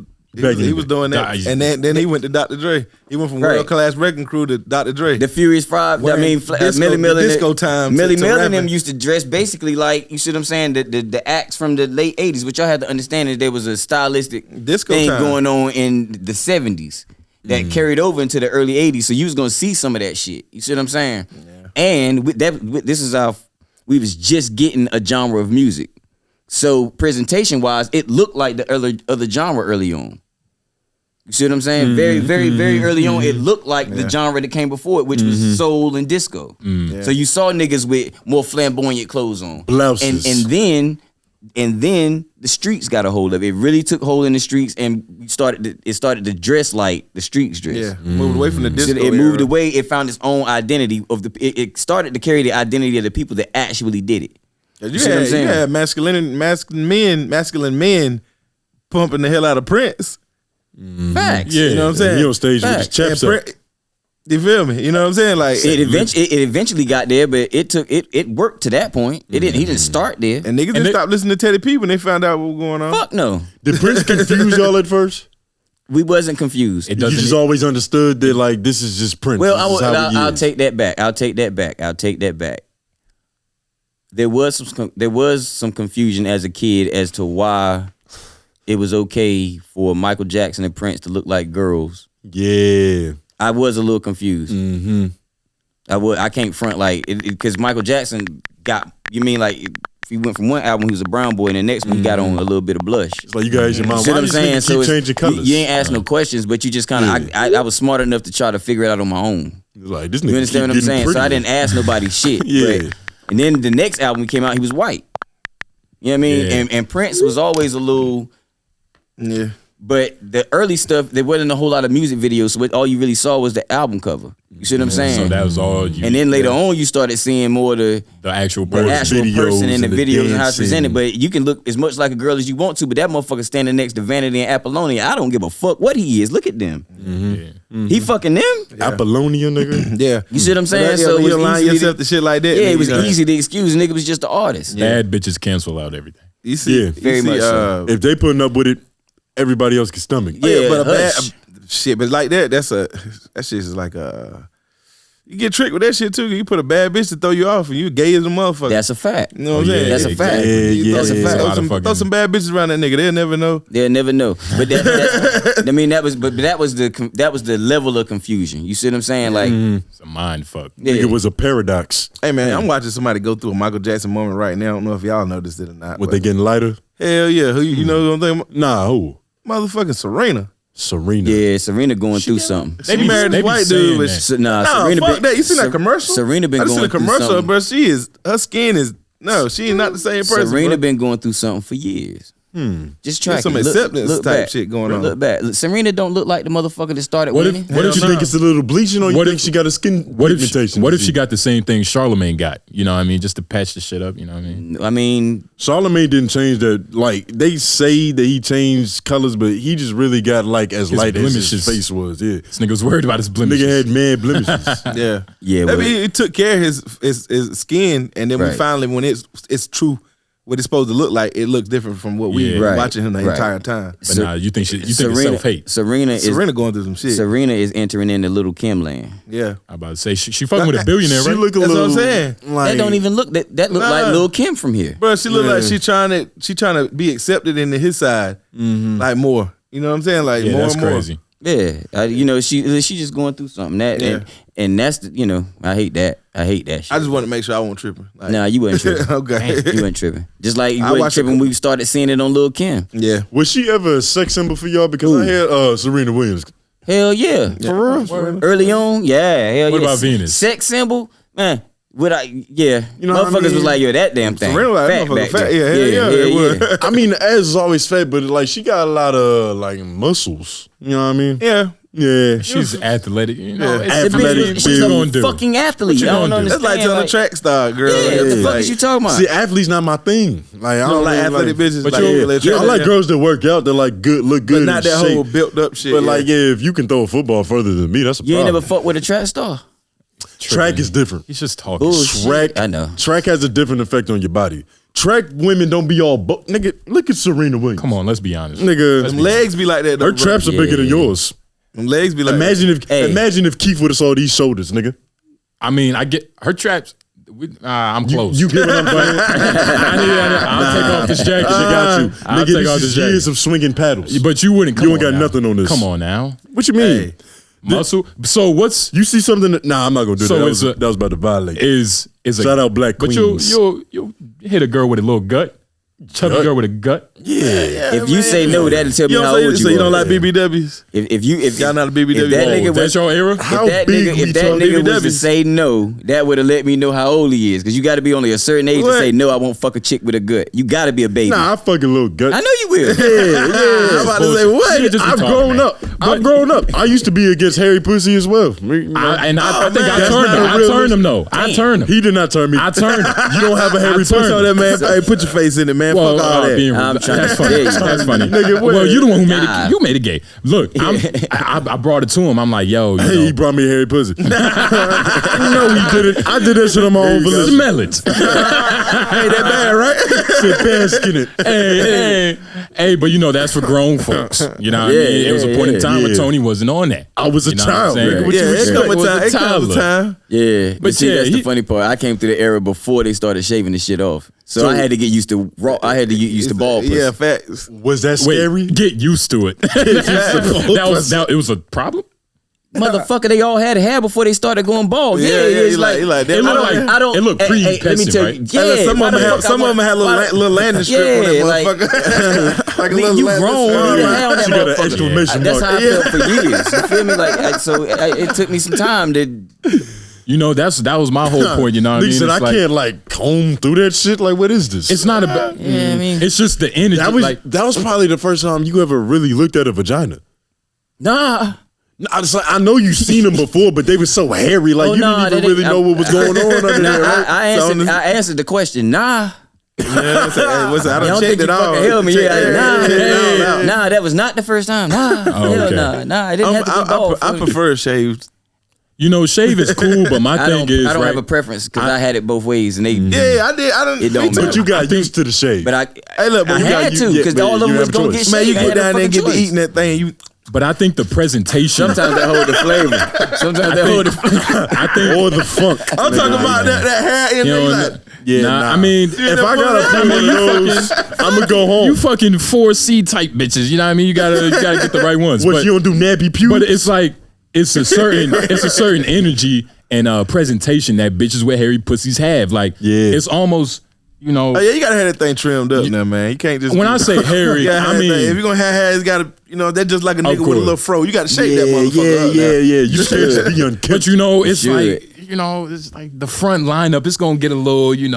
doing that, and then he went to Dr. Dre. He went from World Class Wrecking Crew to Dr. Dre. The Furious Five. I mean, Millie Miller. Disco time. Millie Miller and them used to dress basically like, you see what I'm saying? The acts from the late '80s, which y'all had to understand that there was a stylistic disco thing time going on in the '70s that carried over into the early '80s. So you was gonna see some of that shit. You see what I'm saying? Yeah. And this is how we was just getting a genre of music. So presentation wise, it looked like the other genre early on. You see what I'm saying? Very, very, very early on, it looked like the genre that came before it, which was soul and disco. So you saw niggas with more flamboyant clothes on. Blouses. And then the streets got a hold of it. It really took hold in the streets, and it started to dress like the streets dress. Yeah, moved away from the disco. So it moved away. It found its own identity of it started to carry the identity of the people that actually did it. You had masculine men pumping the hell out of Prince. Facts. Yeah, you know what I'm saying? He on stage with his chaps up. You feel me? You know what I'm saying? Like it eventually got there, but it worked to that point. He didn't start there. And niggas just stopped listening to Teddy P when they found out what was going on. Fuck no. Did Prince confuse y'all at first? We wasn't confused. You just always understood that like this is just Prince. Well, I'll take that back. There was some confusion as a kid as to why it was okay for Michael Jackson and Prince to look like girls. Yeah. I was a little confused. Mm-hmm. I can't front like because Michael Jackson got. You mean like if he went from one album he was a brown boy and the next one he got on a little bit of blush. It's like you guys, your mom. See Why what I'm saying? keep changing colors? You ain't ask no questions, but you just kind of. I was smart enough to try to figure it out on my own. Like this nigga. You understand what I'm saying? So I didn't ask nobody shit. Yeah. And then the next album came out, he was white. You know what I mean? Yeah. And Prince was always a little. Yeah. But the early stuff, there wasn't a whole lot of music videos, so all you really saw was the album cover. You see what I'm saying? So that was all you. And then later on, you started seeing more the actual person in the videos and how it's dancing. presented. But you can look as much like a girl as you want to, but that motherfucker standing next to Vanity and Apollonia, I don't give a fuck what he is. Look at them. He fucking them? Apollonia, nigga. Yeah. You see what I'm saying? So it you was align easy yourself to shit like that. Yeah, it was you know? easy to excuse. Nigga was just the artist. Bad bitches cancel out everything. You see, Yeah. Very much so. If they putting up with it, everybody else can stomach. Yeah, but hush. shit, but like that shit is like you get tricked with that shit too. You put a bad bitch to throw you off and you gay as a motherfucker. That's a fact. You know what I'm saying? That's a fact. Yeah, That's a yeah. fact. Throw some bad bitches around that nigga. They'll never know. They'll never know. But I mean, that was the level of confusion. You see what I'm saying? Like, It's a mind fuck. yeah. It was a paradox. Hey man, I'm watching somebody go through a Michael Jackson moment right now. I don't know if y'all noticed it or not. What but they getting lighter? hell yeah. Who you know what I'm thinking about? Nah, who? Motherfucking Serena. Serena. Yeah, Serena going through something. She married this white dude, but Nah, Serena fuck that. You seen that commercial? Serena been I just going seen a through commercial, something. bro. Her skin is she is not the same person. Serena bro. been going through something for years. Just track There's some it. acceptance type back. shit going on. Look back. Serena don't look like the motherfucker that started What if- winning. What if you think it's a little bleaching, or you What think if- she got a skin What if pigmentation? she got the same thing Charlemagne got? You know what I mean? Just to patch the shit up. You know what I mean? I mean, Charlemagne didn't change that. Like they say that he changed colors, but he just really got like as His light as blemishes. his face was. Yeah, This nigga was worried about his blemishes. nigga had mad blemishes. Yeah, Yeah, I well- mean, he took care of his skin, and then we Right. finally, when it's true, what it's supposed to look like, it looks different from what we Yeah. were Right. watching him the Right. entire time. But nah, you think it's self-hate. Serena going through some shit. Serena is entering into Little Kim land. Yeah, I'm about to say she fucking with a billionaire, She right? look a that's little. what I'm saying. Like, That don't even look that look like Nah. Lil Kim from here. Bro, she look like Yeah. she trying to be accepted into his side, like more. You know what I'm saying? Like Yeah, more that's and more. crazy. Yeah, you know, she just going through something and that's the, I hate that shit. I just want to make sure I won't tripping. Like, Nah, you wasn't tripping. Okay. You wasn't tripping. Just like you wasn't tripping when we started seeing it on Lil' Kim. Yeah. Was she ever a sex symbol for y'all? Because I had Serena Williams. Hell yeah. For real? Early on, yeah. Hell What yeah. about Venus? Sex symbol, man. Motherfuckers what I mean? was like, yo, that damn thing. Serena, that Fat motherfucker back fat. then. Yeah, it would. I mean, the ass is always fat, but like she got a lot of like muscles. You know what I mean? Yeah. Yeah. She's athletic. You know, Yeah. it's Athletic. She's What you gonna a do? fucking athlete. What you I don't gonna do? understand. That's like telling a track star, girl. Yeah, what the fuck like, is you talking about? See, athlete's not my thing. Like I You don't don't like really athletic bitches. But Like, you- like Yeah, I track, like girls that work out. That like good, look good, but not in that shape. whole built up shit. But like, yeah, if you can throw a football further than me, that's a You ain't problem. never fucked with a track star? Track is different. He's just talking. Bullshit. Track, I know. Track has a different effect on your body. Track women don't be all nigga. Look at Serena Williams. Come on, let's be honest. Nigga. them legs be like that. Though, Her bro. traps are bigger than yours. Them legs be like Imagine that. imagine if Keith would have saw these shoulders, nigga. I mean, I get her traps. I'm close. You get what I'm saying? I'll take off this jacket. She got you. I'll Nigga, take this off is this jacket. years of swinging paddles. But you wouldn't. Come You ain't on got now. nothing on this. Come on now. What you mean? Muscle. So what's You see something that, nah, I'm not gonna do So that. it's That was about to violate. is a Shout out Black But Queens. you'll hit a girl with a little gut. Chubby Gut? girl with a gut. If you say no, that'll tell me You how don't old say, you so you are. don't like BBWs? If Y'all not a BBW? if that Oh, nigga That's was your era. How if that big nigga, we if that talking nigga was to BBWs? say no, that would have let me know how old he is. Because you got to be only a certain age What? to say no. I won't fuck a chick with a gut. You got to be a baby. Nah, I fucking little gut. I know you will. I'm about to say what? She just be I've talking, grown man. up. I've grown up. I used to be against hairy pussy as well. I think I That's turned not him. a I real turned him list. though. I turned him. He did not turn me. I turned him. You don't have a hairy pussy turned on So that, that man, hey, put your face in it, man. Well, Fuck all that. being I'm trying that's to funny. tell you. That's funny. Nigga, what? Well, you the one who made Nah. it. You made it gay. Look, I brought it to him. I'm like, yo, you Hey, know, he brought me a hairy pussy. No, he didn't. I did that shit on my own volition. smell it. Ain't that bad, right? Sit bask in it. Hey, but you know that's for grown folks. You know what I mean? It was a point in time where yeah. Tony wasn't on that. I was a You know what I'm child, saying? nigga. What Yeah, you it expect? come a was time. a It come a toddler. time. Yeah, but see, yeah, that's he- the funny part. I came through the era before they started shaving the shit off, so I had to get used to raw. I had to get used to bald pussy. Yeah, facts. Was that Wait, scary? get used to it. It was a problem. Motherfucker, they all had hair before they started going bald. Yeah, it's you like that. It I looked don't. like- I don't. it looked let me pre-pubescent, tell right? you. Hey, look, Yeah, some of them had little landing strip on that Yeah, like- motherfucker. Like a little you landing grown. strip. You need hair on that She got an motherfucker. exclamation That's mark. how I felt for years. You feel me? Like so, it took me some time to. You know, that was my whole point. You know what I Nigga mean? said, It's I like- can't like comb through that shit. Like, what is this? It's not about. Yeah, I mean, It's just the energy. That was probably the first time you ever really looked at a vagina. nah. I know you've seen them before, but they were so hairy. Like, Oh, you nah, didn't they even really didn't- know what was going on under Nah, there, right? I answered the question. Nah. I I don't don't check think it you all. fucking held me. Yeah, Nah. nah, that was not the first time. Nah, hell okay. nah. I didn't have to be bald. I prefer shaved. You know, shave is cool, but my I thing is, don't right? have a preference because I had it both ways, and they. Yeah, I did. I don't. It don't me too. matter. But you got used to the shade. But I Hey, look, but I you had got- to you- because yeah, all of you them have was a gonna choice. get Man, shaved. you I go had no down there and get fucking to choice. eating that thing. You But I think the presentation. Sometimes they hold the flavor. Sometimes they hold the flavor. I think. or the funk. I'm talking about that hair in You there. know, You like, Yeah, nah, I mean, if I gotta pull one of those, I'm gonna go home. you fucking 4C type bitches. You know what I mean? You gotta get the right ones. What, But, you don't do nabby pubes? but it's like it's a certain energy and presentation that bitches with hairy pussies have. Like, Yeah. it's almost, you know. oh yeah, you gotta have that thing trimmed up now, man. You can't just. When I say hairy, You gotta I have that mean- thing. If you're gonna have hair, it's gotta, that's just like a nigga with a course. little fro. You gotta shake that motherfucker up. now. yeah. You should be unkempt. But you know, it's should. like, it's like the front lineup. It's gonna get a little, Yeah.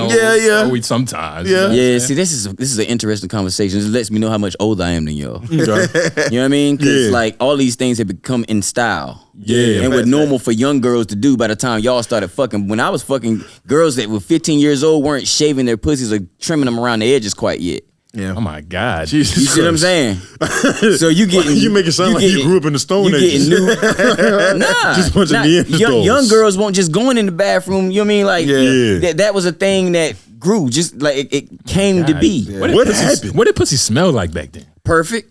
froey sometimes. Yeah. Yeah, see, this is an interesting conversation. It lets me know how much older I am than y'all. Okay. You know what I mean? Because Yeah. like all these things have become in style. Yeah. And were normal for young girls to do by the time y'all started fucking. When I was fucking, girls that were 15 years old weren't shaving their pussies or trimming them around the edges quite yet. Oh my God. You see what I'm saying? So you getting You make it sound like you grew up in the Stone you Ages. getting new. Nah, Just a bunch of Neanderthals. young girls won't just going in the bathroom. You know what I mean? Like Yeah. that was a thing that grew. Just like it came to be. What happened? What did pussy smell like back then? Perfect.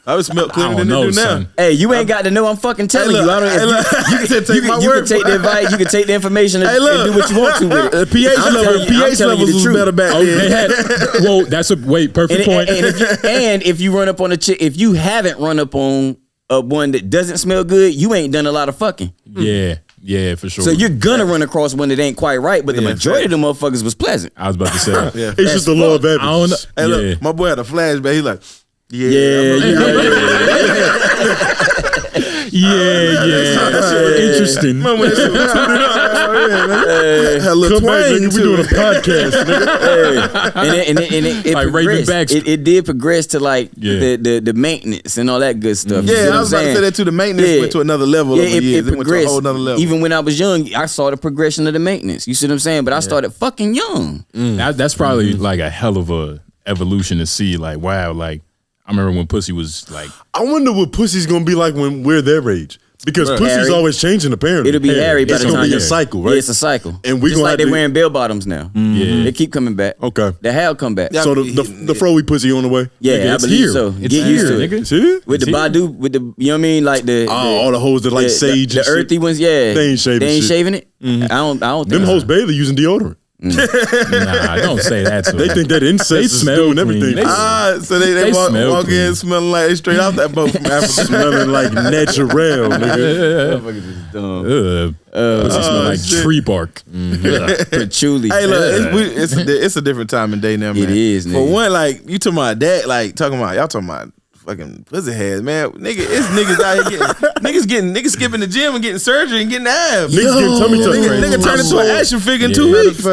I would smell I cleaner don't than know, they do now. son. Hey, you ain't got to know. I'm fucking telling you. I don't. Hey, look, you can take my you word can take for the it. advice. You can take the information and, Hey, look. and do what you want to with it. The pH I'm level, telling you- I'm pH telling you levels the was truth. better back Oh, then. they had. Wait, perfect And, point. and if you run up on a chick, if you haven't run up on one that doesn't smell good, you ain't done a lot of fucking. Yeah, for sure. So you're gonna run across one that ain't quite right, but the majority of the motherfuckers was pleasant. I was about to say that. It's just the law of I don't know. averages. Hey, look, my boy had a flashback. He like, Interesting. Remember that shit? Had a little Come back, twang nigga. We to doing a it. podcast, nigga. And it Like Raven progressed. Baxter. It did progress to like the maintenance and all that good stuff. You see Yeah, what I I'm was about to saying? say that too. The maintenance went to another level over the years. It went to a whole nother level. Even when I was young, I saw the progression of the maintenance. You see what I'm saying? But I started fucking young. That's probably like a hell of a evolution to see. Like, wow, like I remember when pussy was like. I wonder what pussy's gonna be like when we're their age. Because pussy's Hairy. always changing, apparently. It'll be hairy by It's the gonna time. be a cycle, right? Yeah, it's a cycle. And we just gonna like have they to- wearing bell bottoms now. Yeah. They keep coming back. Okay. The hair come back. So the froey pussy on the way? Yeah, Nigga, I it's believe here. so. It's Get used here, to it. nigga. It's here? With the Badu, with the, you know what I mean, like the all the hoes that like sage the and shit. earthy ones, yeah, They ain't shaving They ain't shit. shaving it. I don't think Them so. hoes barely using deodorant. Nah, don't say that to They them. think that incest They is smell doing clean. everything. They- So they They smell walk in clean. smelling like they straight out that boat from Africa. Smelling like natural, nigga. Pussy smell like shit. tree bark. Patchouli. Hey, look, it's a different time and day now, man. It is, For nigga. one, like you talking about that, like y'all talking about fucking pussy heads, man. Nigga, it's niggas out here niggas skipping the gym and getting surgery and getting abs. Niggas getting tummy tucks. Nigga turn into an action figure in 2 Matter weeks. of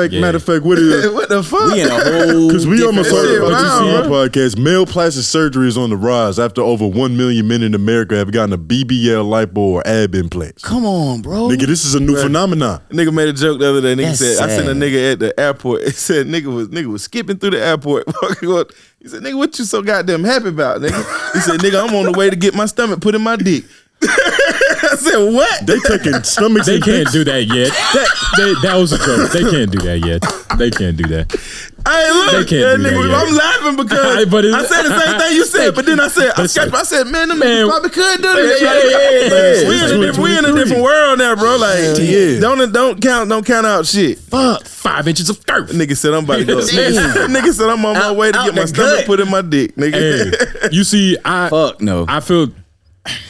fact, what is it? What the fuck? We in a whole Because we almost different heard shit. about this on Wow, our podcast. Male plastic surgery is on the rise after over 1 million men in America have gotten a BBL lipo or ab implants. Come on, bro. Nigga, this is a new phenomenon. Nigga made a joke the other day. Nigga That's said, I seen a sad. nigga at the airport. It said nigga was skipping through the airport. He said, nigga, what you so goddamn happy about, nigga? He said, nigga, I'm on the way to get my stomach put in my dick. I said, what? They taking stomachs They and can't dicks. do that yet. That was a joke. They can't do that yet. They can't do that. Hey, look, They can't do that nigga, yet. I'm laughing because But I said the same thing you said, but then I said, I said, man, them niggas probably could do this. Yeah. We in a different world now, bro. Like, Yeah. don't count out shit. Fuck. 5 inches of girth. Nigga said I'm about to go. Nigga said I'm on my way to Out get my the stomach gut. put in my dick, nigga. Hey, you see, Fuck no. I feel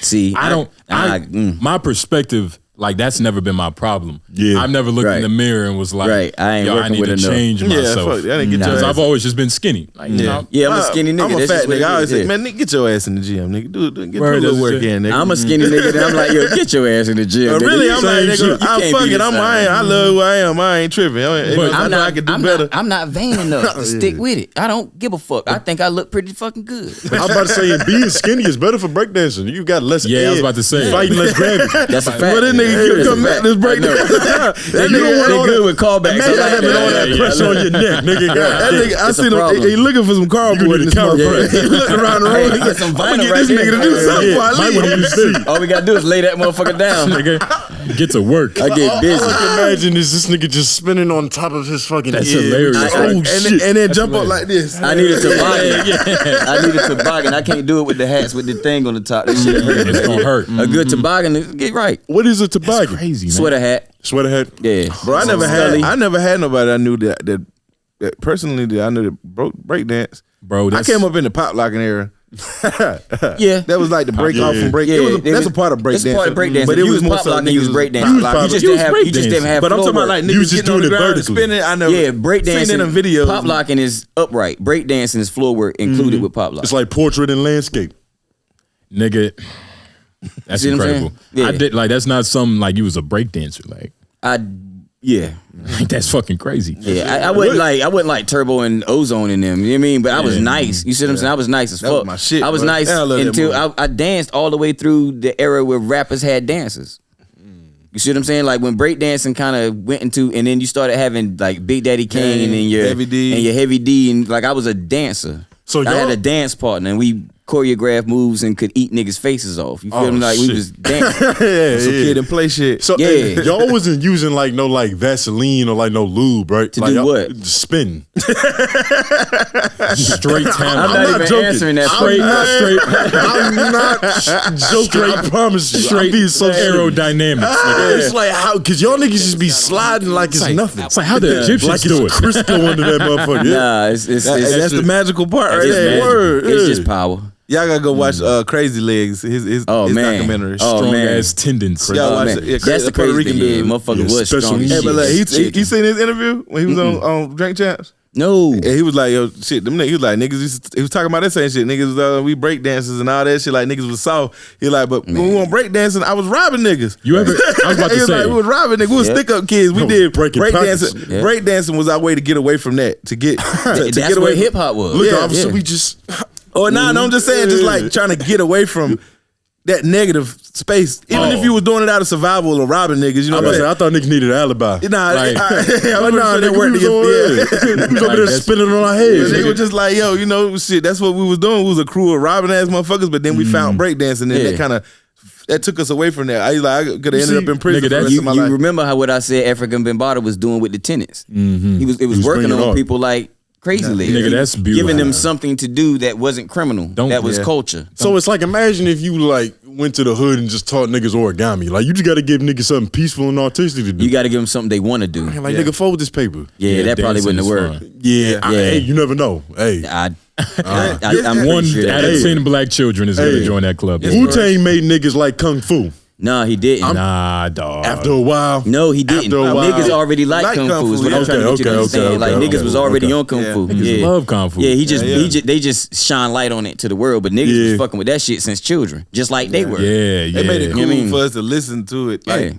See, my perspective, like that's never been my problem. Yeah. I've never looked in Right. the mirror and was like, Right. I ain't yo, I working need with to a no. change Yeah, myself. fuck that. I didn't get your Because ass. I've always just been skinny. Like, you know, Yeah, I'm a skinny nigga. I'm a That's fat just what nigga. I it always is. say, man, nigga, get your ass in the gym, nigga. Get Word, a little that's work it. in, nigga. I'm a skinny nigga. And I'm like, yo, get your ass in the gym. nigga. Really, You I'm like, same shit. nigga, You I can't fuck be it. the same. I love who I am. I ain't tripping. I know I can do better. I'm not vain enough to stick with it. I don't give a fuck. I think I look pretty fucking good. I was about to say, and being skinny is better for breakdancing. You got less Yeah, I was air, about to say. fighting less gravity. That's a fact. Well, this nigga That's a come back fact. this break. I know. That You nigga, don't want good with callbacks. Imagine I like having all that pressure on your neck, nigga. that nigga, I It's a seen him. problem. He looking for some cardboard in need this a motherfucker. chiropractor. He looking around the Hey, room. he get some I'm vinyl gonna get right this nigga to do there. something before I Might want to leave. use seat. All we gotta do is lay that motherfucker down. nigga, get to work. I get busy. Imagine this nigga just spinning on top of his fucking That's head. hilarious. Oh, shit. And then jump up like this. I need a toboggan. I need a toboggan. I can't do it with the hats with the thing on the top. That shit hurt. It's gonna hurt. A good toboggan, get right. What is a toboggan? Crazy, man. Sweater hat. Sweater hat? Yeah. Bro, I never Scully. had nobody I knew that personally that I knew that broke break dance. Bro, I that's, came up in the pop locking era. Yeah. That was like the break off from break. Yeah, That's a part of break That's a part of break dancing. But it was more pop so locking, you was niggas break pop dancing. locking. You just You didn't was have break you just didn't dancing. have But I'm floor talking about work. like You was niggas just getting on doing the it ground and vertically. spinning. I never Yeah, break seen dancing. it in videos. Pop locking is upright. Break dancing is floor work included with pop locking. It's like portrait and landscape. nigga. That's See what I'm incredible. saying? I Yeah. did like that's not something like you was a break dancer. Like Yeah. that's fucking crazy. Yeah, I wasn't like Turbo and Ozone in them. You know what I mean? But I was nice. You see what I'm saying? I was nice as That was fuck. my shit, I was bro. nice I love that until movie. I danced all the way through the era where rappers had dancers. You see what I'm saying? Like when breakdancing kind of went into, and then you started having like Big Daddy Kane and then your Heavy D. and your Heavy D, and like I was a dancer. So I had y'all- a dance partner, and we choreographed moves and could eat niggas' faces off. You feel Oh, me? Like shit. we was dancing. Some kid and play shit. So Yeah. y'all wasn't using like no like Vaseline or like no lube, right? To like, do y'all- what? Spin. Straight time. I'm not even joking. answering that. straight, straight, I'm not joking. I promise you. I'm straight being so serious. aerodynamics. It's like how, cause y'all niggas just be sliding like it's nothing. It's like how the Egyptians Like do it. it's Crisco under that motherfucker. Yeah. Nah, it's That's the magical part right It's there. magic. Word. It's yeah. just power. Y'all gotta go watch Crazy Legs, his documentary. Strong ass tendons. Y'all watch it. Yeah, That's the Puerto crazy Rican thing. dude. Motherfucker was special strong. needs. as Hey, but shit. like, you seen his interview when he was on Drink Champs? No. And he was like, yo, shit, them niggas, he was like, niggas, he was talking about that same shit. Niggas, we break dancers and all that shit, like niggas was soft. He like, but when we went break dancing, I was robbing niggas. You ever? I was about He to was say. like, we was robbing niggas. We was stick up kids. We did breaking break pockets. dancing. Break dancing was our way to get away from that. To get to That's get away where from hip hop was. Look, Yeah, officer, yeah. we just. Or no, I'm just saying, just like trying to get away from that negative space. Even if you was doing it out of survival or robbing niggas, you know what I'm saying? I thought niggas needed an alibi. Nah, Like- I'm Nah, sure they nigga, worked we to was get. we was over there spinning on our heads. They nigga. were just like, yo, you know, shit, that's what we was doing. We was a crew of robbing ass motherfuckers, but then we found breakdancing, and Yeah. that kind of that took us away from that. I could have ended up in prison nigga, for the rest You of my life. remember how what I said African Bambaataa was doing with the tenants? It was was working bringing on up. people like Crazy Legs. Nigga, that's beautiful. Giving them something to do that wasn't criminal. That was culture. So it's like, imagine if you like went to the hood and just taught niggas origami. Like, you just got to give niggas something peaceful and artistic to do. You got to give them something they want to do. Like, nigga, fold this paper. Yeah, that probably dancing wouldn't have is worked. fun. Yeah, Yeah. hey, you never know. Hey, I'm One pretty sure out that- of 10 black children is gonna Hey. join that club. Wu-Tang made niggas like Kung Fu. No, he didn't. Nah, dog. After a while. No, he didn't. After a while. Niggas already like Kung Fu. Is what I'm trying to get you to understand. Like niggas was already on Kung Fu. Niggas love Kung Fu. Yeah, they just shine light on it to the world, but niggas was fucking with that shit since children, just like they were. Yeah, They made it cool You know what I mean? for us to listen to it, like Yeah.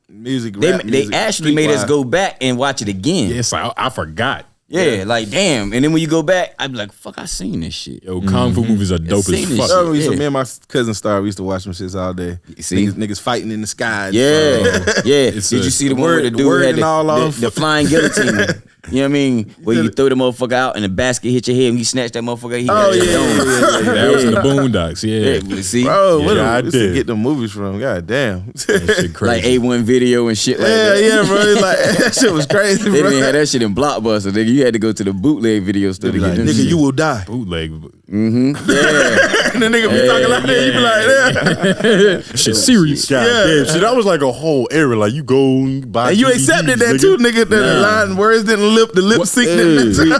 music. They rap they music, actually made us streetwise. go back and watch it again. Yeah, it's like I forgot. Yeah, like damn. And then when you go back, I'd be like, fuck, I seen this shit. Yo, Kung Fu movies are dope seen as this fuck. shit. Me and my cousin Star, we used to watch them shits all day. See? Niggas fighting in the sky. Yeah, yeah. Did you see the one where the dude word had and all off. the flying guillotine? You know what I mean? Where you throw the motherfucker out and the basket hit your head and you snatch that motherfucker. He got your dome. That was in the Boondocks. Yeah, Yeah, see, Bro, Yeah, where I the did. get the movies from? God damn. that shit crazy. like A1 video and shit like Yeah, that. yeah, bro. It's like that shit was crazy, They bro. didn't have that shit in Blockbuster. Nigga, you had to go to the bootleg video store to Like, get them nigga, shit. you will die. bootleg. Yeah, And the nigga be talking like that. You be like, yeah. Shit serious. God damn. See, that was like a whole era. Like, you go and buy And you DVDs, accepted that too, nigga. The line words didn't lip sync.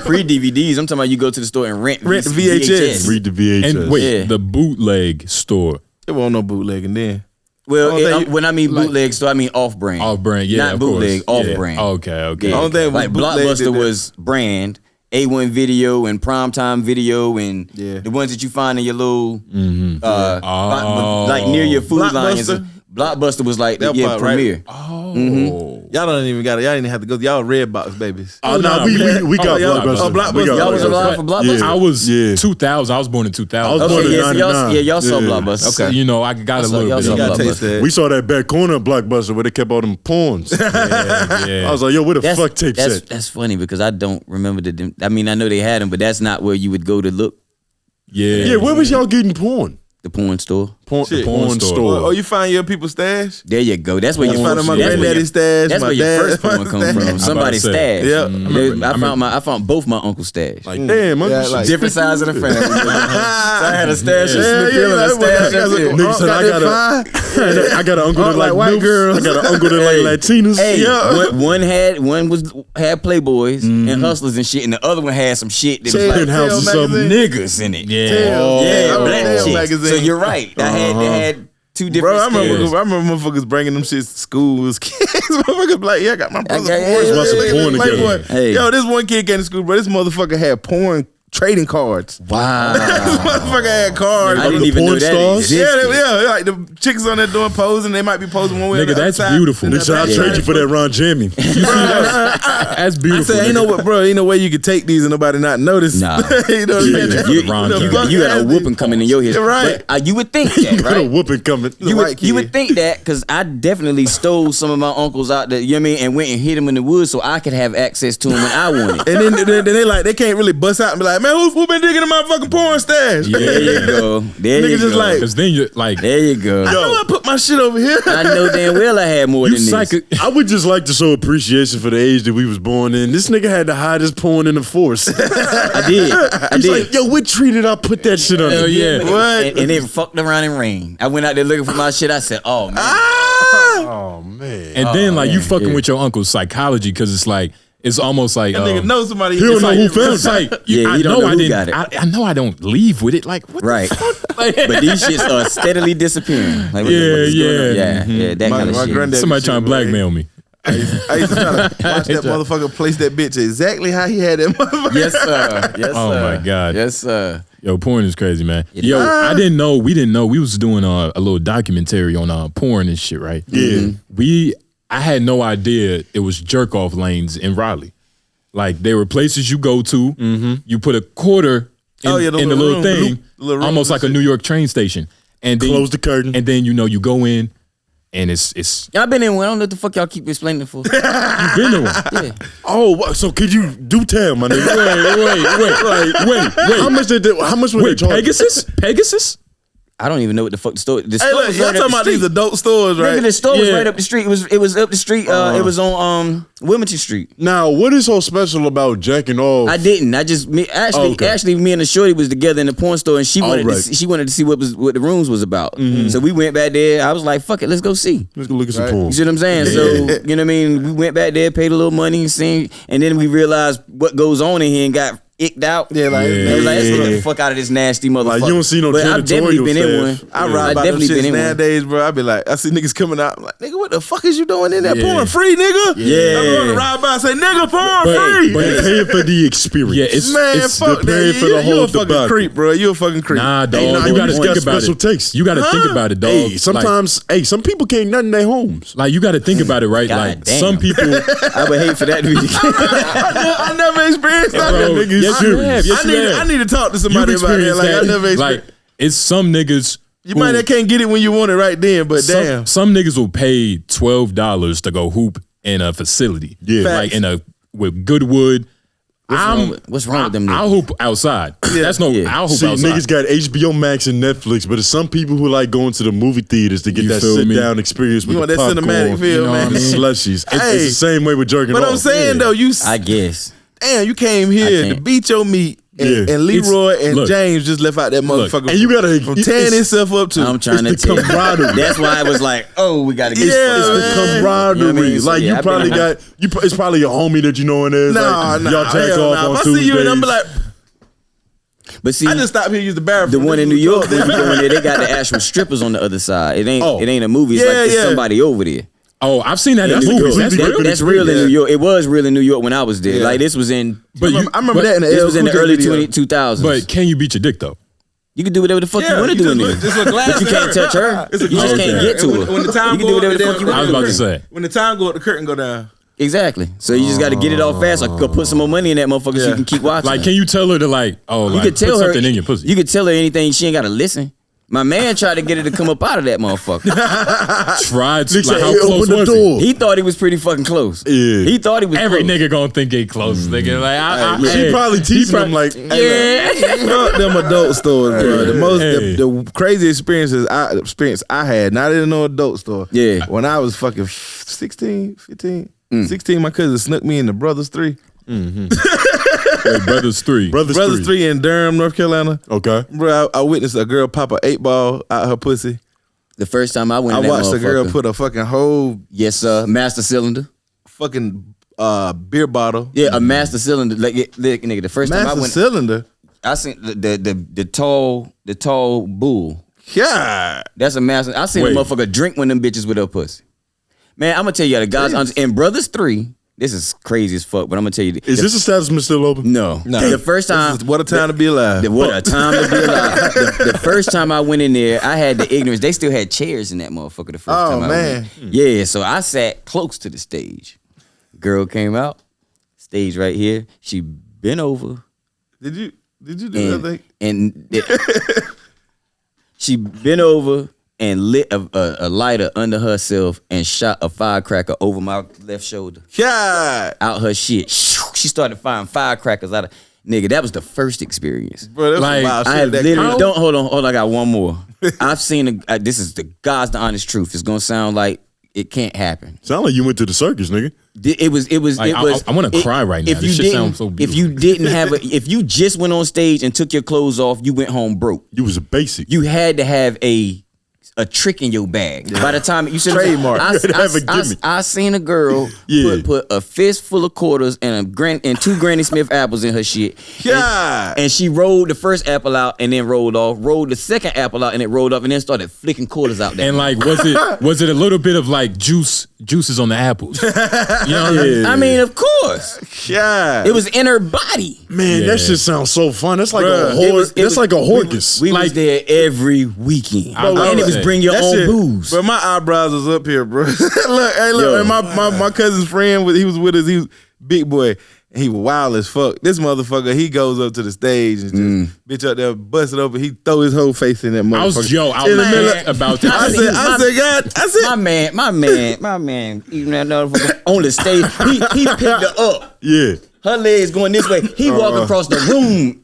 pre DVDs. I'm talking about you go to the store and rent the VHS. Read the VHS. And wait, Yeah. the bootleg store. There wasn't no bootlegging then. Well, Only thing when I mean bootleg store, I mean off-brand. Off-brand, yeah, Not of bootleg, course. Yeah. off-brand. Okay. Yeah. Only thing was like bootleg Blockbuster did that. was brand, A1 video and primetime video and Yeah. the ones that you find in your little Oh. like near your food line. Blockbuster? Blockbuster was like That part, right? premiere. Y'all don't even got it. Y'all didn't have to go. Y'all red box babies. Oh, no, nah, we got y'all- Blockbuster. oh, Blockbuster. We got Y'all was Blockbuster. alive for Blockbuster? Yeah. I was Yeah. 2000. I was born in 2000. I was born Okay, in yeah, so 99. y'all saw Yeah. Blockbuster. So, you know, I got a little y'all bit saw of You gotta Blockbuster. taste that. We saw that back corner of Blockbuster where they kept all them porns. yeah. I was like, yo, where the fuck tapes at? That's funny because I don't remember I mean, I know they had them, but that's not where you would go to look. Yeah, where was y'all getting porn? The porn store. Porn Shit. porn store. Oh, you find your people's stash? There you go. That's where You your find my that's where granddaddy's stash. That's my where your dad- first porn come from. Somebody's say. stash. Yeah. I found both my uncle's stash. Like, damn, I'm Yeah, just like- Different sides of the family. So I had a stash in Yeah, Smithfield and a yeah, stash yeah, up here. Nigga said, I got an uncle that like like white milfs. girls. I got an uncle that like Latinas. Hey, Yeah. one had Playboys and hustlers and shit, and the other one had some shit that was Tail- like Penthouse or Tail something. magazine. niggas in it. Yeah. Yeah, black Tail chicks. magazine. So you're right. They had two different. Bro, I stairs. remember motherfuckers bringing them shits to school as kids. Motherfuckers be like, yeah, I got my brother's got- porn. yeah, Watch some porn Playboy. together. Hey. Yo, this one kid came to school, bro. This motherfucker had porn trading cards. Wow. This motherfucker had cards. I didn't the even know porn that stars? existed. Yeah, like the chicks on there doing posing. They might be posing one way or Nigga, the other that's side. beautiful. And Nigga said, I'll they're trade you for that Ron Jamie. That's I beautiful. said, ain't no what, bro. Ain't no way you could take these and nobody not notice. Nah. You know what I'm saying? You- Ron Jamie. You got a whooping coming in your history. Right. But, you would think that, Got a right? whooping coming. You white would, you kid. would think that because I definitely stole some of my uncles out there, you know what I mean, and went and hid them in the woods so I could have access to them when I wanted. And then they like they can't really bust out and be like, man, who been digging in my fucking porn stash? There you go. There Niggas you just go. like- Because then you're like, There you go. I know I put my shit over here. I know damn well I had more you than this. psycho. I would just like to show appreciation for the age that we was born in. This nigga had to hide his porn in the force. I did. I He's did. like, yo, what tree did I put that shit on? Hell yeah. What? And it fucked around and rained. I went out there looking for my shit. I said, oh, man. Oh, man. And then like you fucking yeah. with your uncle's psychology because it's like it's almost like That nigga know somebody. He don't know who it's found it's like Yeah, I you don't know know I who didn't. got it. I know I don't leave with it. Like what Right. the fuck? Like, But these shits are steadily disappearing. Like, what the fuck is going on? Yeah, that kind of shit. granddaddy somebody shit, trying to man. blackmail me. I used to try to watch that motherfucker place that bitch exactly how he had that motherfucker. Yes, sir. Yes, Oh sir. my God. Yes, sir. Yo, porn is crazy, man. It Yo, is. I didn't know. We didn't know. We was doing a little documentary on porn and shit, right? Yeah. I had no idea it was jerk off lanes in Raleigh. Like there were places you go to. You put a quarter in, Oh, yeah, in the little room, thing, the little room almost and like a shit. New York train station. And then Close the curtain. And then you go in, and it's Y'all been in one. I don't know what the fuck y'all keep explaining it for. you been to one. Yeah. Oh, so could you do tell, my nigga? Wait. How much did how much would they Wait, charge? Pegasus? I don't even know what the fuck the store. The Hey, store look, was y'all right talking up the about these street. adult stores, right? Nigga, the store was Yeah. right up the street. It was up the street. It was on Wilmington Street. Now, what is so special about jacking off? I didn't. I just actually me and the shorty was together in the porn store, and she wanted right. to see what the rooms was about. So we went back there. I was like, fuck it, let's go see. Let's go look at some porn. You see what I'm saying? So you know what I mean. We went back there, paid a little money, and seen, and then we realized what goes on in here and got icked out. Yeah, like, I was like, let's get the fuck out of this nasty motherfucker. Like, you don't see no But I've definitely janitorial been in staff. one. I Yeah. ride I've by them definitely been shits in one. nowadays, bro. I be like, I see niggas coming out. I'm like, nigga, what the fuck is you doing in that Yeah. porn free, nigga? Yeah. I'm going to ride by and say, nigga, porn free. But they paying for the experience. Yeah, it's Man, it's fuck that. prepared for the You a whole fucking debacle. creep, bro. You a fucking creep. Nah, dog. Hey, nah, you you got to just think got about special it. taste. You got to think about it, dog. Hey, sometimes, some people can't nothing in their homes. like you got to think about it, right? God like damn. some people, I would hate for that to be. I never experienced that. bro. Nigga. Yes, you have. Yes, you have. I need to talk to You've somebody about that. experienced Like, I that. never experienced. Like it's some niggas. You might not can't get it when you want it right then, but damn. Some niggas will pay $12 to go hoop in a facility. Yeah. like with good wood. What's wrong with them niggas? I'll hoop outside. That's no. Yeah. I'll hoop See, outside. niggas got HBO Max and Netflix, but it's some people who like going to the movie theaters to get You that feel sit me? down experience with You want the that popcorn, cinematic feel, you know man. what I mean? Slushies. Hey. It's the same way with jerking But off. I'm saying Yeah. though, I guess. damn, you came here to can't. beat your meat, and, Yeah. and Leroy and look. James just left out that motherfucker. and you gotta- from it's- tearing himself up too. I'm trying to It's the tell you. camaraderie. That's why I was like, oh, we gotta get Yeah, It's the man. camaraderie. You know what I mean? So, Like yeah, you I've probably been- got it's probably your homie that you know in there. It's Nah, like, nah, y'all jack hell off nah. on If I Tuesdays. see you and I'm be like, But see, I just stopped here to use the bathroom. the one in New This York, was when you close. go in there, they got the actual strippers on the other side. It ain't Oh. it ain't a movie. It's Yeah, like there's yeah. somebody over there. Oh, I've seen that in That's movies. cool. That's That- real. That's real in Yeah. New York. It was real in New York when I was there. Yeah. Like this was in. But I remember that in the This L was in the Cool J early video. 2000s. But can you beat your dick though? You can do whatever the fuck you Yeah, want to you do in just there. look- just look glass But you to can't her. touch her. It's a You just glass can't to her. get to And her. when the time You can go do whatever up, the fuck you then- I was want about to to do. say. When the time go up, the curtain go down. Exactly. So you just got to get it off fast. Or go put some more money in that motherfucker so you Yeah. can keep watching. Like, can you tell her to like, oh, You like, could tell put her something in your pussy? You could tell her anything. She ain't got to listen. My man tried to get her to come up out of that motherfucker. Tried to, Nigga like, say, how "Hey, close open the was door." He thought he was pretty fucking close. Yeah. He thought he was Every close. nigga gonna think they close, nigga. Like, She hey, probably he teasing prob- him like, Yeah. Fuck them adult stores, bro. The most, Hey. the crazy experience I had, not in no adult store. Yeah. When I was fucking 16, 15, 16, my cousin snuck me in the Brothers 3. Wait, Brothers 3. Brothers Brothers 3 in Durham, North Carolina. Okay. Bro, I witnessed a girl pop a 8-ball out her pussy. The first time I went I in that watched a girl motherfucker- put a fucking whole Yes, sir. Master cylinder. fucking beer bottle. Yeah, a master cylinder. Like, nigga, the first time I Master went, cylinder. I seen the tall bull. Yeah. That's a master. I seen Wait. a motherfucker drink one of them bitches with her pussy. Man, I'm gonna tell you, the guys in Brothers 3. This is crazy as fuck, but I'm gonna tell you. Is this establishment still open? No. The first time. What a time to be alive. What a time to be alive. The first time I went in there, I had the ignorance. They still had chairs in that motherfucker the first Oh, time I man. went. Yeah, so I sat close to the stage. Girl came out, stage right here. She bent over Did you do that thing? and she bent over and lit a lighter under herself and shot a firecracker over my left shoulder. God. Out her shit. She started firing firecrackers out of nigga. That was the first experience. Bro, that's Like, some wild shit. I have that literally crowd. don't hold on. I got one more. I've seen this is the God's the honest truth. It's gonna sound like it can't happen. Sound like you went to the circus, nigga. It was. Like, I wanna cry right now. If This you shit didn't, sounds so if you didn't have if you just went on stage and took your clothes off, you went home broke. You was a basic. You had to have a a trick in your bag. By the time you said Trademark. I seen a girl put a fist full of quarters and two Granny Smith apples in her shit. Yeah. And she rolled the first apple out and then rolled off. Rolled the second apple out and it rolled off and then started flicking quarters out there. And like, was it a little bit of like juices on the apples? You know what I mean? I mean, of course. Yeah. It was in her body. Man, that shit sounds so fun. That's like a horse. That's like a horcus. We was there every weekend. And it was bring your own booze. But my eyebrows was up here, bro. Look, and my cousin's friend, he was with us. He was big boy. And he was wild as fuck. This motherfucker, he goes up to the stage and just bitch up there, bust it open. He throw his whole face in that motherfucker. I was mad about that. I said, my man, even that motherfucker on the stage, he picked her up. Yeah. Her legs going this way. He walking across the room.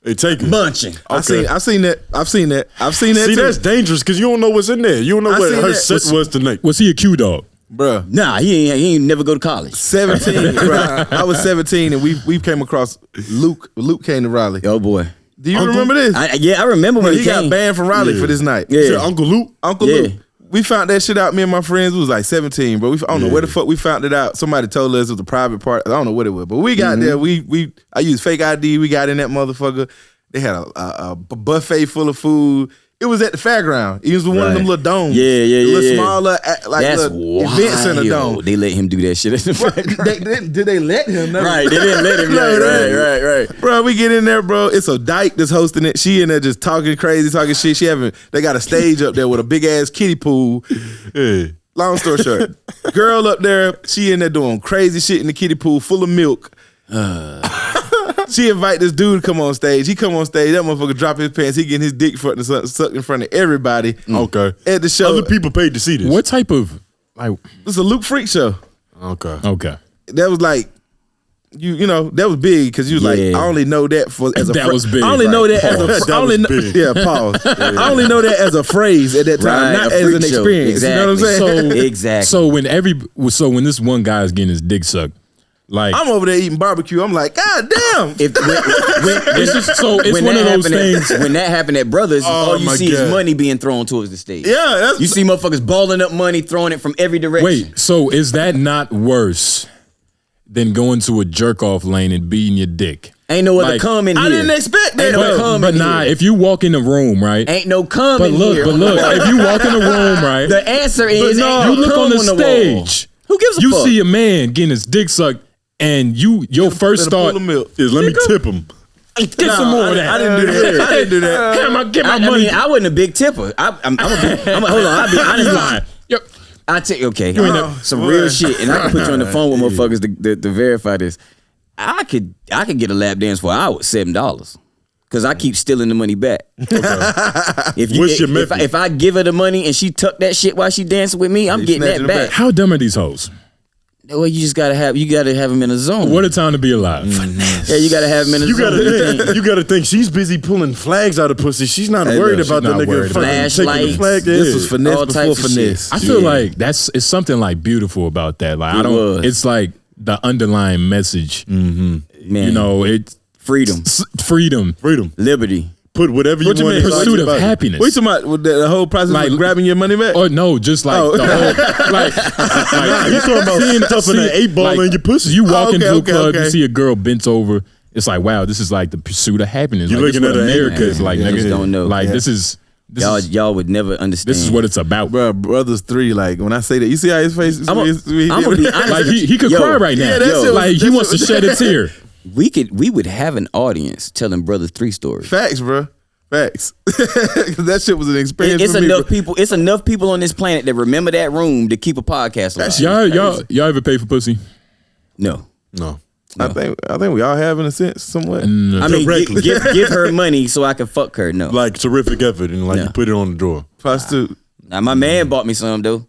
They take it. Bunching. I've seen that. See, too. That's dangerous because you don't know what's in there. You don't know what her set was tonight. Was he a Q dog? Bruh. Nah, he ain't never go to college. 17, bro. I was 17 and we came across Luke. Luke came to Raleigh. Oh boy. Do you remember this? I remember when he got banned from Raleigh for this night. Yeah. Uncle Luke? Uncle Luke. We found that shit out, me and my friends. We was like 17, bro. I don't know where the fuck we found it out. Somebody told us it was a private part. I don't know what it was. But we got there. I used fake ID. We got in that motherfucker. They had a buffet full of food. It was at the fairground. It was one of them little domes. Little smaller, like little events in a dome. They let him do that shit at the fairground. Did they let him? No. Right, they didn't let him. Right. Bro, we get in there, bro. It's a dyke that's hosting it. She in there just talking crazy, talking shit. They got a stage up there with a big ass kiddie pool. Long story short, girl up there, she in there doing crazy shit in the kiddie pool full of milk. She invite this dude to come on stage. He come on stage. That motherfucker drop his pants. He getting his dick sucked in front of everybody. Okay. At the show. Other people paid to see this. What type of like? It's a Luke Freak show. Okay. That was like, you know, that was big because you was like, I only know that as a that was big. I only know that as a pause. I only know that as a phrase at that time, not as an experience. Exactly. You know what I'm saying? Exactly. So when this one guy is getting his dick sucked, like I'm over there eating barbecue. I'm like, God damn. It's one of those things. When that happened at Brothers, all you see is money being thrown towards the stage. Yeah, you see motherfuckers balling up money, throwing it from every direction. Wait, so is that not worse than going to a jerk off lane and beating your dick? Ain't no other cum in here. I didn't expect that. Ain't no cum in here. If you walk in the room, right? Ain't no cum in here. But look, if you walk in the room, right? The answer is you look on the stage. Who gives a fuck? You see a man getting his dick sucked, and your first thought is let me tip him. Get some more of that. I didn't do that. Get my money. I mean, I wasn't a big tipper. Hold on. I'll be honest. Yep. I take some real shit, and I can put you on the phone with motherfuckers to verify this. I could get a lap dance for an hour, $7, because I keep stealing the money back. If I give her the money and she tuck that shit while she dancing with me, I'm getting that back. How dumb are these hoes? Well, you just gotta have them in a zone. What a time to be alive. Finesse. Yeah, you gotta have them in a zone. You gotta think she's busy pulling flags out of pussy. She's not worried about the nigga taking the flag. This was finesse before finesse. I feel like it's something like beautiful about that. Like it's like the underlying message. Man, you know, it's freedom, liberty. Put whatever you want in pursuit of happiness. What you talking about? The whole process of grabbing your money back? Oh no, just like the whole like you talking about seeing stuff in an 8-ball in your pussy. You walk into a club, you see a girl bent over. It's like, wow, this is like the pursuit of happiness. You're looking at America is like, nigga, don't know. Like y'all would never understand. This is what it's about, bro. Brothers 3, like when I say that, you see how his face is. I'm gonna be honest. Like he could cry right now. Like he wants to shed a tear. We would have an audience telling Brothers 3 stories. Facts, bro. Facts. That shit was an experience. It's enough people. It's enough people on this planet that remember that room to keep a podcast alive. Y'all ever pay for pussy? No. I think we all have in a sense somewhat. I mean, give her money so I can fuck her. No, like terrific effort and you put it on the door. Prostitute. Now my man bought me some though.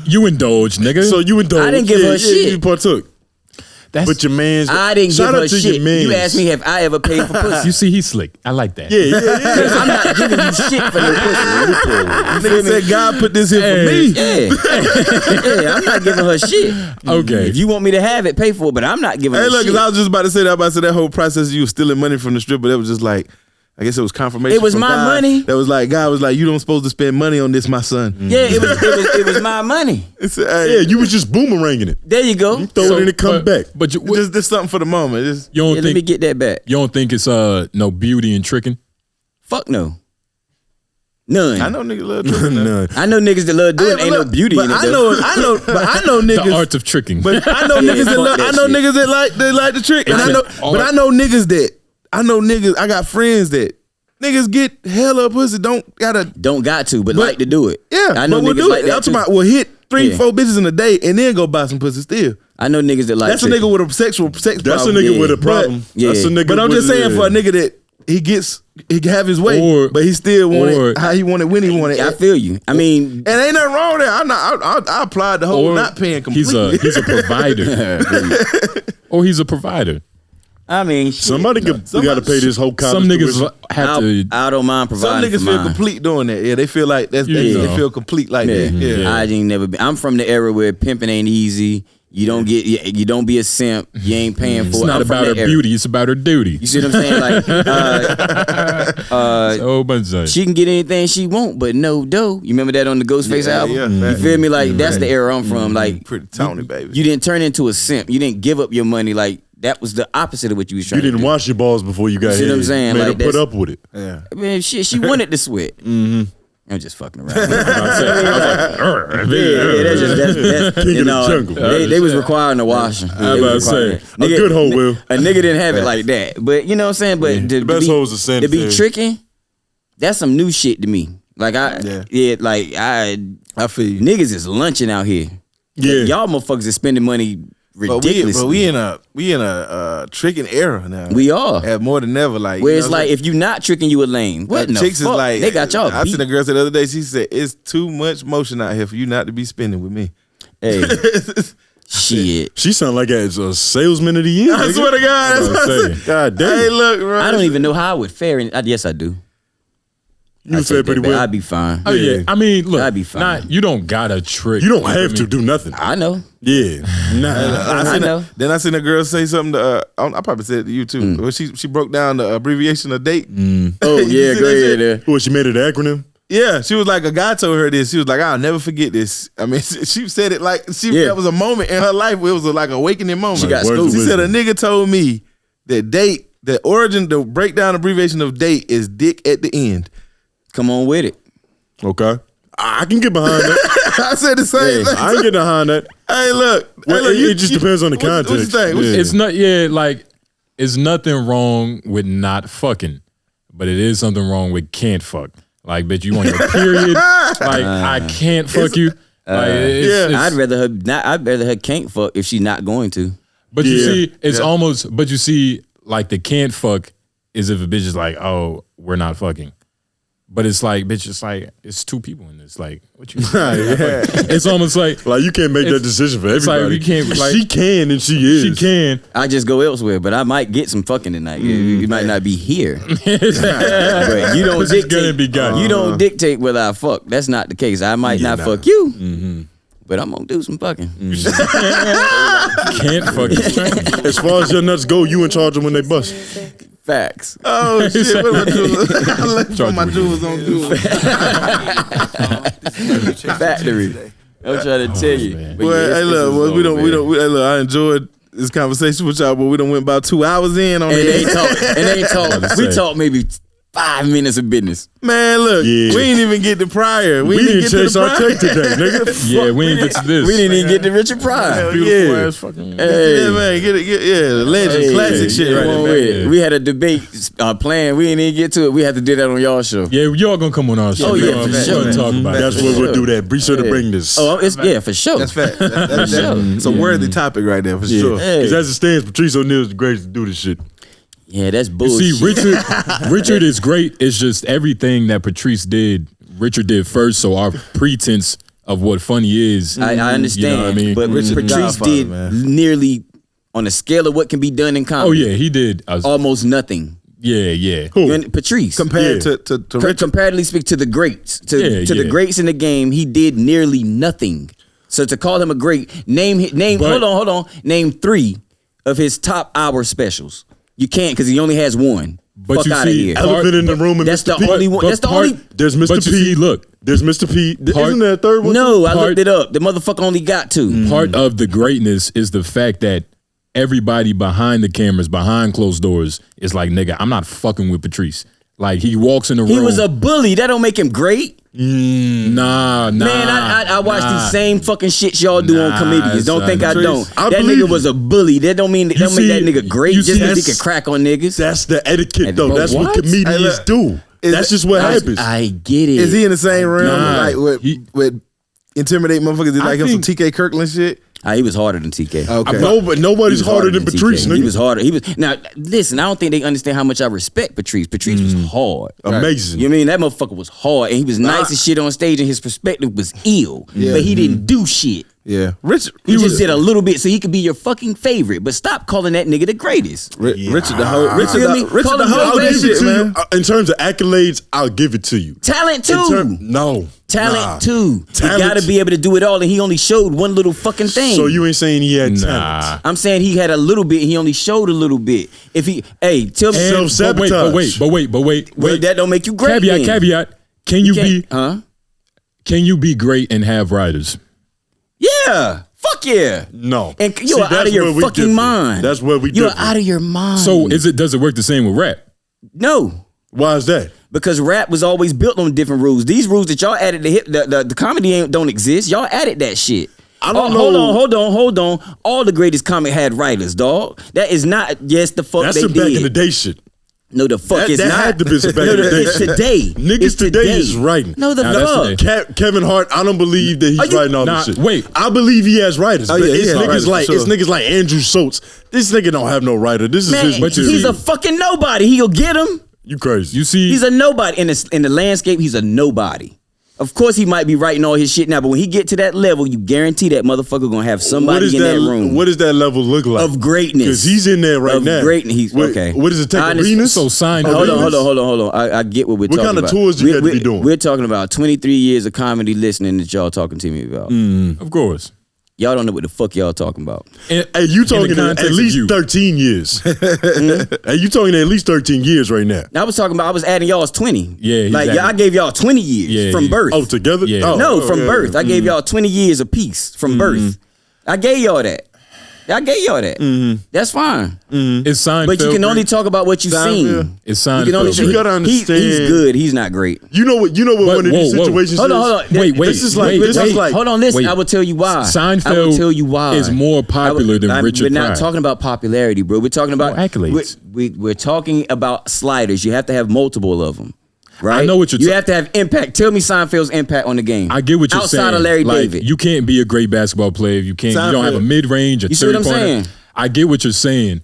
You indulged, nigga. So you indulged. I didn't give her shit. You partook. But your man's. I didn't give her shit. You asked me, have I ever paid for pussy? You see, he's slick. I like that. Yeah. I'm not giving you shit for no pussy. Nigga said God put this here for me. Yeah, I'm not giving her shit. Okay. If you want me to have it, pay for it, but I'm not giving her shit. Hey, look, 'cause I was just about to say that. I said that whole process, you was stealing money from the stripper. That was just like, I guess it was confirmation. It was from my God money. That was like God was like, you don't supposed to spend money on this, my son. Yeah, it was my money. Yeah, you was just boomeranging it. There you go. You throw it and it come back. But you, Just something for the moment. you don't Yeah, think let me get that back. you don't think it's no beauty in tricking? Fuck no. None. I know niggas love tricking. None. I know niggas that love doing it. Ain't no beauty but in it. I though. know, but I know niggas. The art of tricking. But I know Yeah, niggas that fuck love, that I know shit. niggas that like the trick, and It's I know, an but art. I know niggas that I got friends that niggas get hella pussy, don't got to, but like to do it. yeah. I know but we'll niggas do like it. that I'm talking too. about we'll hit 3, Yeah. 4 bitches in a day and then go buy some pussy still. I know niggas that like That's a tricking. nigga with a sex That's a problem. nigga Yeah. with a problem. Yeah. That's a nigga. But I'm just with saying for a nigga that he can have his way, Or- but he still want or- it how he want it when he want it. I feel you. I mean, And ain't nothing wrong with that. I applied the whole Or not paying completely. he's a provider. Or he's a provider. shit. Somebody got to pay this whole college Some niggas tuition. have to. I don't mind Some providing niggas for feel mine. complete doing that. Yeah, they feel like they know. feel complete like Yeah. that. Yeah. I ain't never been. I'm from the era where pimping ain't easy. You don't get. You don't be a simp. You ain't paying for It's it. not I'm from about her that era. beauty. It's about her duty. You see what I'm saying? Like, It's a whole bunch of she can get anything she want, but no dough. You remember that on the Ghostface album? yeah. You feel me? Like that's the era I'm from. Like Pretty Tony, baby. you didn't turn into a simp. You didn't give up your money. Like that was the opposite of what you was trying You didn't to do. wash your balls before you got see here. what I'm saying? Made Like, her put that's- up with it. Yeah. Man, shit, she wanted to sweat. I'm just fucking around. yeah, that's King you of the know, jungle. they was requiring the washing. I was about to say, a good hoe will. A nigga didn't have it like that. But you know what I'm saying? But The best hoes are to be sanitary. tricking, that's some new shit to me. Like I feel you. niggas is lunching out here. Yeah. Y'all motherfuckers is spending money ridiculously. But we in a tricking era now. We are. Have more than ever. Like Where you it's know what I'm like saying? if you not tricking, you a lame. What in the chicks fuck? is like They got y'all I beat. seen a girl say the other day. She said it's too much motion out here for you not to be spending with me. Hey, shit. She sound like a salesman of the year. I nigga. swear to God, that's I was what I saying. said. God damn. Hey, look, bro. I don't even know how I would fare. Yes, I do. You I fare take pretty that back. well. I'd be fine. Oh yeah, I mean, look, That'd be fine. you don't gotta trick. You don't have to do nothing. I know. Yeah. Nah. I know. Then I seen a girl say something to I probably said it to you too. When she broke down the abbreviation of date. Oh You yeah, see go that ahead. What, she made it an acronym? Yeah, she was like, a guy told her this. She was like, I'll never forget this. I mean, she said it like Yeah. that was a moment in her life where it was like an awakening moment. She got Words schooled. of She said a wisdom. nigga told me that date, the breakdown abbreviation of date is dick at the end. Come on with it. Okay. I can get behind that. I said the same thing. I can get behind that. Hey, look. Well, hey, look, it just depends on the what you context. think? What you- Yeah. It's not like it's nothing wrong with not fucking, but it is something wrong with can't fuck. Like, bitch, you on your period? Like, I can't fuck you. Like, it's, yeah. I'd rather her can't fuck if she's not going to. But you Yeah. see, it's almost. But you see, like the can't fuck is if a bitch is like, oh, we're not fucking. But it's like, bitch, it's like it's two people in this. Like, what you? It's almost like You can't make that decision for it's like everybody. we can't, like- she can and she is. she can. I just go elsewhere, but I might get some fucking tonight. You might not be here, but you don't It's gonna be dictate. gone. You don't dictate whether I fuck. That's not the case. I might not fuck you, but I'm gonna do some fucking. Can't fuck. is strange. As far as your nuts go, you in charge of when they bust. Facts. Oh shit! What am I doing? I left Charge my with jewels on jewels. Factory. I'm trying to tell you. But Well, yeah, hey, it's look, well, over, man. hey, look, I enjoyed this conversation with y'all, but we done went about 2 hours in on And it. they ain't talk. And they ain't talk. We talk maybe 5 minutes of business. Man, look, Yeah. we ain't even get to prior. We didn't didn't get to chase the our prior. check today, nigga. Yeah, we ain't get to this. We didn't even get to Richard Pryor. Beautiful Yeah. ass fucking. Yeah, man, get it, the legend, Hey, classic shit right come on there. with it. We had a debate plan. We didn't even get to it. We had to do that on y'all show. Yeah, y'all gonna come on our show. Oh, yeah, We're for gonna sure. talk about it. That's what we'll do that. Be sure to bring this. Oh, it's for sure. That's fact. That's it's a worthy topic right there for sure. Hey. Because as it stands, Patrice O'Neal is the greatest to do this shit. Yeah, that's You bullshit. see, Richard is great. It's just everything that Patrice did, Richard did first. So our pretense of what funny is, I understand, You know what I mean? but Richard Patrice Godfather, did man. nearly on a scale of what can be done in oh comedy. yeah, he did. almost nothing. Yeah. Who? And Patrice, Compared to Richard. comparatively speak to the greats, to Yeah, the yeah. greats in the game, he did nearly nothing. So to call him a great, name. But- Hold on. Name 3 of his top hour specials. You can't because he only has one. But Fuck you out of see, here. Elephant in the room and That's Mr. the P. only one. That's the only. There's Mr. But P. you see, look. There's Mr. P. Part- Isn't there a third one? No, I looked it up. The motherfucker only got 2. Part of the greatness is the fact that everybody behind the cameras, behind closed doors, is like, nigga, I'm not fucking with Patrice. Like, he walks in the room. He was a bully. That don't make him great. Nah. Man, I watch these same fucking shits y'all do on comedians. Don't think I don't. I That believe nigga was a bully. That don't mean that don't make that nigga great just because he can crack on niggas. That's the etiquette, though. But That's what what? comedians do. That's just what happens. I get it. Is he in the same realm Nah, like with intimidate motherfuckers that like him some TK Kirkland shit? He was harder than TK. Okay. No, but nobody's harder than Patrice, TK. nigga. He was harder. Now listen, I don't think they understand how much I respect Patrice. Patrice was hard. Amazing. You know what I mean? That motherfucker was hard, and he was nice as shit on stage, and his perspective was ill. But he didn't do shit. Yeah, Richard. He just did a little bit so he could be your fucking favorite. But stop calling that nigga the greatest. Richard the whole. Richard feel me? the Call him whole your I'll give shit, it to man. you. In terms of accolades, I'll give it to you. Talent too. Talent too. Talent. You gotta be able to do it all, and he only showed one little fucking thing. So you ain't saying he had talent? I'm saying he had a little bit. He only showed a little bit. If he, tell me. Self-sabotage. But wait. Well, that don't make you great. Caveat. Can you be? Huh? Can you be great and have writers? Yeah. Fuck yeah. No. And See, you're out that's of your where we fucking differ. mind. That's where we You're differ. out of your mind. So does it work the same with rap? No. Why is that? Because rap was always built on different rules. These rules that y'all added to hip, the comedy don't exist. Y'all added that shit. I don't know. Hold on. All the greatest comic had writers, dog. That is not. Yes, the fuck That's they some did. back in the day shit. No, the fuck is that not. had to be some back No, in the day it's shit. today. Niggas It's today is writing. No, the Nah, that's fuck. today. Kevin Hart, I don't believe that he's writing all Nah, this shit. wait. I believe he has writers. Oh, but yeah, he it's has niggas writers, for like sure. it's niggas like Andrew Schultz. This nigga don't have no writer. This is Man, his material. he's a fucking nobody. He'll get him. You crazy. You see, He's a nobody in the landscape. He's a nobody. Of course, he might be writing all his shit now, but when he get to that level, you guarantee that motherfucker gonna have somebody in that room What does that level look like? of greatness. Because he's in there right of now. Greatness. He's What- okay. What does it take? I Arenas? so signed. Hold on. I get what we're talking about. What kind of tours you had to be doing? We're talking about 23 years of comedy listening that y'all talking to me about. Of course. Y'all don't know what the fuck y'all talking about. And, Hey, you talking in the at context of least you. 13 years. Hey, you talking at least 13 years right now. Now I was talking about I was adding y'all's 20. Yeah, like exactly. I gave y'all 20 years Yeah, from yeah. birth. Oh, together? Yeah. Oh, No, oh, from yeah, birth. yeah. I gave y'all 20 years apiece from birth. I gave y'all that. I gave y'all that. That's fine. It's Seinfeld. But you can only talk about what you've seen. It's You can only Seinfeld. You gotta understand. He's good. He's not great. You know what? But One of these whoa. situations. Hold on. Wait. This is like. This is like. Hold on, listen. wait. I will tell you why. Seinfeld I will tell you why. is more popular than Richard We're not Pryor. talking about popularity, bro. We're talking about accolades. We're talking about sliders. You have to have multiple of them. Right? I know what you're You have to have impact. Tell me Seinfeld's impact on the game. I get what you're saying. Outside of Larry like, David. you can't be a great basketball player if you can't. You don't have a mid range, a You see what I'm 3-pointer. saying? I get what you're saying.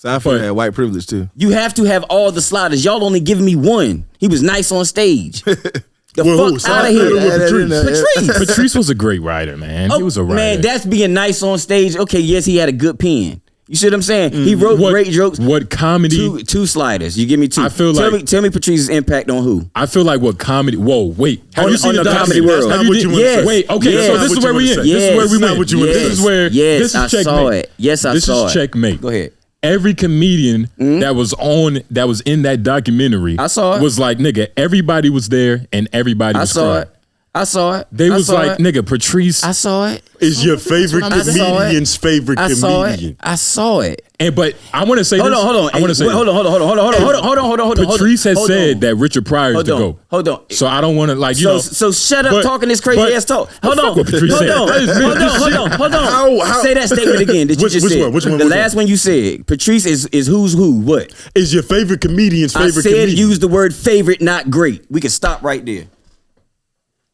Seinfeld had white privilege too. You have to have all the sliders. Y'all only giving me one. He was nice on stage. The Well, fuck out of Seinfeld here. or Patrice? Patrice. Patrice was a great writer, man. He was a writer. Man, that's being nice on stage. Okay, yes, he had a good pen. You see what I'm saying? He wrote great jokes. What comedy? Two sliders. You give me two. I feel tell like- me Patrice's impact on who? I feel like what comedy. Whoa, wait. Have you seen on the the comedy documentary? world. Have That's you not what did- you wanna yes. say. Wait, okay. Yes. So That's this is not where what we you in. wanna This say. is where we That's not went. what you wanna say. This is where. Yes, This is I checkmate. saw it. Yes, I This saw is it. checkmate. Go ahead. Every comedian that was in that documentary, I saw it. was like, nigga, everybody was there and everybody I was saw crying. it. I saw it. They I was saw like, it. nigga, Patrice. I saw it. Is your favorite I saw it. comedian's favorite I saw comedian? it. I saw it. But I want to say Hold this. on. I want to say Hold on. Patrice has said that Richard Pryor is Hold the on. GOAT. Hold on. So I don't want to So shut up but- talking this crazy but- ass talk. Hold on. what Patrice said. Hold on. How- Say that statement again that you Which- just which said. one? Which one? The Which last one? one you said. Patrice is who's who. What? Is your favorite comedian's I favorite said comedian? use the word favorite, not great. We can stop right there.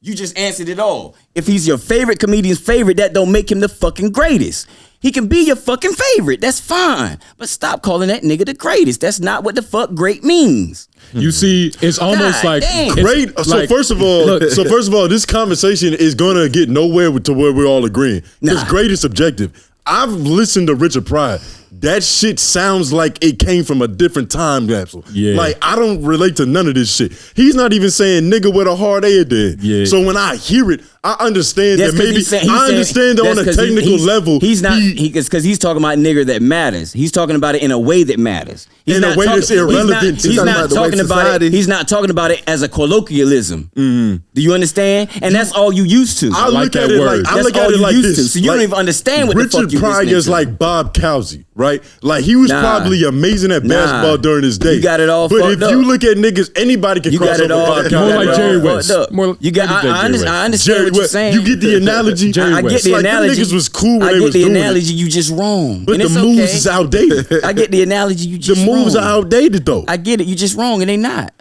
You just answered it all. If he's your favorite comedian's favorite, that don't make him the fucking greatest. He can be your fucking favorite. That's fine. But stop calling that nigga the greatest. That's not what the fuck great means. You see, it's almost God like damn. it's Great. So like- first of all, this conversation is gonna get nowhere to where we're all agreeing. Because Nah. great is subjective. I've listened to Richard Pryor. That shit sounds like it came from a different time capsule. Yeah. Like I don't relate to none of this shit. He's not even saying nigga with a hard A there. Yeah. So when I hear it, I understand That's that maybe I understand that on a that's 'cause technical level. He's not because he's talking about nigger that matters. He's talking about it in a way that matters. He's In a not way that's irrelevant. He's not talking about society- it. He's not talking about it as a colloquialism. Do you understand? And that's all you used to. I like look that at it word. like I That's look all at it you like used this. to. So you don't even understand what the fuck Richard you Pryor listening is to. like Bob Cousy, right? Like he was Nah. probably amazing at basketball during his day. You got it all But fucked if up. you look at niggas, anybody can You cross got it over all. Bob You Cousy. More got like it Jerry all West. fucked up. More- You got. maybe I Jerry understand Jerry what you're West. saying. You get the analogy. Jerry I get West. the Like, them analogy. niggas was cool when I they get was the doing it. analogy. You just wrong. But And the it's moves okay. is outdated. I get the analogy. You The just moves wrong. are outdated though. I get it. You just wrong, and they not.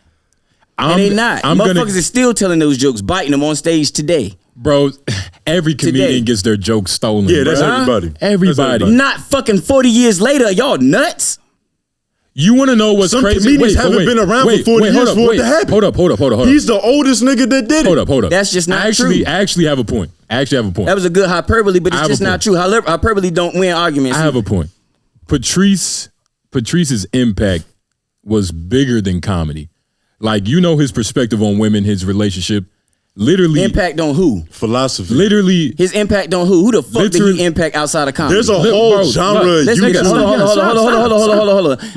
I'm, And they not. I'm Motherfuckers gonna, is still telling those jokes, biting them on stage today. bro. Every comedian Today. gets their jokes stolen. Yeah, that's bro. everybody. That's Everybody. Not fucking 40 years later. Y'all nuts? You want to know what's Some crazy? comedians haven't been around for 40 years for it to happen. Hold up. He's the oldest nigga that did it. Hold up. That's just not true. I actually have a point. That was a good hyperbole, but I it's have just a not point. true. Hyperbole don't win arguments. I have a point. Patrice's impact was bigger than comedy. Like, you know, his perspective on women, his relationship, literally. Impact on who? Philosophy. Literally. His impact on who? Who the fuck did Literally- he impact outside of comedy? There's a Look, whole bro, genre. look, Let's you nigga, can- hold on.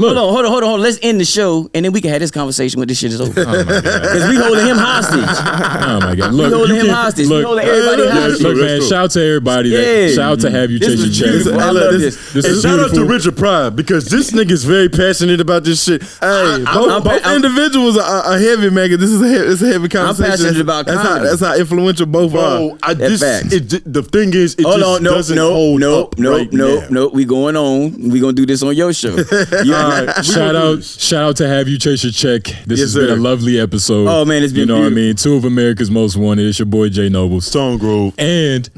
Look. Let's end the show and then we can have this conversation when this shit is over. Oh my God. Because we holding him hostage. Oh my God. We Look, holding you him can- hostage. We look, holding everybody yeah, hostage. Look, man, Let's go. shout out to everybody. Yeah. Shout out to Have You This Chase Your was Check. beautiful. I love this. This And is shout out to beautiful. Richard Pryor because this nigga's very passionate about this shit. Hey, both individuals are heavy, man. 'Cause this is it's a heavy conversation. passionate about comedy. That's how influential both are. Bro, facts. the thing is, it Hold just on, doesn't hold up right now. We going on. We gonna do this on your show. All right, shout out to Have You Chase Your Check. This Yes, has been sir. a lovely episode. Oh, man, it's been you know what I beautiful. mean. 2 of America's Most Wanted. It's your boy J Noblez. Stone Grove. And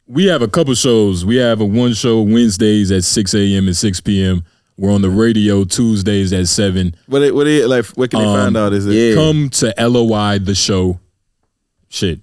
we have a couple shows. We have a one show Wednesdays at 6 a.m. and 6 p.m. We're on the radio Tuesdays at 7. Where can they find out? Is it? yeah. Come to LOI the show. Shit.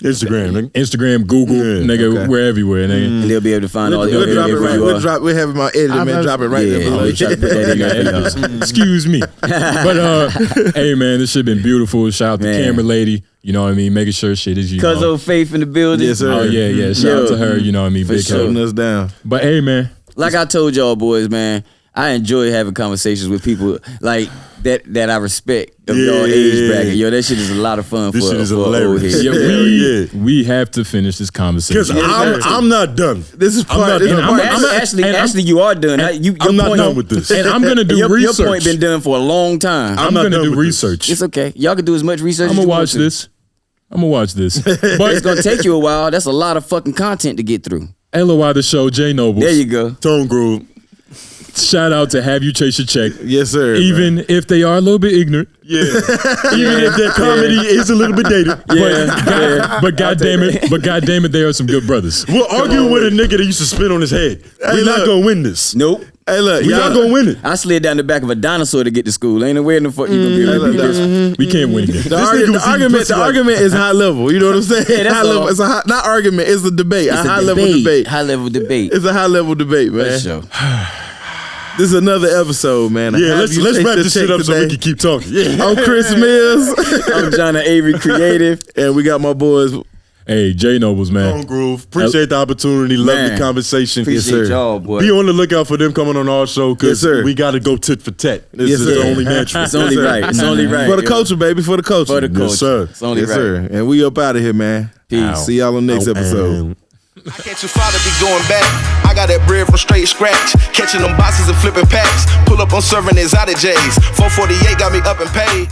Instagram, nigga. Instagram, Google, Yeah, nigga, okay. we're everywhere, nigga. And they'll be able to find all the We'll drop it right. everywhere. We'll have my editor man drop it right Yeah, there. below. we try to put that in there for y'all. Excuse me. But hey man, this shit been beautiful. Shout out to Man. camera lady. You know what I mean? Making sure shit is you Cuz know. of Faith in the building. Yes, sir. Oh yeah. Shout out to her, you know what I mean? For Big sure. help. Shutting us down. But hey man, Like I told y'all boys, man, I enjoy having conversations with people like that I respect of y'all age bracket. Yo, that shit is a lot of fun This for shit is for old hilarious. heads. yeah, we have to finish this conversation. Because I'm not done. This is I'm not part. This is done. part. Actually, you are done. I'm not done with this. And I'm gonna do your research. point been done for a long time. I'm not gonna done do with this. research. It's okay. Y'all can do as much research. I'm as gonna you want watch to. this. But It's gonna take you a while. That's a lot of fucking content to get through. LOI the show, J Noblez. There you go. Tone Grove. Shout out to Have You Chase Your Check. Yes, sir. Even if they are a little bit ignorant. Yeah. Even if their comedy is a little bit dated. But God damn it, they are some good brothers. We're arguing with a nigga that used to spit on his head. We're not look. going to win this. Nope. Hey, look, We're y'all not going to win it. I slid down the back of a dinosaur to get to school. Ain't no way in the fuck you gonna be able to beat this. We can't win again. The argument is high level. You know what I'm saying? Yeah, that's high level. all. It's not argument. It's a debate. It's a high level debate. High level debate. It's a high level debate, man. For sure. This is another episode, man. Yeah, Have let's you wrap chased this the shit check up so we today? can keep talking. Yeah. I'm Chris Mills, I'm John Avery Creative. and we got my boys. Hey, J Noblez, man. Tone Grove. Appreciate the opportunity. Love the Man. conversation. Appreciate sir. y'all, boy. Be on the lookout for them coming on our show Yes, because sir. we got to go tit for tat. This Yes, is sir. the only match. It's only right. It's only right. For the yo. culture, baby. For the culture. For the culture. Yes, sir. It's only Yes, right. sir. And we up out of here, man. Peace. See y'all on the next episode. I can't too far to be going back. I got that bread from straight scratch. Catching them boxes and flipping packs. Pull up on serving exotic J's. 448 got me up and paid.